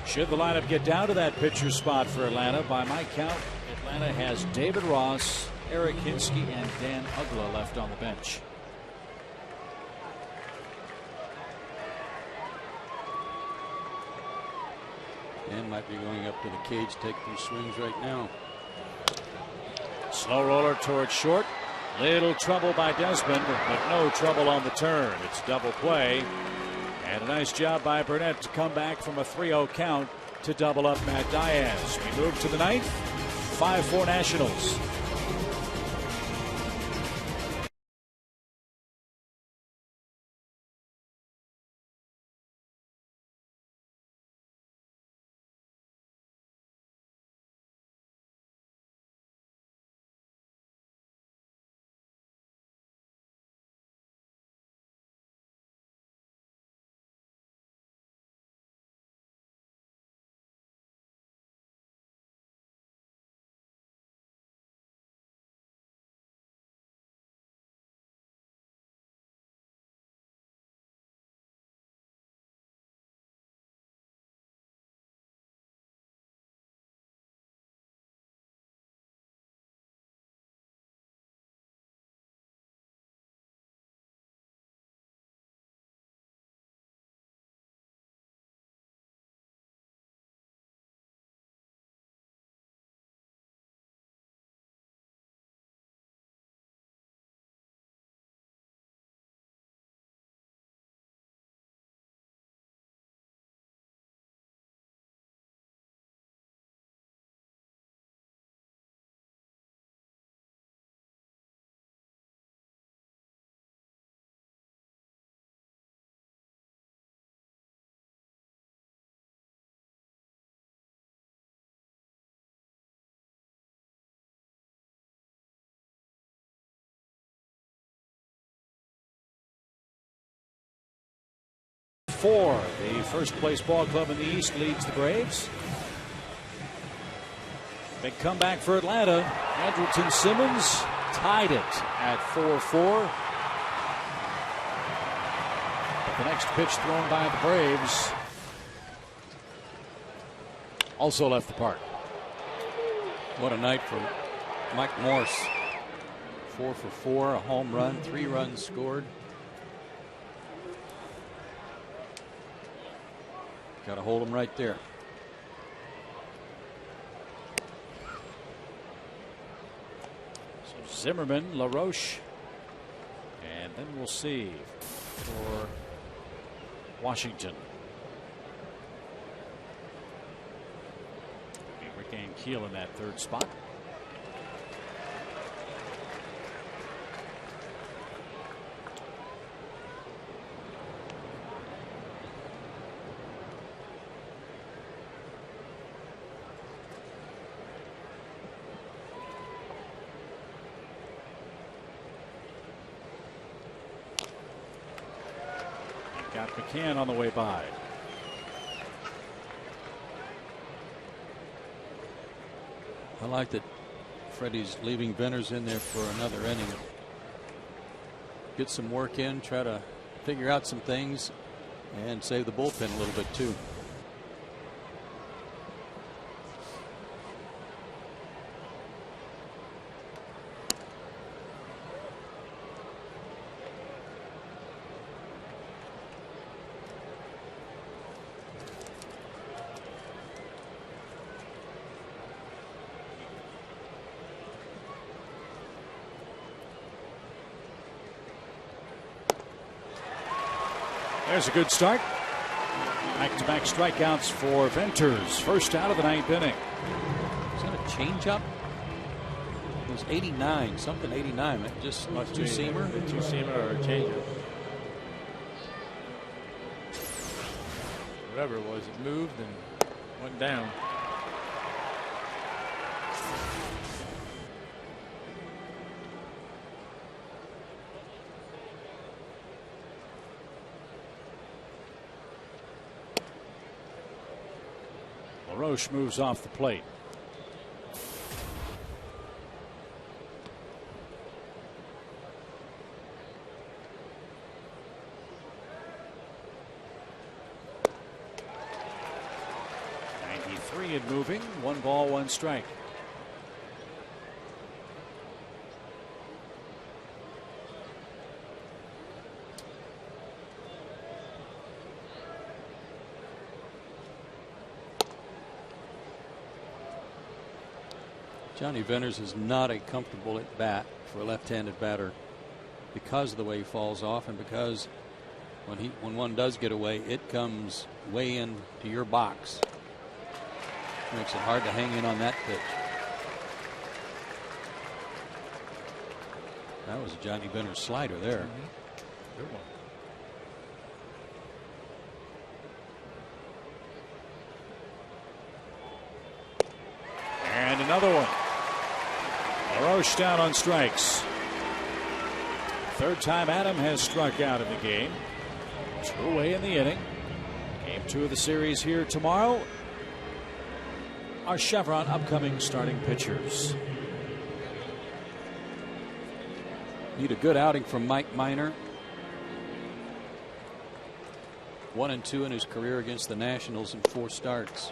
Should the lineup get down to that pitcher spot for Atlanta, by my count, Atlanta has David Ross, Eric Hinsky, and Dan Uggla left on the bench. Dan might be going up to the cage to take these swings right now. Slow roller towards short. Little trouble by Desmond, but no trouble on the turn. It's double play. And a nice job by Burnett to come back from a 3-0 count to double up Matt Diaz. We move to the ninth. 5-4 Nationals. The first place ball club in the East leads the Braves. Big comeback for Atlanta. Andrelton Simmons tied it at 4-4. But the next pitch thrown by the Braves also left the park. What a night for Mike Morse. 4 for 4, a home run, 3 runs scored. Got to hold him right there. So Zimmerman, LaRoche, and then we'll see for Washington. Rick Ankiel in that third spot. Got McCann on the way by. I like that Freddie's leaving Venters in there for another inning. Get some work in, try to figure out some things, and save the bullpen a little bit too. There's a good start. Back-to-back strikeouts for Venters. First out of the ninth inning. Is that a changeup? It was 89, something 89. It just two-seamer. A two-seamer or a changeup. whatever it was, it moved and went down. LaRoche moves off the plate. And moving. 1 ball, 1 strike. Johnny Venters is not a comfortable at bat for a left-handed batter because of the way he falls off, and because when one does get away, it comes way into your box. Makes it hard to hang in on that pitch. That was a Johnny Venters slider there. Good one. And another one. LaRoche down on strikes. Third time Adam has struck out in the game. 2 away in the inning. Game 2 of the series here tomorrow. Our Chevron upcoming starting pitchers. Need a good outing from Mike Minor. 1-2 in his career against the Nationals in 4 starts.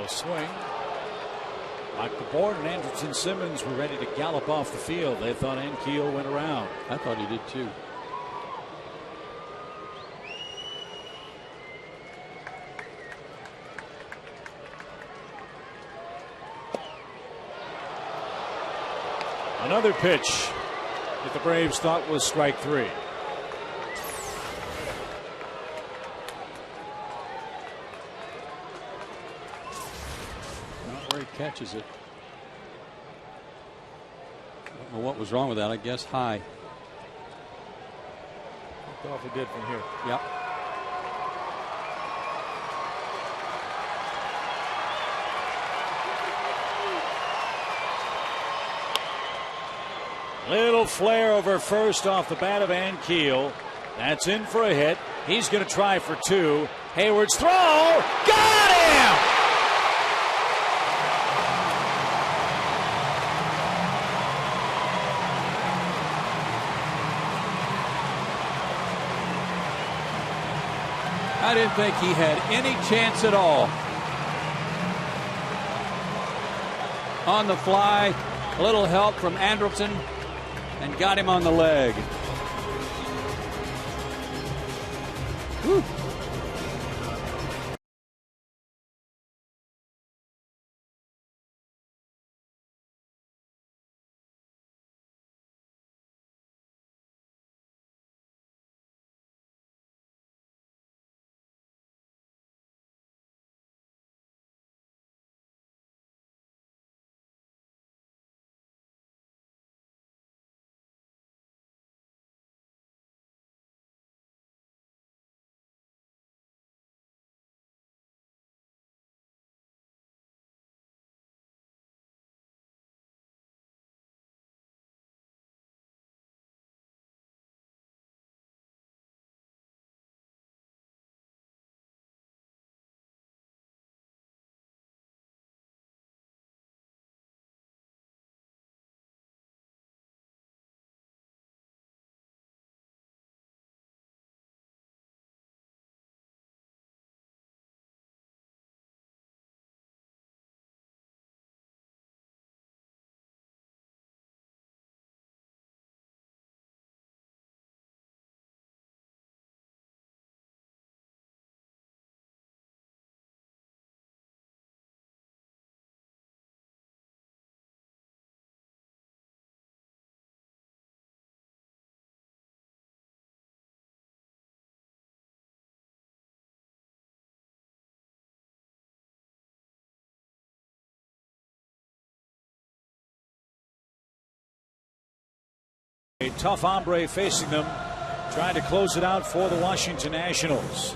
Swing. Michael Bourne and Anderson Simmons were ready to gallop off the field. They thought Ankiel went around. I thought he did too. Another pitch that the Braves thought was strike 3. Catches it. I don't know what was wrong with that. I guess high. Looked awfully good from here. Yep. Little flare over first off the bat of Ankiel. That's in for a hit. He's going to try for 2. Hayward's throw. Got him! I didn't think he had any chance at all. On the fly, a little help from Anderson, and got him on the leg. Whew. A tough hombre facing them, trying to close it out for the Washington Nationals.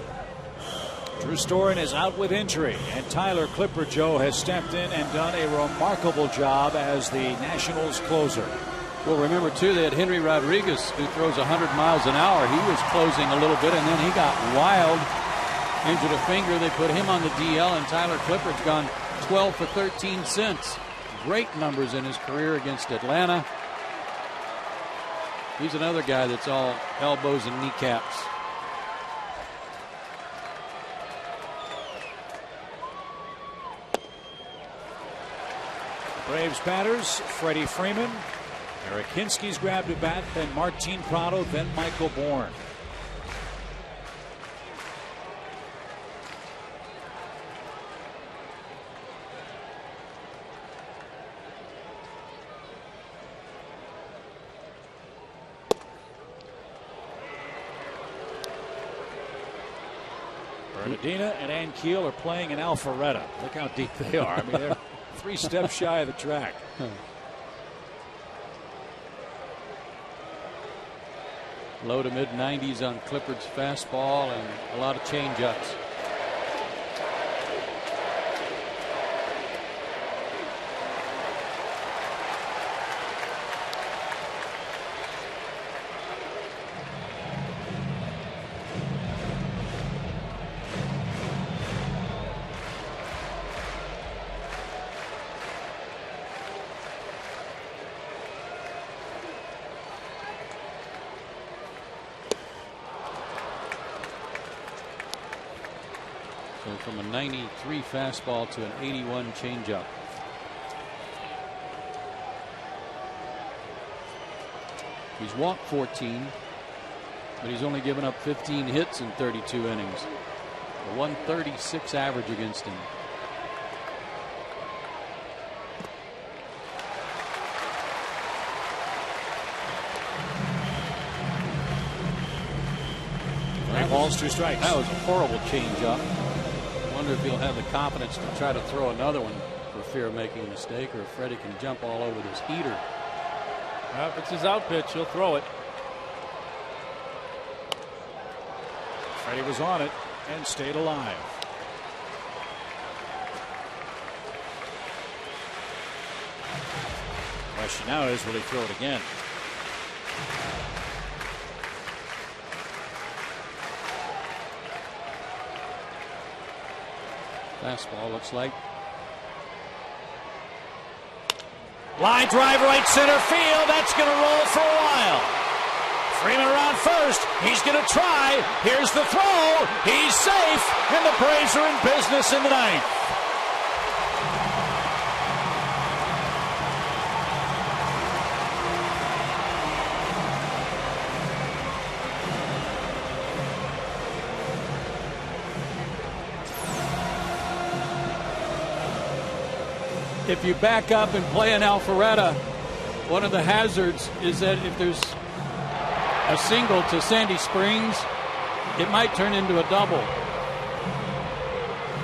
Drew Storen is out with injury, and Tyler Clippard, Joe, has stepped in and done a remarkable job as the Nationals closer. Well, remember, too, they had Henry Rodriguez, who throws 100 miles an hour. He was closing a little bit, and then he got wild, injured a finger. They put him on the DL, and Tyler Clippard's gone 12 for 13 since. Great numbers in his career against Atlanta. He's another guy that's all elbows and kneecaps. Braves batters, Freddie Freeman. Eric Hinsky's grabbed a bat, then Martin Prado, then Michael Bourne. Bernardina and Ankiel are playing in Alpharetta. Look how deep they are. I mean, they're 3 steps shy of the track. Low to mid 90s on Clippard's fastball and a lot of change-ups. From a 93 fastball to an 81 changeup. He's walked 14, but he's only given up 15 hits in 32 innings. A 136 average against him. Balls, 2 strikes. That was a horrible changeup. I wonder if he'll have the confidence to try to throw another one for fear of making a mistake, or if Freddie can jump all over this heater. Well, if it's his out pitch, he'll throw it. Freddie was on it and stayed alive. Question now is, will he throw it again? Fastball looks like. Line drive right center field. That's going to roll for a while. Freeman around first. He's going to try. Here's the throw. He's safe. And the Braves are in business in the 9th. If you back up and play in Alpharetta, one of the hazards is that if there's a single to Sandy Springs, it might turn into a double.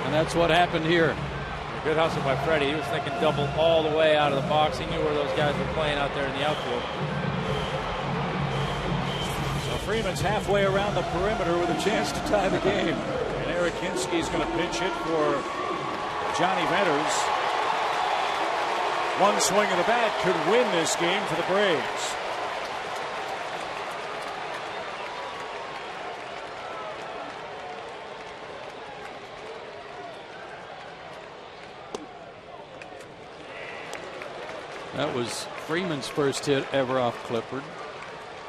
And that's what happened here. A good hustle by Freddie. He was thinking double all the way out of the box. He knew where those guys were playing out there in the outfield. So Freeman's halfway around the perimeter with a chance to tie the game. And Eric Hinsky's going to pinch hit for Johnny Venters. One swing of the bat could win this game for the Braves. That was Freeman's first hit ever off Clippard.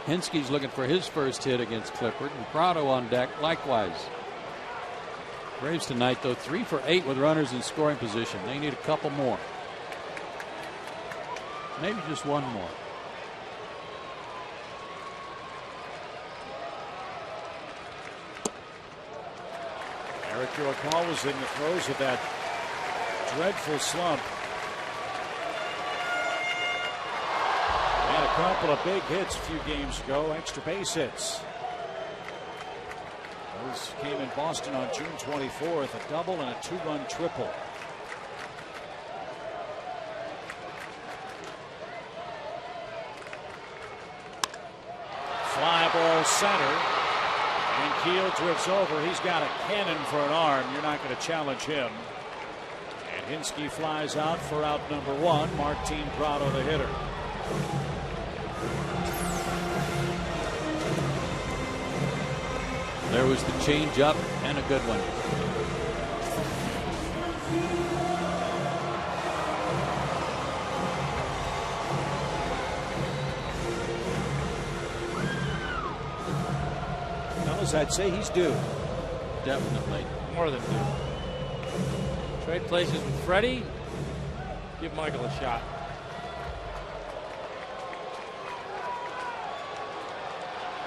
Hinsky's looking for his first hit against Clippard, and Prado on deck likewise. Braves tonight, though, 3 for 8 with runners in scoring position. They need a couple more. Maybe just one more. Eric Iroquois was in the throes of that dreadful slump. And a couple of big hits a few games ago, extra base hits. Those came in Boston on June 24th, a double and a 2-run triple. Fly ball center. And Keel drifts over. He's got a cannon for an arm. You're not going to challenge him. And Hinsky flies out for out number 1. Martin Prado, the hitter. There was the change up and a good one. Fellas, I'd say he's due. Definitely. More than due. Trade places with Freddie. Give Michael a shot.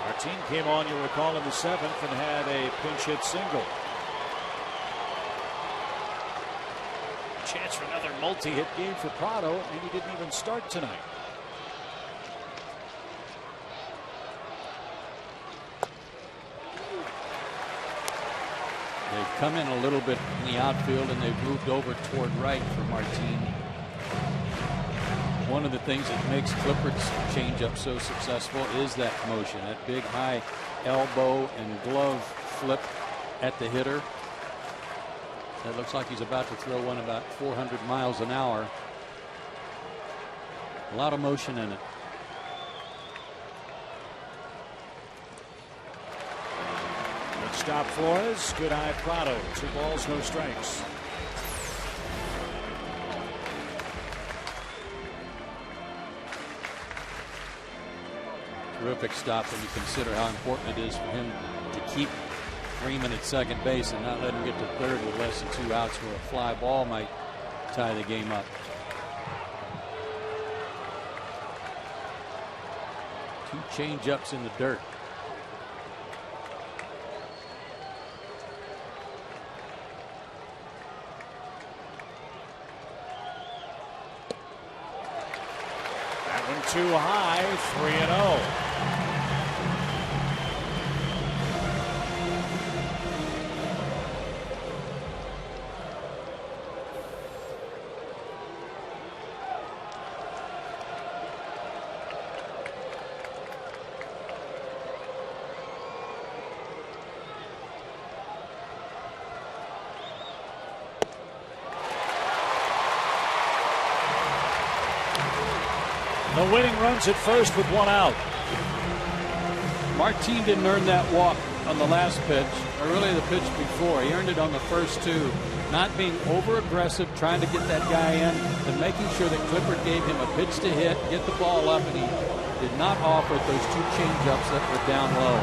Martin came on, you'll recall, in the 7th and had a pinch hit single. Chance for another multi-hit game for Prado, and he didn't even start tonight. They've come in a little bit in the outfield and they've moved over toward right for Martin. One of the things that makes Clippard's changeup so successful is that motion, that big high elbow and glove flip at the hitter. It looks like he's about to throw one about 400 miles an hour. A lot of motion in it. Good stop Flores. Good eye Prado. 2 balls, no strikes. Terrific stop when you consider how important it is for him to keep Freeman at second base and not let him get to third with less than 2 outs where a fly ball might tie the game up. 2 change-ups in the dirt. That one too high. 3-0. The winning runs at first with 1 out. Martin didn't earn that walk on the last pitch, or really the pitch before. He earned it on the first 2. Not being over aggressive, trying to get that guy in, and making sure that Clippard gave him a pitch to hit, get the ball up, and he did not offer those 2 change-ups that were down low.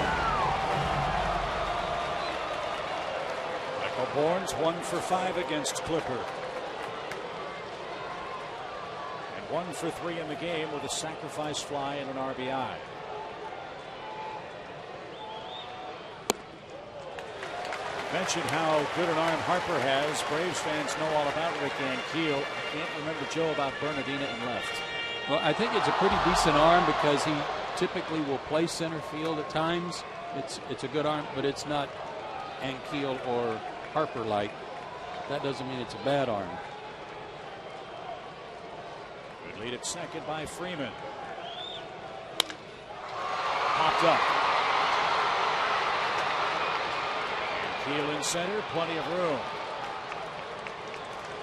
Michael Bourne's 1 for 5 against Clippard. 1 for 3 in the game with a sacrifice fly and an RBI. Mentioned how good an arm Harper has. Braves fans know all about Rick Ankiel. I can't remember, Joe, about Bernardina in left. Well, I think it's a pretty decent arm because he typically will play center field at times. It's a good arm, but it's not Ankiel or Harper like. That doesn't mean it's a bad arm. Good lead at second by Freeman. Popped up. Keel in center, plenty of room.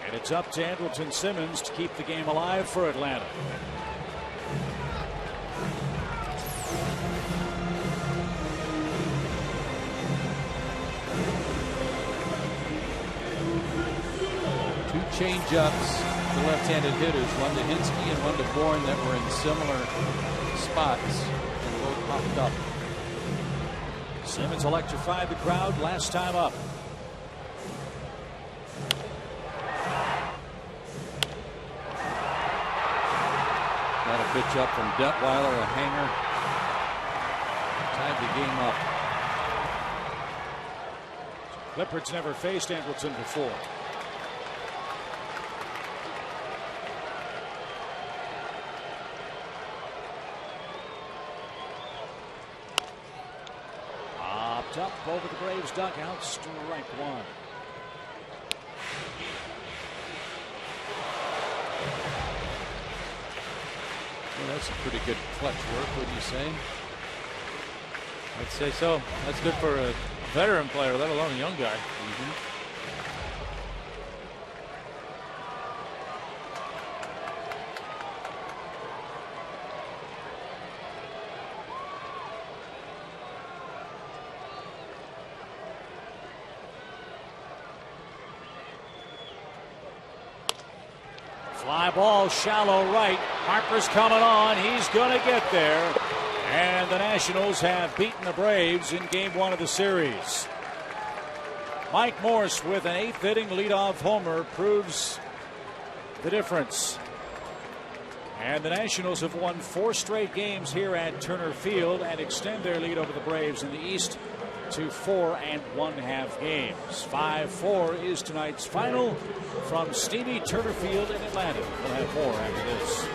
And it's up to Andrelton Simmons to keep the game alive for Atlanta. Two change-ups to left-handed hitters, one to Hinsky and one to Bourne, that were in similar spots and both popped up. Simmons electrified the crowd last time up. Got a pitch up from Detweiler, a hanger. Tied the game up. Clippard's never faced Andrelton before. Up over the Braves dugout, strike one. Well, that's a pretty good clutch work, would you say? I'd say so. That's good for a veteran player, let alone a young guy. Fly ball, shallow right. Harper's coming on. He's going to get there. And the Nationals have beaten the Braves in game 1 of the series. Mike Morse with an 8th inning leadoff homer proves the difference. And the Nationals have won 4 straight games here at Turner Field and extend their lead over the Braves in the East to 4 1/2 games. 5-4 is tonight's final from steamy Turner Field in Atlanta. We'll have more after this.